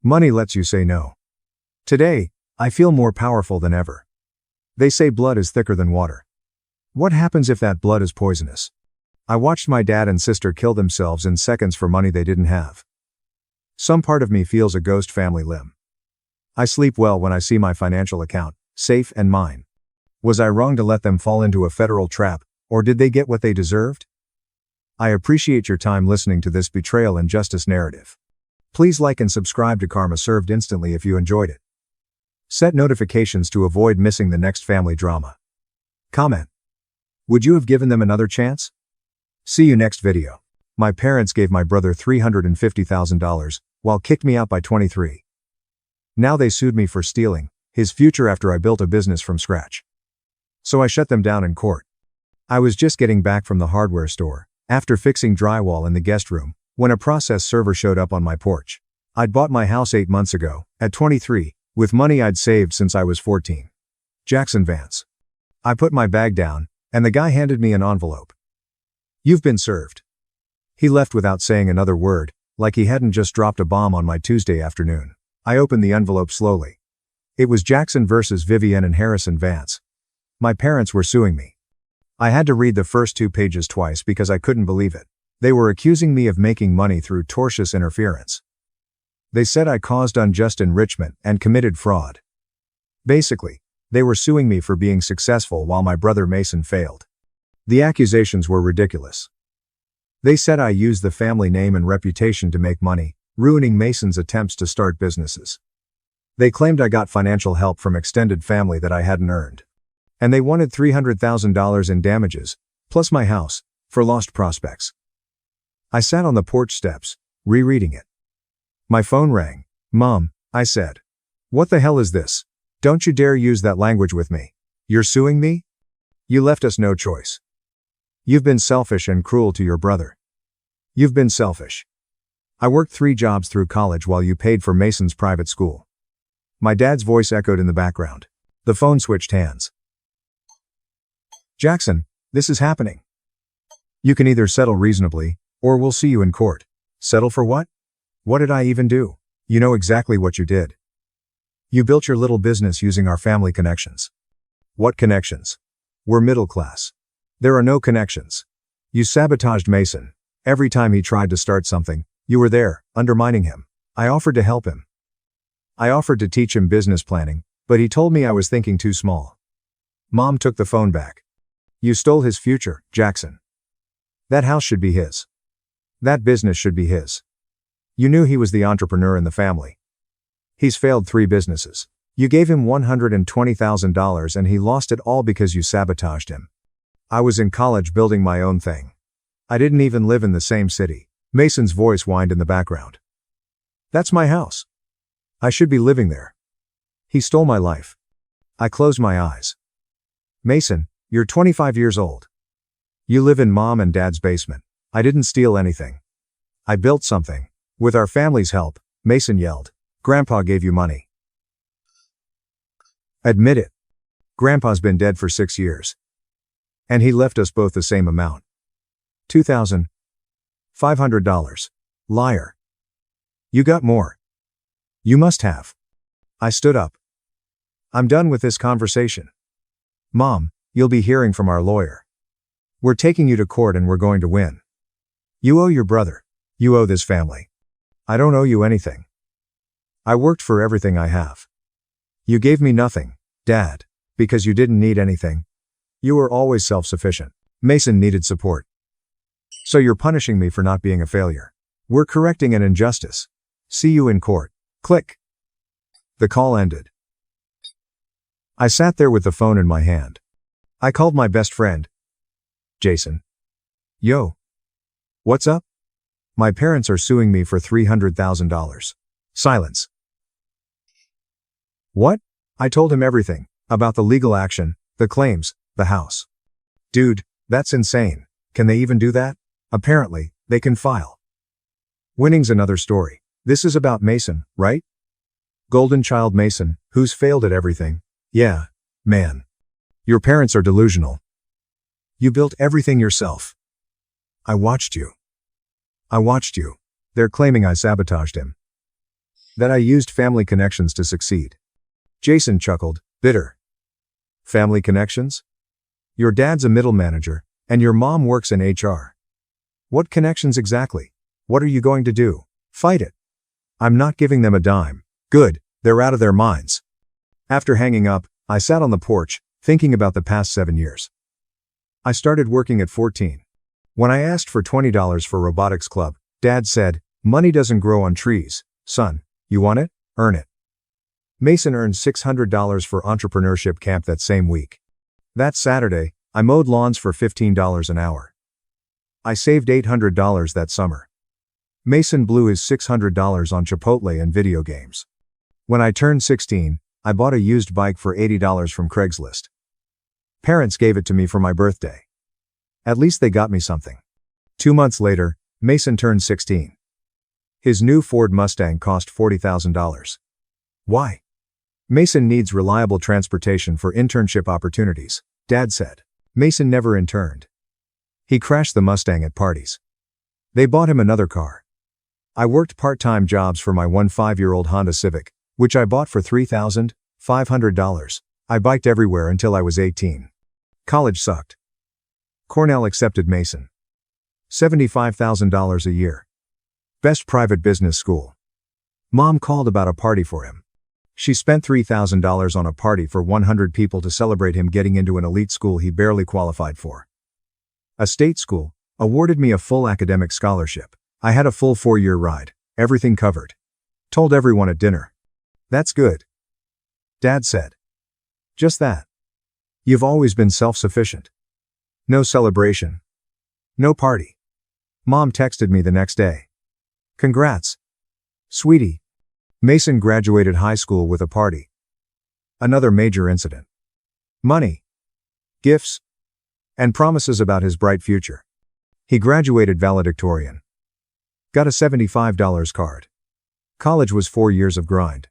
Money lets you say no. Today, I feel more powerful than ever. They say blood is thicker than water. What happens if that blood is poisonous? I watched my dad and sister kill themselves in seconds for money they didn't have. Some part of me feels a ghost family limb. I sleep well when I see my financial account, safe and mine. Was I wrong to let them fall into a federal trap, or did they get what they deserved? I appreciate your time listening to this betrayal and justice narrative. Please like and subscribe to Karma Served instantly if you enjoyed it. Set notifications to avoid missing the next family drama. Comment. Would you have given them another chance? See you next video. My parents gave my brother $350,000, while kicked me out by 23. Now they sued me for stealing his future after I built a business from scratch. So I shut them down in court. I was just getting back from the hardware store, after fixing drywall in the guest room, when a process server showed up on my porch. I'd bought my house 8 months ago, at 23, with money I'd saved since I was 14. Jackson Vance. I put my bag down, and the guy handed me an envelope. You've been served. He left without saying another word, like he hadn't just dropped a bomb on my Tuesday afternoon. I opened the envelope slowly. It was Jackson versus Vivienne and Harrison Vance. My parents were suing me. I had to read the first 2 pages twice because I couldn't believe it. They were accusing me of making money through tortious interference. They said I caused unjust enrichment and committed fraud. Basically, they were suing me for being successful while my brother Mason failed. The accusations were ridiculous. They said I used the family name and reputation to make money, ruining Mason's attempts to start businesses. They claimed I got financial help from extended family that I hadn't earned. And they wanted $300,000 in damages, plus my house, for lost prospects. I sat on the porch steps, rereading it. My phone rang. Mom, I said. What the hell is this? Don't you dare use that language with me. You're suing me? You left us no choice. You've been selfish and cruel to your brother. You've been selfish. I worked 3 jobs through college while you paid for Mason's private school. My dad's voice echoed in the background. The phone switched hands. Jackson, this is happening. You can either settle reasonably, or we'll see you in court. Settle for what? What did I even do? You know exactly what you did. You built your little business using our family connections. What connections? We're middle class. There are no connections. You sabotaged Mason. Every time he tried to start something, you were there, undermining him. I offered to help him. I offered to teach him business planning, but he told me I was thinking too small. Mom took the phone back. You stole his future, Jackson. That house should be his. That business should be his. You knew he was the entrepreneur in the family. He's failed 3 businesses. You gave him $120,000 and he lost it all because you sabotaged him. I was in college building my own thing. I didn't even live in the same city. Mason's voice whined in the background. That's my house. I should be living there. He stole my life. I closed my eyes. Mason, you're 25 years old. You live in mom and dad's basement. I didn't steal anything. I built something. With our family's help, Mason yelled. Grandpa gave you money. Admit it. Grandpa's been dead for 6 years. And he left us both the same amount. $2,500. Liar. You got more. You must have. I stood up. I'm done with this conversation. Mom, you'll be hearing from our lawyer. We're taking you to court and we're going to win. You owe your brother. You owe this family. I don't owe you anything. I worked for everything I have. You gave me nothing, Dad, because you didn't need anything. You were always self-sufficient. Mason needed support. So you're punishing me for not being a failure. We're correcting an injustice. See you in court. Click. The call ended. I sat there with the phone in my hand. I called my best friend. Jason. Yo. What's up? My parents are suing me for $300,000. Silence. What? I told him everything. About the legal action, the claims, the house. Dude, that's insane. Can they even do that? Apparently, they can file. Winning's another story. This is about Mason, right? Golden child Mason, who's failed at everything. Yeah, man. Your parents are delusional. You built everything yourself. I watched you. They're claiming I sabotaged him. That I used family connections to succeed. Jason chuckled, bitter. Family connections? Your dad's a middle manager, and your mom works in HR. What connections exactly? What are you going to do? Fight it. I'm not giving them a dime. Good, they're out of their minds. After hanging up, I sat on the porch, thinking about the past 7 years. I started working at 14. When I asked for $20 for robotics club, Dad said, Money doesn't grow on trees, son. You want it? Earn it. Mason earned $600 for entrepreneurship camp that same week. That Saturday, I mowed lawns for $15 an hour. I saved $800 that summer. Mason blew his $600 on Chipotle and video games. When I turned 16, I bought a used bike for $80 from Craigslist. Parents gave it to me for my birthday. At least they got me something. 2 months later, Mason turned 16. His new Ford Mustang cost $40,000. Why? Mason needs reliable transportation for internship opportunities, Dad said. Mason never interned. He crashed the Mustang at parties. They bought him another car. I worked part-time jobs for my 5-year-old Honda Civic, which I bought for $3,500. I biked everywhere until I was 18. College sucked. Cornell accepted Mason. $75,000 a year. Best private business school. Mom called about a party for him. She spent $3,000 on a party for 100 people to celebrate him getting into an elite school he barely qualified for. A state school awarded me a full academic scholarship. I had a full 4-year ride, everything covered. Told everyone at dinner. That's good. Dad said. Just that. You've always been self-sufficient. No celebration. No party. Mom texted me the next day. Congrats. Sweetie. Mason graduated high school with a party. Another major incident. Money. Gifts. And promises about his bright future. He graduated valedictorian. Got a $75 card. College was 4 years of grind.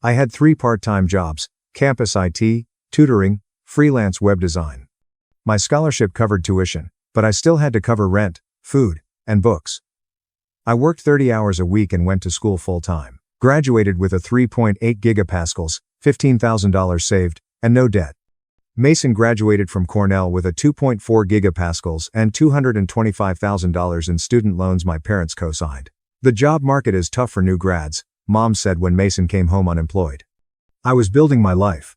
I had 3 part-time jobs, campus IT, tutoring, freelance web design. My scholarship covered tuition, but I still had to cover rent, food, and books. I worked 30 hours a week and went to school full-time. Graduated with a 3.8 gigapascals, $15,000 saved, and no debt. Mason graduated from Cornell with a 2.4 gigapascals and $225,000 in student loans my parents co-signed. The job market is tough for new grads, Mom said when Mason came home unemployed. I was building my life.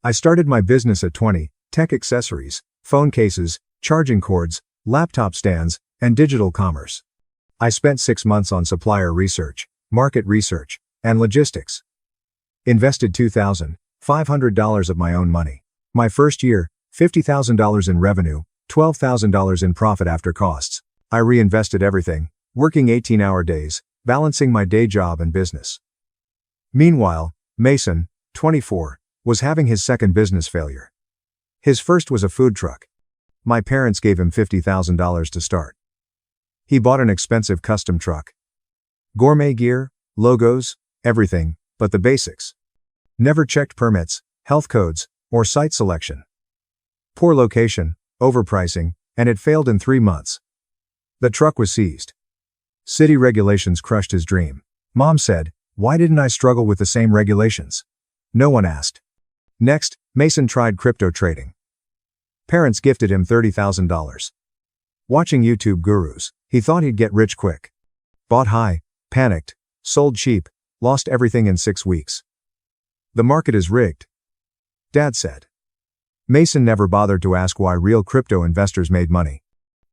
I started my business at 20, tech accessories, phone cases, charging cords, laptop stands, and digital commerce. I spent 6 months on supplier research, market research, and logistics. Invested $2,500 of my own money. My first year, $50,000 in revenue, $12,000 in profit after costs. I reinvested everything, working 18-hour days, balancing my day job and business. Meanwhile, Mason, 24, was having his second business failure. His first was a food truck. My parents gave him $50,000 to start. He bought an expensive custom truck. Gourmet gear, logos, everything, but the basics. Never checked permits, health codes, or site selection. Poor location, overpricing, and it failed in 3 months. The truck was seized. City regulations crushed his dream. Mom said, "Why didn't I struggle with the same regulations?" No one asked. Next, Mason tried crypto trading. Parents gifted him $30,000. Watching YouTube gurus, he thought he'd get rich quick. Bought high, panicked, sold cheap, lost everything in 6 weeks. The market is rigged, Dad said. Mason never bothered to ask why real crypto investors made money.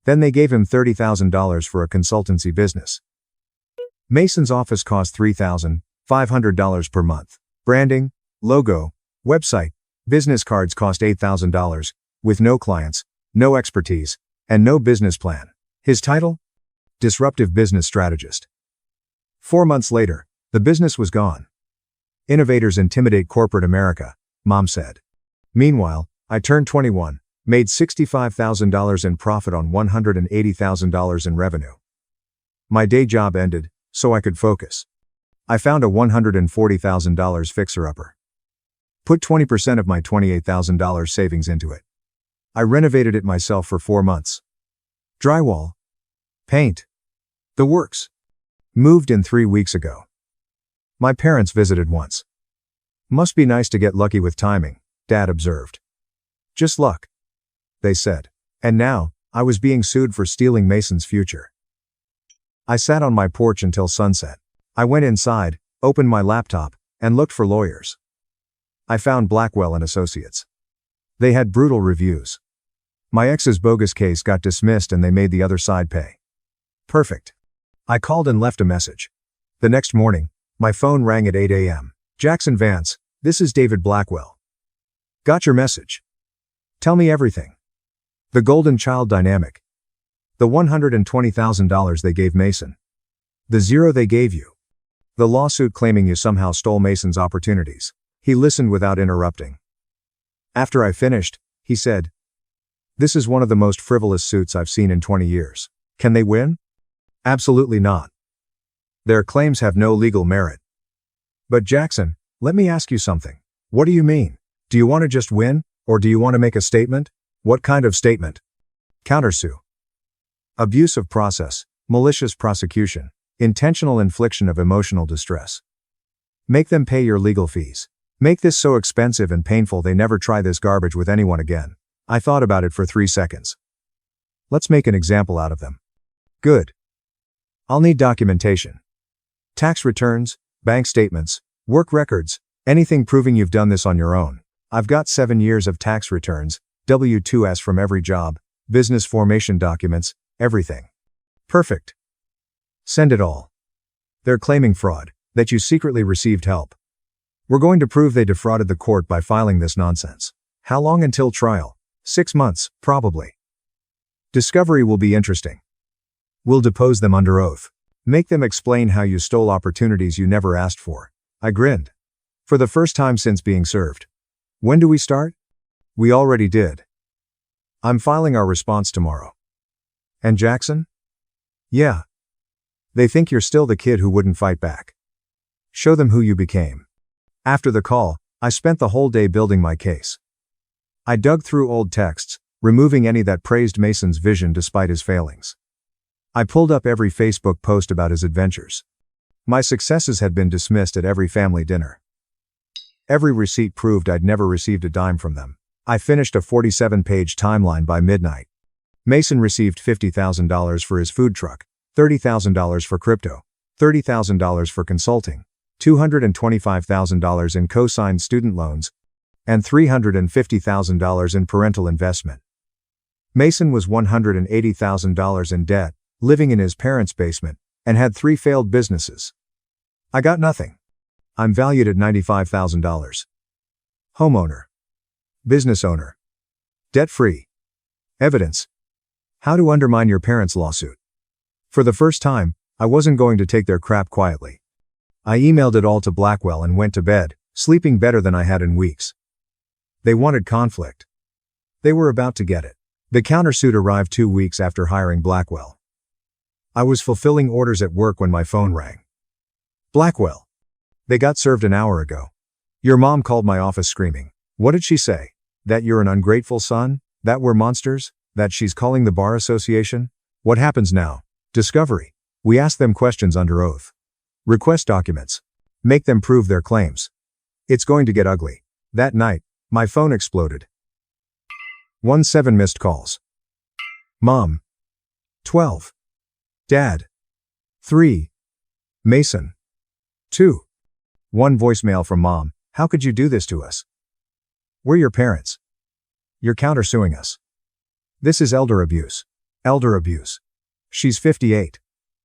Then they gave him $30,000 for a consultancy business. Mason's office cost $3,500 per month. Branding, logo, website, business cards cost $8,000, with no clients, no expertise, and no business plan. His title? Disruptive Business Strategist. 4 months later, the business was gone. Innovators intimidate corporate America, Mom said. Meanwhile, I turned 21, made $65,000 in profit on $180,000 in revenue. My day job ended, so I could focus. I found a $140,000 fixer-upper. Put 20% of my $28,000 savings into it. I renovated it myself for 4 months. Drywall. Paint. The works. Moved in 3 weeks ago. My parents visited once. Must be nice to get lucky with timing, Dad observed. Just luck, they said. And now, I was being sued for stealing Mason's future. I sat on my porch until sunset. I went inside, opened my laptop, and looked for lawyers. I found Blackwell and Associates. They had brutal reviews. My ex's bogus case got dismissed and they made the other side pay. Perfect. I called and left a message. The next morning, my phone rang at 8 a.m. Jackson Vance, this is David Blackwell. Got your message. Tell me everything. The golden child dynamic. The $120,000 they gave Mason. The zero they gave you. The lawsuit claiming you somehow stole Mason's opportunities. He listened without interrupting. After I finished, he said, "This is one of the most frivolous suits I've seen in 20 years. Can they win? Absolutely not. Their claims have no legal merit." But Jackson, let me ask you something. What do you mean? Do you want to just win, or do you want to make a statement? What kind of statement? Countersue. Abuse of process, malicious prosecution, intentional infliction of emotional distress. Make them pay your legal fees. Make this so expensive and painful they never try this garbage with anyone again. I thought about it for 3 seconds. Let's make an example out of them. Good. I'll need documentation. Tax returns, bank statements, work records, anything proving you've done this on your own. I've got 7 years of tax returns, W-2s from every job, business formation documents, everything. Perfect. Send it all. They're claiming fraud, that you secretly received help. We're going to prove they defrauded the court by filing this nonsense. How long until trial? 6 months, probably. Discovery will be interesting. We'll depose them under oath. Make them explain how you stole opportunities you never asked for. I grinned. For the first time since being served. When do we start? We already did. I'm filing our response tomorrow. And Jackson? Yeah. They think you're still the kid who wouldn't fight back. Show them who you became. After the call, I spent the whole day building my case. I dug through old texts, removing any that praised Mason's vision despite his failings. I pulled up every Facebook post about his adventures. My successes had been dismissed at every family dinner. Every receipt proved I'd never received a dime from them. I finished a 47-page timeline by midnight. Mason received $50,000 for his food truck, $30,000 for crypto, $30,000 for consulting, $225,000 in co-signed student loans, and $350,000 in parental investment. Mason was $180,000 in debt, living in his parents' basement, and had 3 failed businesses. I got nothing. I'm valued at $95,000. Homeowner. Business owner. Debt-free. Evidence. How to undermine your parents' lawsuit. For the first time, I wasn't going to take their crap quietly. I emailed it all to Blackwell and went to bed, sleeping better than I had in weeks. They wanted conflict. They were about to get it. The countersuit arrived 2 weeks after hiring Blackwell. I was fulfilling orders at work when my phone rang. Blackwell. They got served an hour ago. Your mom called my office screaming. What did she say? That you're an ungrateful son? That we're monsters? That she's calling the Bar Association? What happens now? Discovery. We ask them questions under oath. Request documents. Make them prove their claims. It's going to get ugly. That night, my phone exploded. 17 missed calls. Mom. 12. Dad. 3. Mason. 2. 1 voicemail from Mom. How could you do this to us? We're your parents. You're countersuing us. This is elder abuse. Elder abuse. She's 58.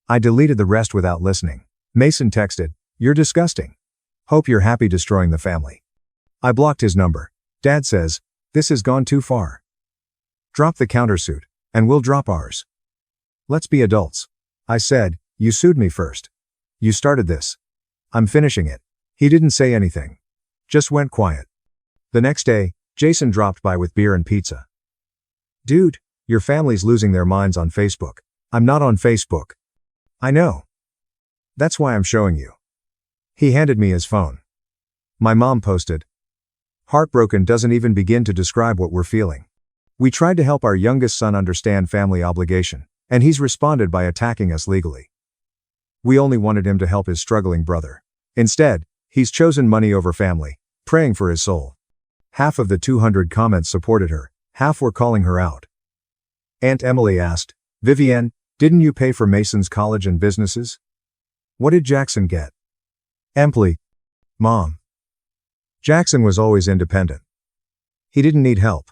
I deleted the rest without listening. Mason texted, "You're disgusting. Hope you're happy destroying the family." I blocked his number. Dad says, "This has gone too far. Drop the countersuit, and we'll drop ours. Let's be adults." I said, "You sued me first. You started this. I'm finishing it." He didn't say anything. Just went quiet. The next day, Jason dropped by with beer and pizza. "Dude, your family's losing their minds on Facebook." "I'm not on Facebook." "I know. That's why I'm showing you." He handed me his phone. My mom posted, "Heartbroken doesn't even begin to describe what we're feeling. We tried to help our youngest son understand family obligation, and he's responded by attacking us legally. We only wanted him to help his struggling brother. Instead, he's chosen money over family, praying for his soul." Half of the 200 comments supported her, half were calling her out. Aunt Emily asked, "Vivienne, didn't you pay for Mason's college and businesses? What did Jackson get?" Emply. "Mom. Jackson was always independent. He didn't need help."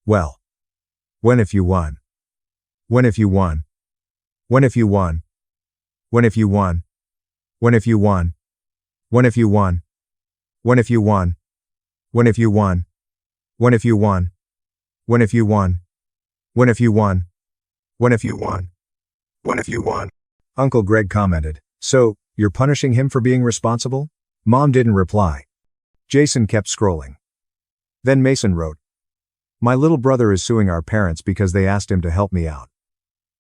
"Well. When if you won? When if you won? When if you won?" When if you won. When if you won. When if you won. When if you won. When if you won. When if you won. When if you won. When if you won. When if you won. When if you won. Uncle Greg commented, "So, you're punishing him for being responsible?" Mom didn't reply. Jason kept scrolling. Then Mason wrote, "My little brother is suing our parents because they asked him to help me out.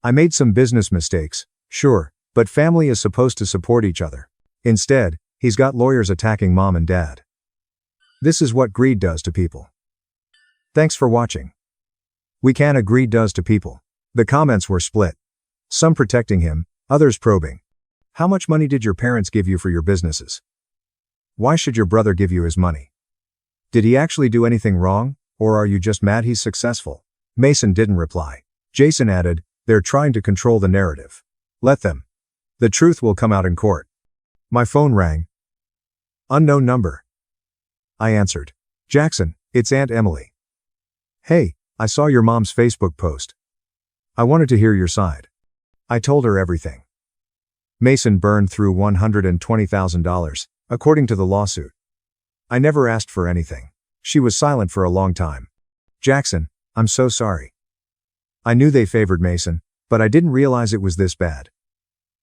I made some business mistakes, sure, but family is supposed to support each other. Instead, he's got lawyers attacking mom and dad. This is what greed does to people." Thanks for watching. We can agree does to people. The comments were split. Some protecting him, others probing. How much money did your parents give you for your businesses? Why should your brother give you his money? Did he actually do anything wrong, or are you just mad he's successful? Mason didn't reply. Jason added, "They're trying to control the narrative. Let them. The truth will come out in court." My phone rang. Unknown number. I answered. "Jackson, it's Aunt Emily. Hey, I saw your mom's Facebook post. I wanted to hear your side." I told her everything. Mason burned through $120,000, according to the lawsuit. I never asked for anything. She was silent for a long time. "Jackson, I'm so sorry. I knew they favored Mason, but I didn't realize it was this bad.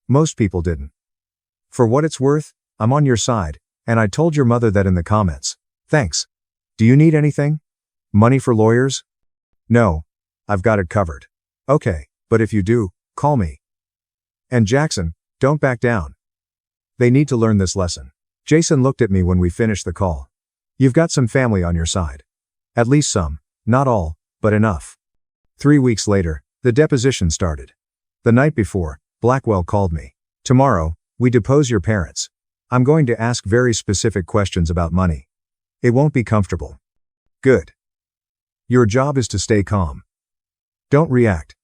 Most people didn't. For what it's worth, I'm on your side, and I told your mother that in the comments. Thanks. Do you need anything? Money for lawyers?" "No. I've got it covered." "Okay, but if you do, call me. And Jackson, don't back down. They need to learn this lesson." Jason looked at me when we finished the call. "You've got some family on your side. At least some, not all, but enough." 3 weeks later, the deposition started. The night before, Blackwell called me. "Tomorrow, we depose your parents. I'm going to ask very specific questions about money. It won't be comfortable." "Good. Your job is to stay calm. Don't react.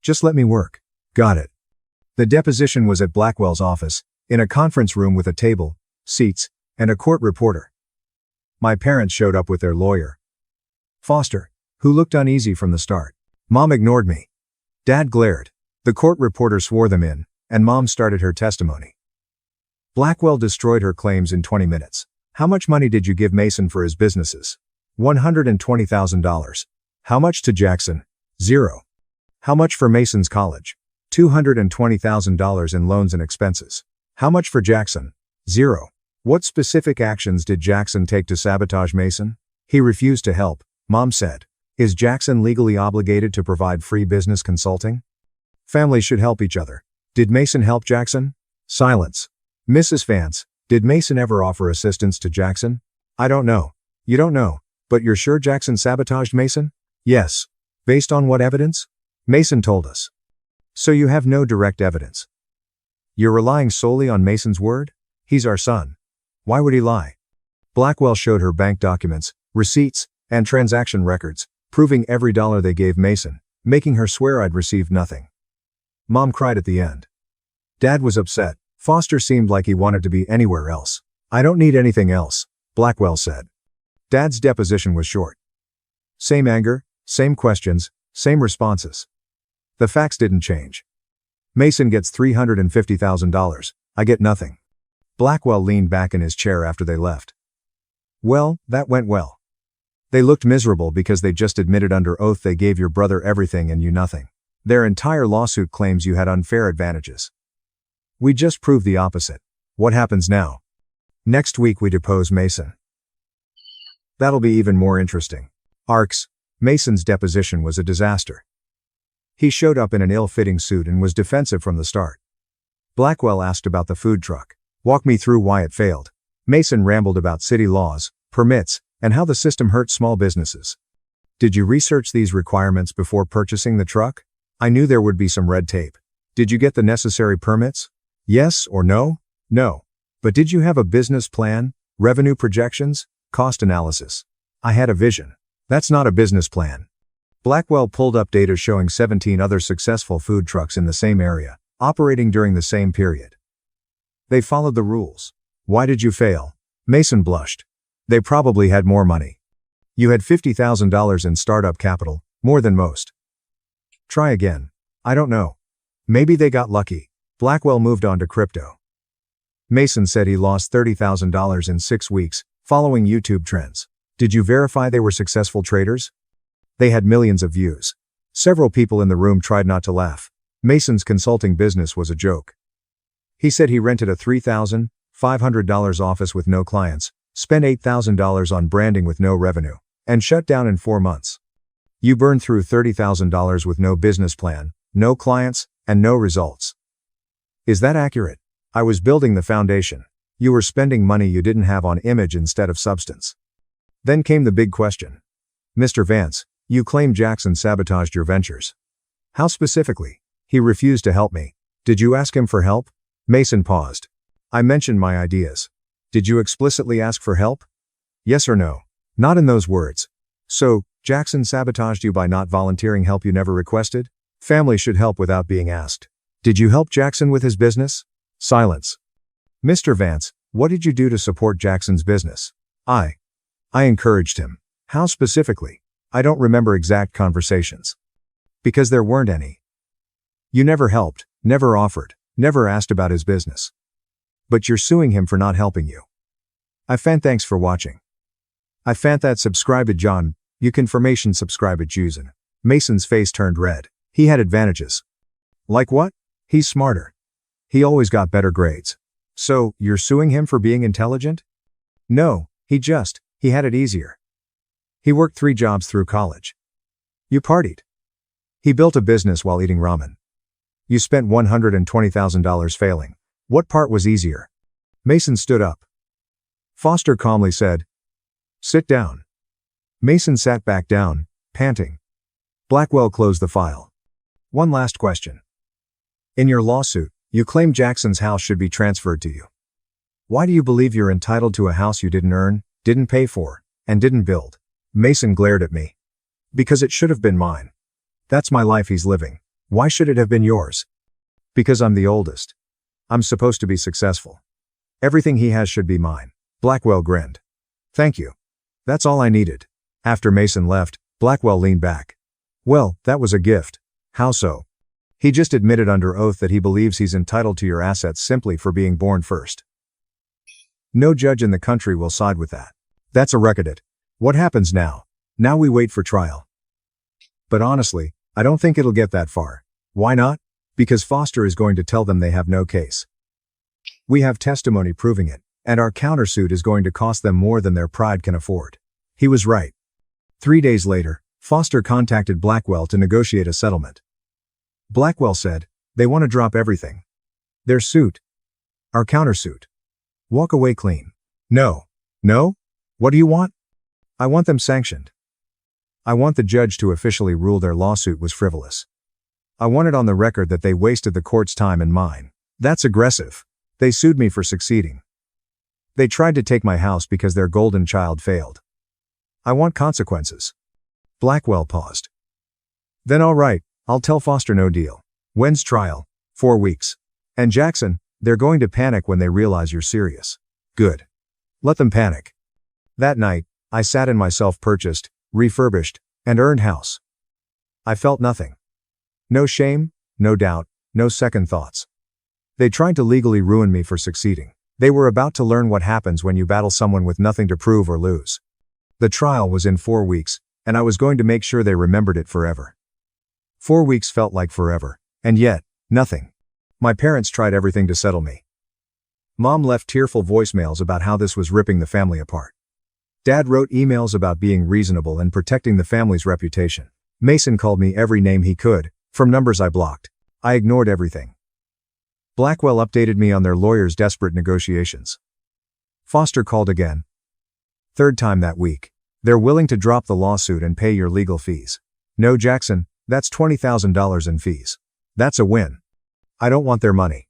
Just let me work." "Got it." The deposition was at Blackwell's office, in a conference room with a table, seats, and a court reporter. My parents showed up with their lawyer, Foster, who looked uneasy from the start. Mom ignored me. Dad glared. The court reporter swore them in, and Mom started her testimony. Blackwell destroyed her claims in 20 minutes. "How much money did you give Mason for his businesses?" $120,000. "How much to Jackson?" "0. "How much for Mason's college?" $220,000 in loans and expenses. "How much for Jackson?" 0. "What specific actions did Jackson take to sabotage Mason?" "He refused to help," Mom said. "Is Jackson legally obligated to provide free business consulting?" "Families should help each other." "Did Mason help Jackson?" Silence. "Mrs. Vance, did Mason ever offer assistance to Jackson?" "I don't know." "You don't know, but you're sure Jackson sabotaged Mason?" "Yes." "Based on what evidence?" "Mason told us." "So you have no direct evidence? You're relying solely on Mason's word?" "He's our son. Why would he lie?" Blackwell showed her bank documents, receipts, and transaction records, proving every dollar they gave Mason, making her swear I'd received nothing. Mom cried at the end. Dad was upset. Foster seemed like he wanted to be anywhere else. "I don't need anything else," Blackwell said. Dad's deposition was short. Same anger, same questions, same responses. The facts didn't change. Mason gets $350,000. I get nothing. Blackwell leaned back in his chair after they left. "Well, that went well. They looked miserable because they just admitted under oath they gave your brother everything and you nothing. Their entire lawsuit claims you had unfair advantages. We just proved the opposite. What happens now?" "Next week we depose Mason. That'll be even more interesting." Arcs. Mason's deposition was a disaster. He showed up in an ill-fitting suit and was defensive from the start. Blackwell asked about the food truck. "Walk me through why it failed." Mason rambled about city laws, permits, and how the system hurt small businesses. "Did you research these requirements before purchasing the truck?" "I knew there would be some red tape." "Did you get the necessary permits?" "Yes or no?" "No." "But did you have a business plan, revenue projections, cost analysis?" "I had a vision." "That's not a business plan." Blackwell pulled up data showing 17 other successful food trucks in the same area, operating during the same period. They followed the rules. "Why did you fail?" Mason blushed. "They probably had more money. You had $50,000 in startup capital, more than most." "Try again." "I don't know. Maybe they got lucky." Blackwell moved on to crypto. Mason said he lost $30,000 in 6 weeks, following YouTube trends. Did you verify they were successful traders? They had millions of views. Several people in the room tried not to laugh. Mason's consulting business was a joke. He said he rented a $3,500 office with no clients, spent $8,000 on branding with no revenue, and shut down in 4 months. You burned through $30,000 with no business plan, no clients, and no results. Is that accurate? I was building the foundation. You were spending money you didn't have on image instead of substance. Then came the big question. Mr. Vance, you claim Jackson sabotaged your ventures. How specifically? He refused to help me. Did you ask him for help? Mason paused. I mentioned my ideas. Did you explicitly ask for help? Yes or no? Not in those words. So, Jackson sabotaged you by not volunteering help you never requested? Family should help without being asked. Did you help Jackson with his business? Silence. Mr. Vance, what did you do to support Jackson's business? I encouraged him. How specifically? I don't remember exact conversations. Because there weren't any. You never helped, never offered, never asked about his business. But you're suing him for not helping you. Thanks for watching. That subscribe to John, you confirmation subscribe to Jusen. Mason's face turned red. He had advantages. Like what? He's smarter. He always got better grades. So, you're suing him for being intelligent? No, he had it easier. He worked 3 jobs through college. You partied. He built a business while eating ramen. You spent $120,000 failing. What part was easier? Mason stood up. Foster calmly said, sit down. Mason sat back down, panting. Blackwell closed the file. One last question. In your lawsuit, you claim Jackson's house should be transferred to you. Why do you believe you're entitled to a house you didn't earn, didn't pay for, and didn't build? Mason glared at me. Because it should have been mine. That's my life he's living. Why should it have been yours? Because I'm the oldest. I'm supposed to be successful. Everything he has should be mine. Blackwell grinned. Thank you. That's all I needed. After Mason left, Blackwell leaned back. Well, that was a gift. How so? He just admitted under oath that he believes he's entitled to your assets simply for being born first. No judge in the country will side with that. That's a record. What happens now? Now we wait for trial. But honestly, I don't think it'll get that far. Why not? Because Foster is going to tell them they have no case. We have testimony proving it, and our countersuit is going to cost them more than their pride can afford. He was right. 3 days later, Foster contacted Blackwell to negotiate a settlement. Blackwell said, they want to drop everything. Their suit. Our countersuit. Walk away clean. No. No? What do you want? I want them sanctioned. I want the judge to officially rule their lawsuit was frivolous. I want it on the record that they wasted the court's time and mine. That's aggressive. They sued me for succeeding. They tried to take my house because their golden child failed. I want consequences. Blackwell paused. Then all right, I'll tell Foster no deal. When's trial? 4 weeks. And Jackson, they're going to panic when they realize you're serious. Good. Let them panic. That night, I sat in my self-purchased, refurbished, and earned house. I felt nothing. No shame, no doubt, no second thoughts. They tried to legally ruin me for succeeding. They were about to learn what happens when you battle someone with nothing to prove or lose. The trial was in 4 weeks, and I was going to make sure they remembered it forever. 4 weeks felt like forever, and yet, nothing. My parents tried everything to settle me. Mom left tearful voicemails about how this was ripping the family apart. Dad wrote emails about being reasonable and protecting the family's reputation. Mason called me every name he could, from numbers I blocked. I ignored everything. Blackwell updated me on their lawyers' desperate negotiations. Foster called again. 3rd time that week. They're willing to drop the lawsuit and pay your legal fees. No, Jackson, that's $20,000 in fees. That's a win. I don't want their money.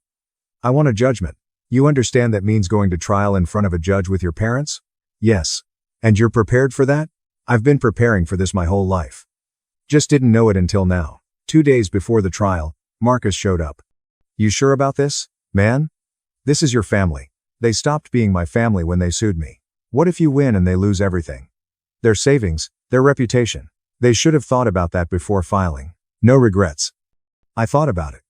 I want a judgment. You understand that means going to trial in front of a judge with your parents? Yes. And you're prepared for that? I've been preparing for this my whole life. Just didn't know it until now. 2 days before the trial, Marcus showed up. You sure about this, man? This is your family. They stopped being my family when they sued me. What if you win and they lose everything? Their savings, their reputation. They should have thought about that before filing. No regrets. I thought about it.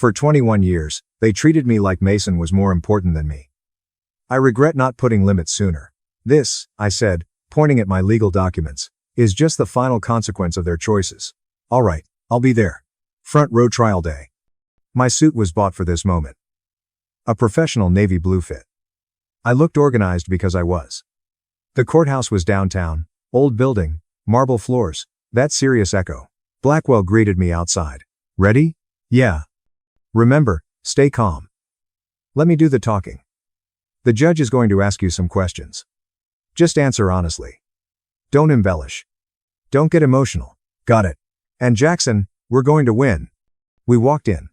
For 21 years, they treated me like Mason was more important than me. I regret not putting limits sooner. This, I said, pointing at my legal documents, is just the final consequence of their choices. All right, I'll be there. Front row trial day. My suit was bought for this moment. A professional navy blue fit. I looked organized because I was. The courthouse was downtown, old building, marble floors, that serious echo. Blackwell greeted me outside. Ready? Yeah. Remember, stay calm. Let me do the talking. The judge is going to ask you some questions. Just answer honestly. Don't embellish. Don't get emotional. Got it. And Jackson, we're going to win. We walked in.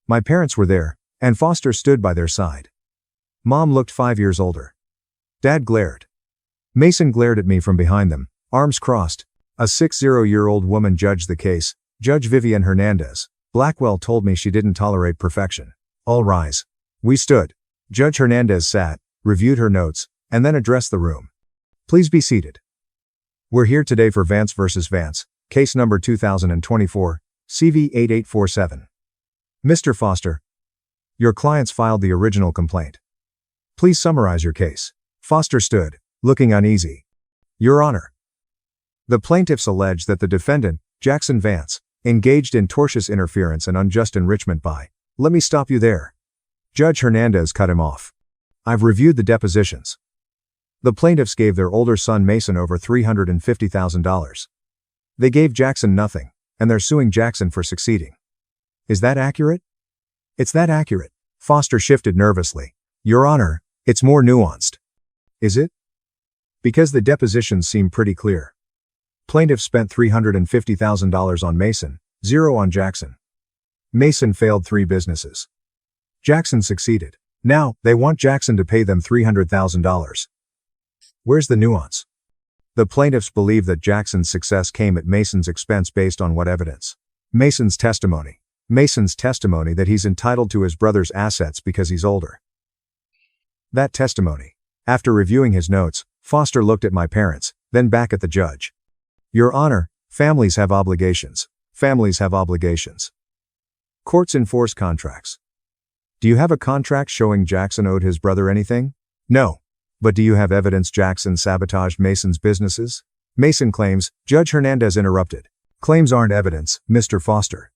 My parents were there, and Foster stood by their side. Mom looked 5 years older. Dad glared. Mason glared at me from behind them, arms crossed. A 60-year-old woman judged the case, Judge Vivian Hernandez. Blackwell told me she didn't tolerate perfection. All rise. We stood. Judge Hernandez sat, reviewed her notes, and then addressed the room. Please be seated. We're here today for Vance versus Vance, case number 2024, CV 8847. Mr. Foster, your clients filed the original complaint. Please summarize your case. Foster stood, looking uneasy. Your Honor. The plaintiffs allege that the defendant, Jackson Vance, engaged in tortious interference and unjust enrichment by. Let me stop you there. Judge Hernandez cut him off. I've reviewed the depositions. The plaintiffs gave their older son Mason over $350,000. They gave Jackson nothing, and they're suing Jackson for succeeding. Is that accurate? It's that accurate. Foster shifted nervously. Your Honor, it's more nuanced. Is it? Because the depositions seem pretty clear. Plaintiff spent $350,000 on Mason, $0 on Jackson. Mason failed 3 businesses. Jackson succeeded. Now, they want Jackson to pay them $300,000. Where's the nuance? The plaintiffs believe that Jackson's success came at Mason's expense based on what evidence? Mason's testimony. Mason's testimony that he's entitled to his brother's assets because he's older. That testimony. After reviewing his notes, Foster looked at my parents, then back at the judge. Your Honor, families have obligations. Families have obligations. Courts enforce contracts. Do you have a contract showing Jackson owed his brother anything? No. But do you have evidence Jackson sabotaged Mason's businesses? Mason claims. Judge Hernandez interrupted. Claims aren't evidence, Mr. Foster.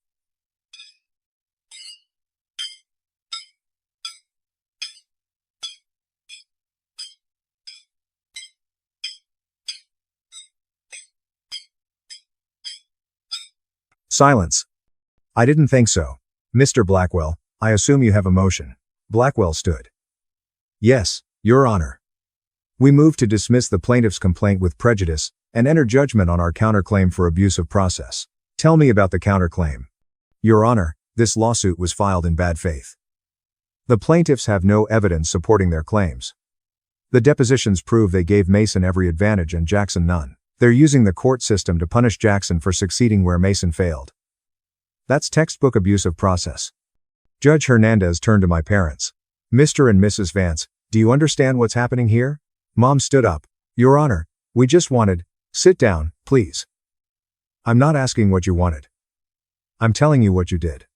Silence. I didn't think so. Mr. Blackwell, I assume you have a motion. Blackwell stood. Yes, Your Honor. We move to dismiss the plaintiff's complaint with prejudice and enter judgment on our counterclaim for abuse of process. Tell me about the counterclaim. Your Honor, this lawsuit was filed in bad faith. The plaintiffs have no evidence supporting their claims. The depositions prove they gave Mason every advantage and Jackson none. They're using the court system to punish Jackson for succeeding where Mason failed. That's textbook abuse of process. Judge Hernandez turned to my parents. Mr. and Mrs. Vance, do you understand what's happening here? Mom stood up. Your Honor, we just wanted. Sit down, please. I'm not asking what you wanted. I'm telling you what you did.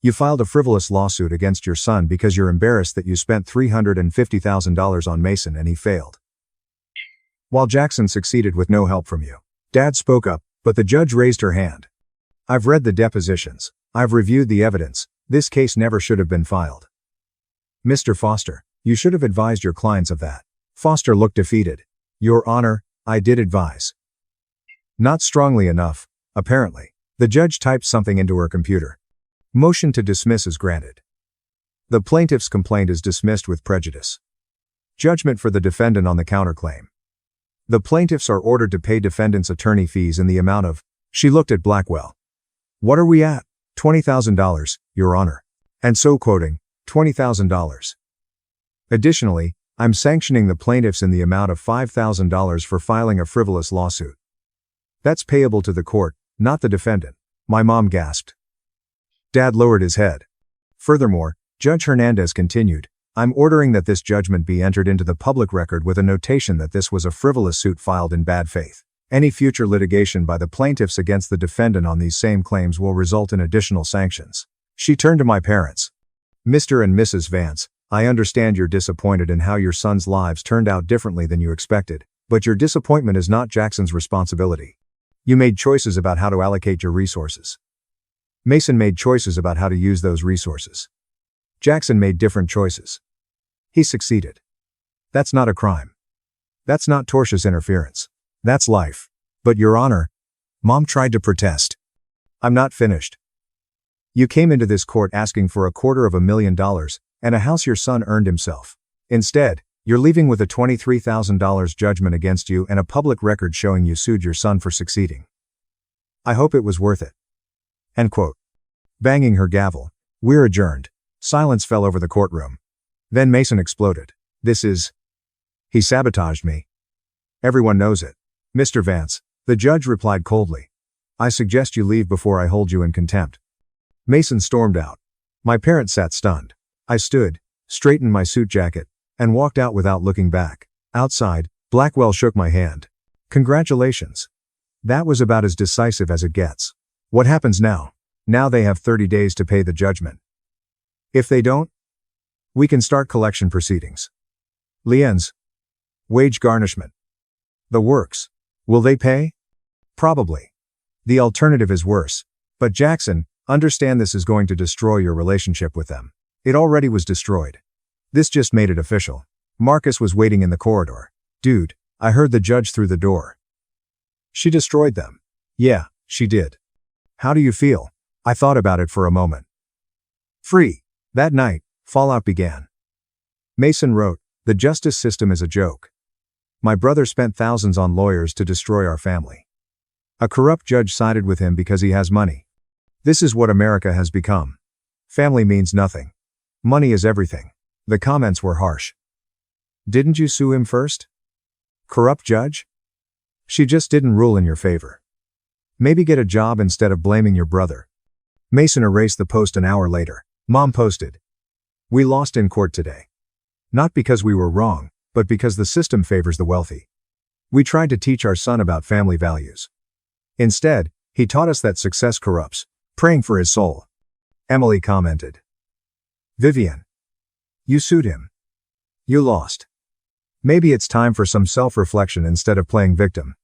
You filed a frivolous lawsuit against your son because you're embarrassed that you spent $350,000 on Mason and he failed, while Jackson succeeded with no help from you. Dad spoke up, but the judge raised her hand. I've read the depositions. I've reviewed the evidence. This case never should have been filed. Mr. Foster, you should have advised your clients of that. Foster looked defeated. Your Honor, I did advise. Not strongly enough, apparently. The judge typed something into her computer. Motion to dismiss is granted. The plaintiff's complaint is dismissed with prejudice. Judgment for the defendant on the counterclaim. The plaintiffs are ordered to pay defendant's attorney fees in the amount of. She looked at Blackwell. What are we at? $20,000, Your Honor. And so quoting, $20,000. Additionally, I'm sanctioning the plaintiffs in the amount of $5,000 for filing a frivolous lawsuit. That's payable to the court, not the defendant. My mom gasped. Dad lowered his head. Furthermore, Judge Hernandez continued, I'm ordering that this judgment be entered into the public record with a notation that this was a frivolous suit filed in bad faith. Any future litigation by the plaintiffs against the defendant on these same claims will result in additional sanctions. She turned to my parents. Mr. and Mrs. Vance, I understand you're disappointed in how your sons' lives turned out differently than you expected, but your disappointment is not Jackson's responsibility. You made choices about how to allocate your resources. Mason made choices about how to use those resources. Jackson made different choices. He succeeded. That's not a crime. That's not tortious interference. That's life. But Your Honor, Mom tried to protest. I'm not finished. You came into this court asking for $250,000 and a house your son earned himself. Instead, you're leaving with a $23,000 judgment against you and a public record showing you sued your son for succeeding. I hope it was worth it. End quote. Banging her gavel. We're adjourned. Silence fell over the courtroom. Then Mason exploded. He sabotaged me. Everyone knows it. Mr. Vance, the judge replied coldly. I suggest you leave before I hold you in contempt. Mason stormed out. My parents sat stunned. I stood, straightened my suit jacket, and walked out without looking back. Outside, Blackwell shook my hand. Congratulations. That was about as decisive as it gets. What happens now? Now they have 30 days to pay the judgment. If they don't, we can start collection proceedings. Liens. Wage garnishment. The works. Will they pay? Probably. The alternative is worse. But Jackson, understand this is going to destroy your relationship with them. It already was destroyed. This just made it official. Marcus was waiting in the corridor. Dude, I heard the judge through the door. She destroyed them. Yeah, she did. How do you feel? I thought about it for a moment. Free. That night, fallout began. Mason wrote, the justice system is a joke. My brother spent thousands on lawyers to destroy our family. A corrupt judge sided with him because he has money. This is what America has become. Family means nothing. Money is everything. The comments were harsh. Didn't you sue him first? Corrupt judge? She just didn't rule in your favor. Maybe get a job instead of blaming your brother. Mason erased the post an hour later. Mom posted. We lost in court today. Not because we were wrong, but because the system favors the wealthy. We tried to teach our son about family values. Instead, he taught us that success corrupts, praying for his soul. Emily commented. Vivian. You sued him. You lost. Maybe it's time for some self-reflection instead of playing victim.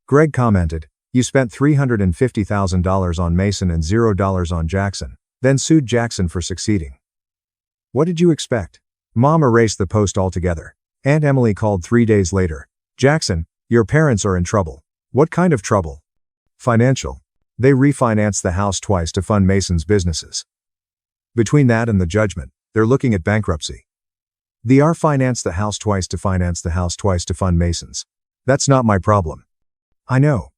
Greg commented, you spent $350,000 on Mason and $0 on Jackson, then sued Jackson for succeeding. What did you expect? Mom erased the post altogether. Aunt Emily called 3 days later. Jackson, your parents are in trouble. What kind of trouble? Financial. They refinanced the house twice to fund Mason's businesses. Between that and the judgment, they're looking at bankruptcy. They financed the house twice to finance the house twice to fund Mason's. That's not my problem. I know.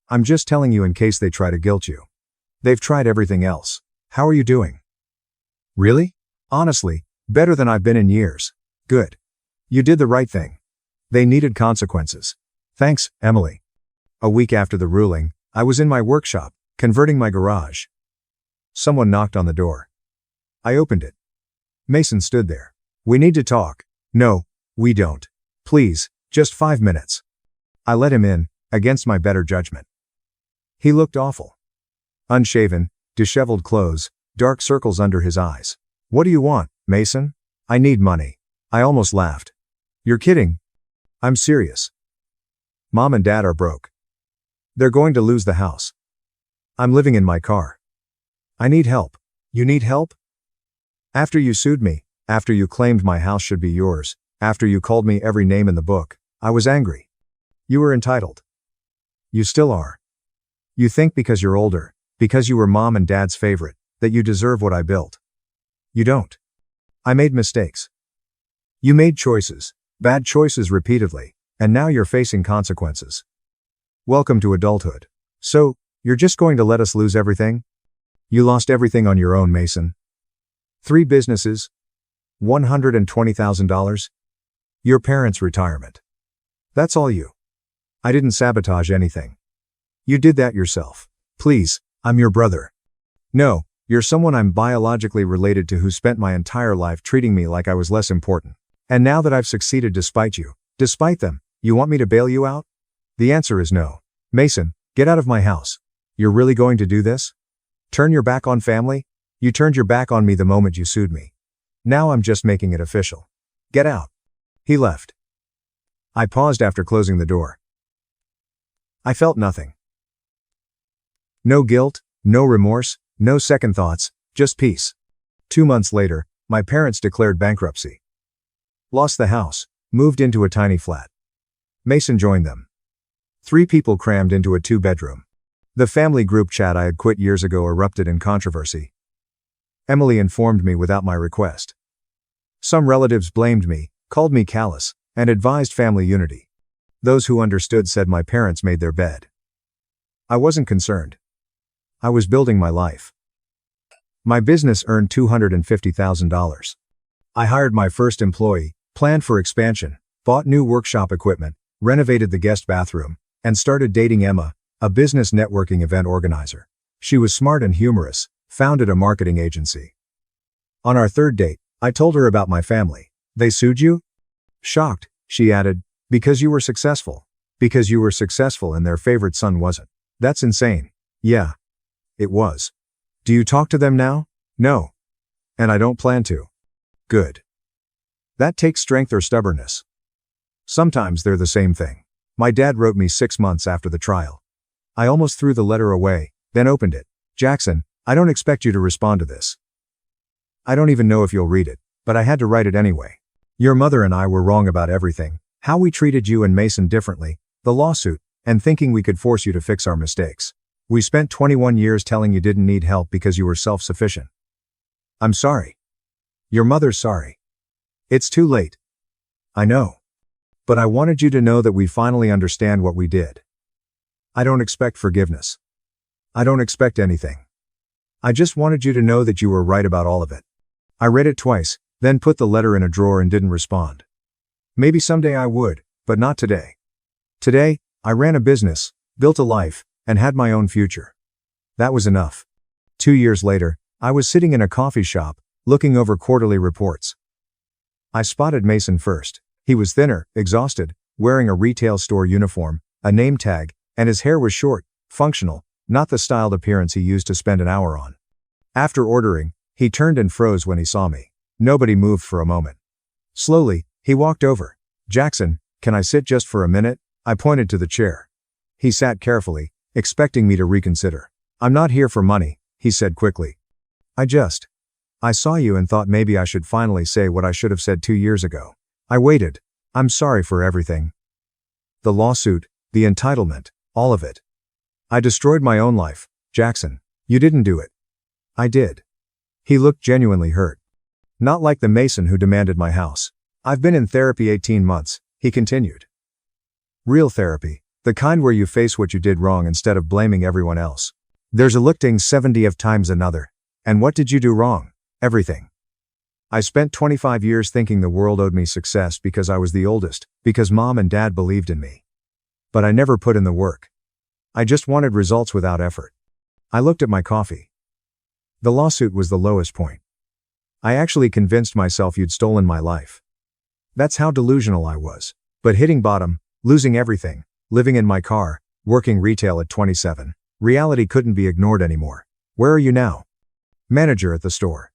I'm just telling you in case they try to guilt you. They've tried everything else. How are you doing? Really? Honestly, better than I've been in years. Good. You did the right thing. They needed consequences. Thanks, Emily. A week after the ruling, I was in my workshop, converting my garage. Someone knocked on the door. I opened it. Mason stood there. We need to talk. No, we don't. Please, just 5 minutes. I let him in, against my better judgment. He looked awful. Unshaven, disheveled clothes, dark circles under his eyes. What do you want, Mason? I need money. I almost laughed. You're kidding. I'm serious. Mom and Dad are broke. They're going to lose the house. I'm living in my car. I need help. You need help? After you sued me, after you claimed my house should be yours, after you called me every name in the book, I was angry. You were entitled. You still are. You think because you're older, because you were Mom and Dad's favorite, that you deserve what I built. You don't. I made mistakes. You made choices, bad choices repeatedly, and now you're facing consequences. Welcome to adulthood. So, you're just going to let us lose everything? You lost everything on your own, Mason. 3 businesses. $120,000. Your parents' retirement. That's all you. I didn't sabotage anything. You did that yourself. Please, I'm your brother. No, you're someone I'm biologically related to who spent my entire life treating me like I was less important. And now that I've succeeded despite you, despite them, you want me to bail you out? The answer is no. Mason, get out of my house. You're really going to do this? Turn your back on family? You turned your back on me the moment you sued me. Now I'm just making it official. Get out. He left. I paused after closing the door. I felt nothing. No guilt, no remorse, no second thoughts, just peace. 2 months later, my parents declared bankruptcy. Lost the house, moved into a tiny flat. Mason joined them. 3 people crammed into a 2-bedroom. The family group chat I had quit years ago erupted in controversy. Emily informed me without my request. Some relatives blamed me, called me callous, and advised family unity. Those who understood said my parents made their bed. I wasn't concerned. I was building my life. My business earned $250,000. I hired my first employee, planned for expansion, bought new workshop equipment, renovated the guest bathroom, and started dating Emma, a business networking event organizer. She was smart and humorous, founded a marketing agency. On our 3rd date, I told her about my family. They sued you? Shocked, she added, because you were successful. Because you were successful and their favorite son wasn't. That's insane. Yeah. It was. Do you talk to them now? No. And I don't plan to. Good. That takes strength or stubbornness. Sometimes they're the same thing. My dad wrote me 6 months after the trial. I almost threw the letter away, then opened it. Jackson, I don't expect you to respond to this. I don't even know if you'll read it, but I had to write it anyway. Your mother and I were wrong about everything, how we treated you and Mason differently, the lawsuit, and thinking we could force you to fix our mistakes. We spent 21 years telling you didn't need help because you were self-sufficient. I'm sorry. Your mother's sorry. It's too late. I know. But I wanted you to know that we finally understand what we did. I don't expect forgiveness. I don't expect anything. I just wanted you to know that you were right about all of it. I read it twice, then put the letter in a drawer and didn't respond. Maybe someday I would, but not today. Today, I ran a business, built a life, and had my own future. That was enough. 2 years later, I was sitting in a coffee shop, looking over quarterly reports. I spotted Mason first. He was thinner, exhausted, wearing a retail store uniform, a name tag, and his hair was short, functional, not the styled appearance he used to spend an hour on. After ordering, he turned and froze when he saw me. Nobody moved for a moment. Slowly, he walked over. Jackson, can I sit just for a minute? I pointed to the chair. He sat carefully, expecting me to reconsider. I'm not here for money, he said quickly. I saw you and thought maybe I should finally say what I should have said 2 years ago. I waited. I'm sorry for everything. The lawsuit, the entitlement, all of it. I destroyed my own life, Jackson. You didn't do it. I did. He looked genuinely hurt. Not like the Mason who demanded my house. I've been in therapy 18 months, he continued. Real therapy, the kind where you face what you did wrong instead of blaming everyone else. There's a looking 70 of times another. And what did you do wrong? Everything. I spent 25 years thinking the world owed me success because I was the oldest, because mom and dad believed in me. But I never put in the work. I just wanted results without effort. I looked at my coffee. The lawsuit was the lowest point. I actually convinced myself you'd stolen my life. That's how delusional I was. But hitting bottom, losing everything, living in my car, working retail at 27, reality couldn't be ignored anymore. Where are you now? Manager at the store.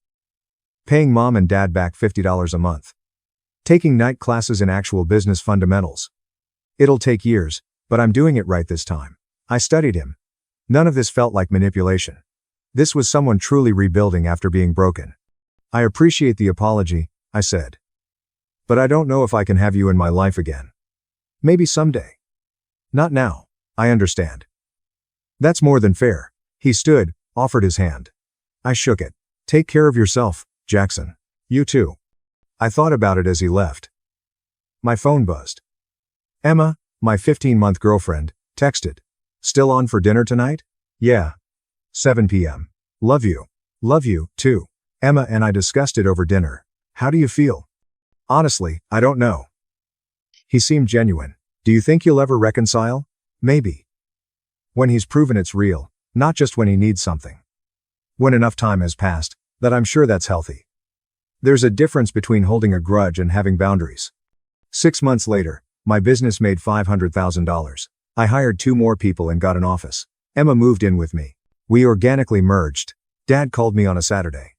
Paying mom and dad back $50 a month. Taking night classes in actual business fundamentals. It'll take years, but I'm doing it right this time. I studied him. None of this felt like manipulation. This was someone truly rebuilding after being broken. I appreciate the apology, I said. But I don't know if I can have you in my life again. Maybe someday. Not now. I understand. That's more than fair. He stood, offered his hand. I shook it. Take care of yourself, Jackson. You too. I thought about it as he left. My phone buzzed. Emma, my 15-month girlfriend, texted. Still on for dinner tonight? Yeah. 7 p.m. Love you. Love you, too. Emma and I discussed it over dinner. How do you feel? Honestly, I don't know. He seemed genuine. Do you think you'll ever reconcile? Maybe. When he's proven it's real, not just when he needs something. When enough time has passed, that I'm sure that's healthy. There's a difference between holding a grudge and having boundaries. 6 months later, my business made $500,000. I hired 2 more people and got an office. Emma moved in with me. We organically merged. Dad called me on a Saturday.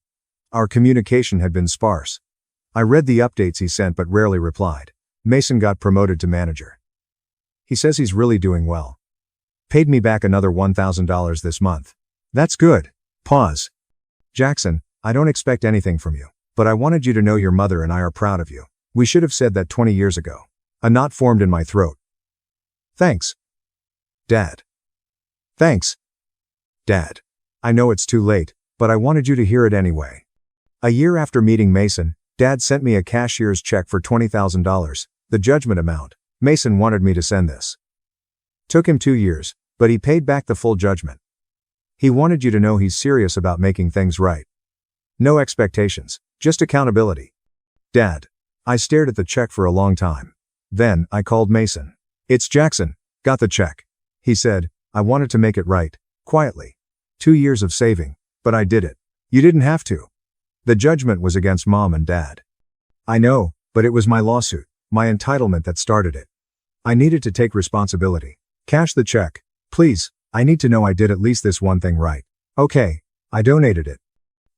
Our communication had been sparse. I read the updates he sent but rarely replied. Mason got promoted to manager. He says he's really doing well. Paid me back another $1,000 this month. That's good. Pause. Jackson, I don't expect anything from you, but I wanted you to know your mother and I are proud of you. We should have said that 20 years ago. A knot formed in my throat. Thanks. Dad. Thanks. Dad. I know it's too late, but I wanted you to hear it anyway. A year after meeting Mason, Dad sent me a cashier's check for $20,000, the judgment amount. Mason wanted me to send this. Took him 2 years, but he paid back the full judgment. He wanted you to know he's serious about making things right. No expectations, just accountability. Dad. I stared at the check for a long time. Then, I called Mason. It's Jackson. Got the check. He said, I wanted to make it right, quietly. 2 years of saving, but I did it. You didn't have to. The judgment was against Mom and Dad. I know, but it was my lawsuit, my entitlement that started it. I needed to take responsibility. Cash the check. Please, I need to know I did at least this one thing right. Okay, I donated it.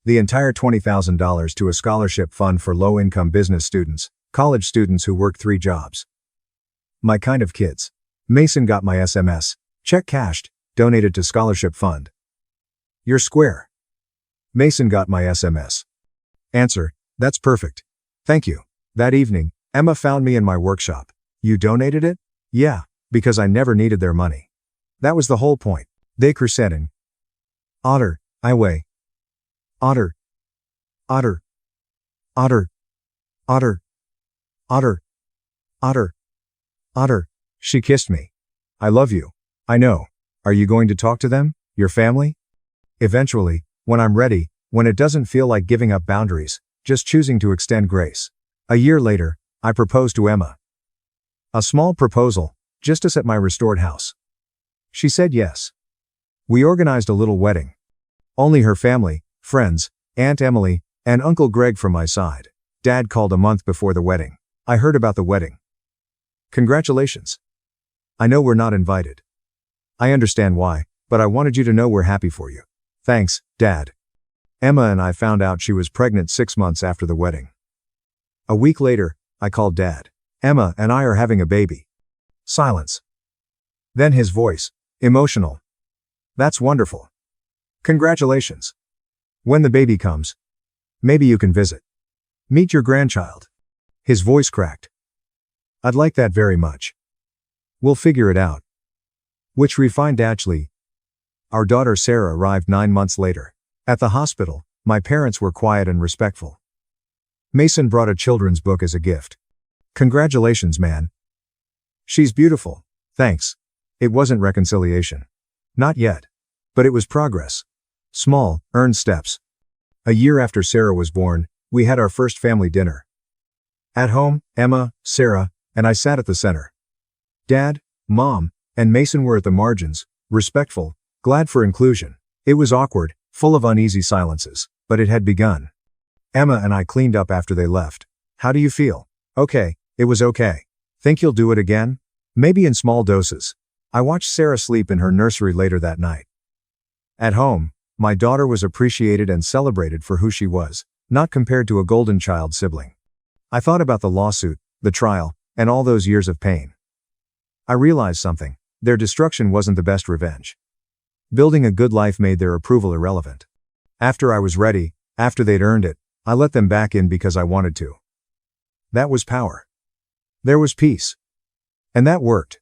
The entire $20,000 to a scholarship fund for low-income business students, college students who work 3 jobs. My kind of kids. Mason got my SMS. Check cashed, donated to scholarship fund. You're square. Mason got my SMS. Answer, that's perfect. Thank you. That evening, Emma found me in my workshop. You donated it? Yeah, because I never needed their money. That was the whole point. They crusading. Otter, I weigh. Otter. Otter. Otter. Otter. Otter. Otter. Otter. She kissed me. I love you. I know. Are you going to talk to them, your family? Eventually, when I'm ready, when it doesn't feel like giving up boundaries, just choosing to extend grace. A year later, I proposed to Emma. A small proposal, just us at my restored house. She said yes. We organized a little wedding. Only her family, friends, Aunt Emily, and Uncle Greg from my side. Dad called a month before the wedding. I heard about the wedding. Congratulations. I know we're not invited. I understand why, but I wanted you to know we're happy for you. Thanks, Dad. Emma and I found out she was pregnant 6 months after the wedding. A week later, I called Dad. Emma and I are having a baby. Silence. Then his voice, emotional. That's wonderful. Congratulations. When the baby comes, maybe you can visit. Meet your grandchild. His voice cracked. I'd like that very much. We'll figure it out. Which refined actually. Our daughter Sarah arrived 9 months later. At the hospital, my parents were quiet and respectful. Mason brought a children's book as a gift. Congratulations, man. She's beautiful. Thanks. It wasn't reconciliation. Not yet. But it was progress. Small, earned steps. A year after Sarah was born, we had our first family dinner. At home, Emma, Sarah, and I sat at the center. Dad, Mom, and Mason were at the margins, respectful, glad for inclusion. It was awkward, full of uneasy silences, but it had begun. Emma and I cleaned up after they left. How do you feel? Okay, it was okay. Think you'll do it again? Maybe in small doses. I watched Sarah sleep in her nursery later that night. At home, my daughter was appreciated and celebrated for who she was, not compared to a golden child sibling. I thought about the lawsuit, the trial, and all those years of pain. I realized something. Their destruction wasn't the best revenge. Building a good life made their approval irrelevant. After I was ready, after they'd earned it, I let them back in because I wanted to. That was power. There was peace. And that worked.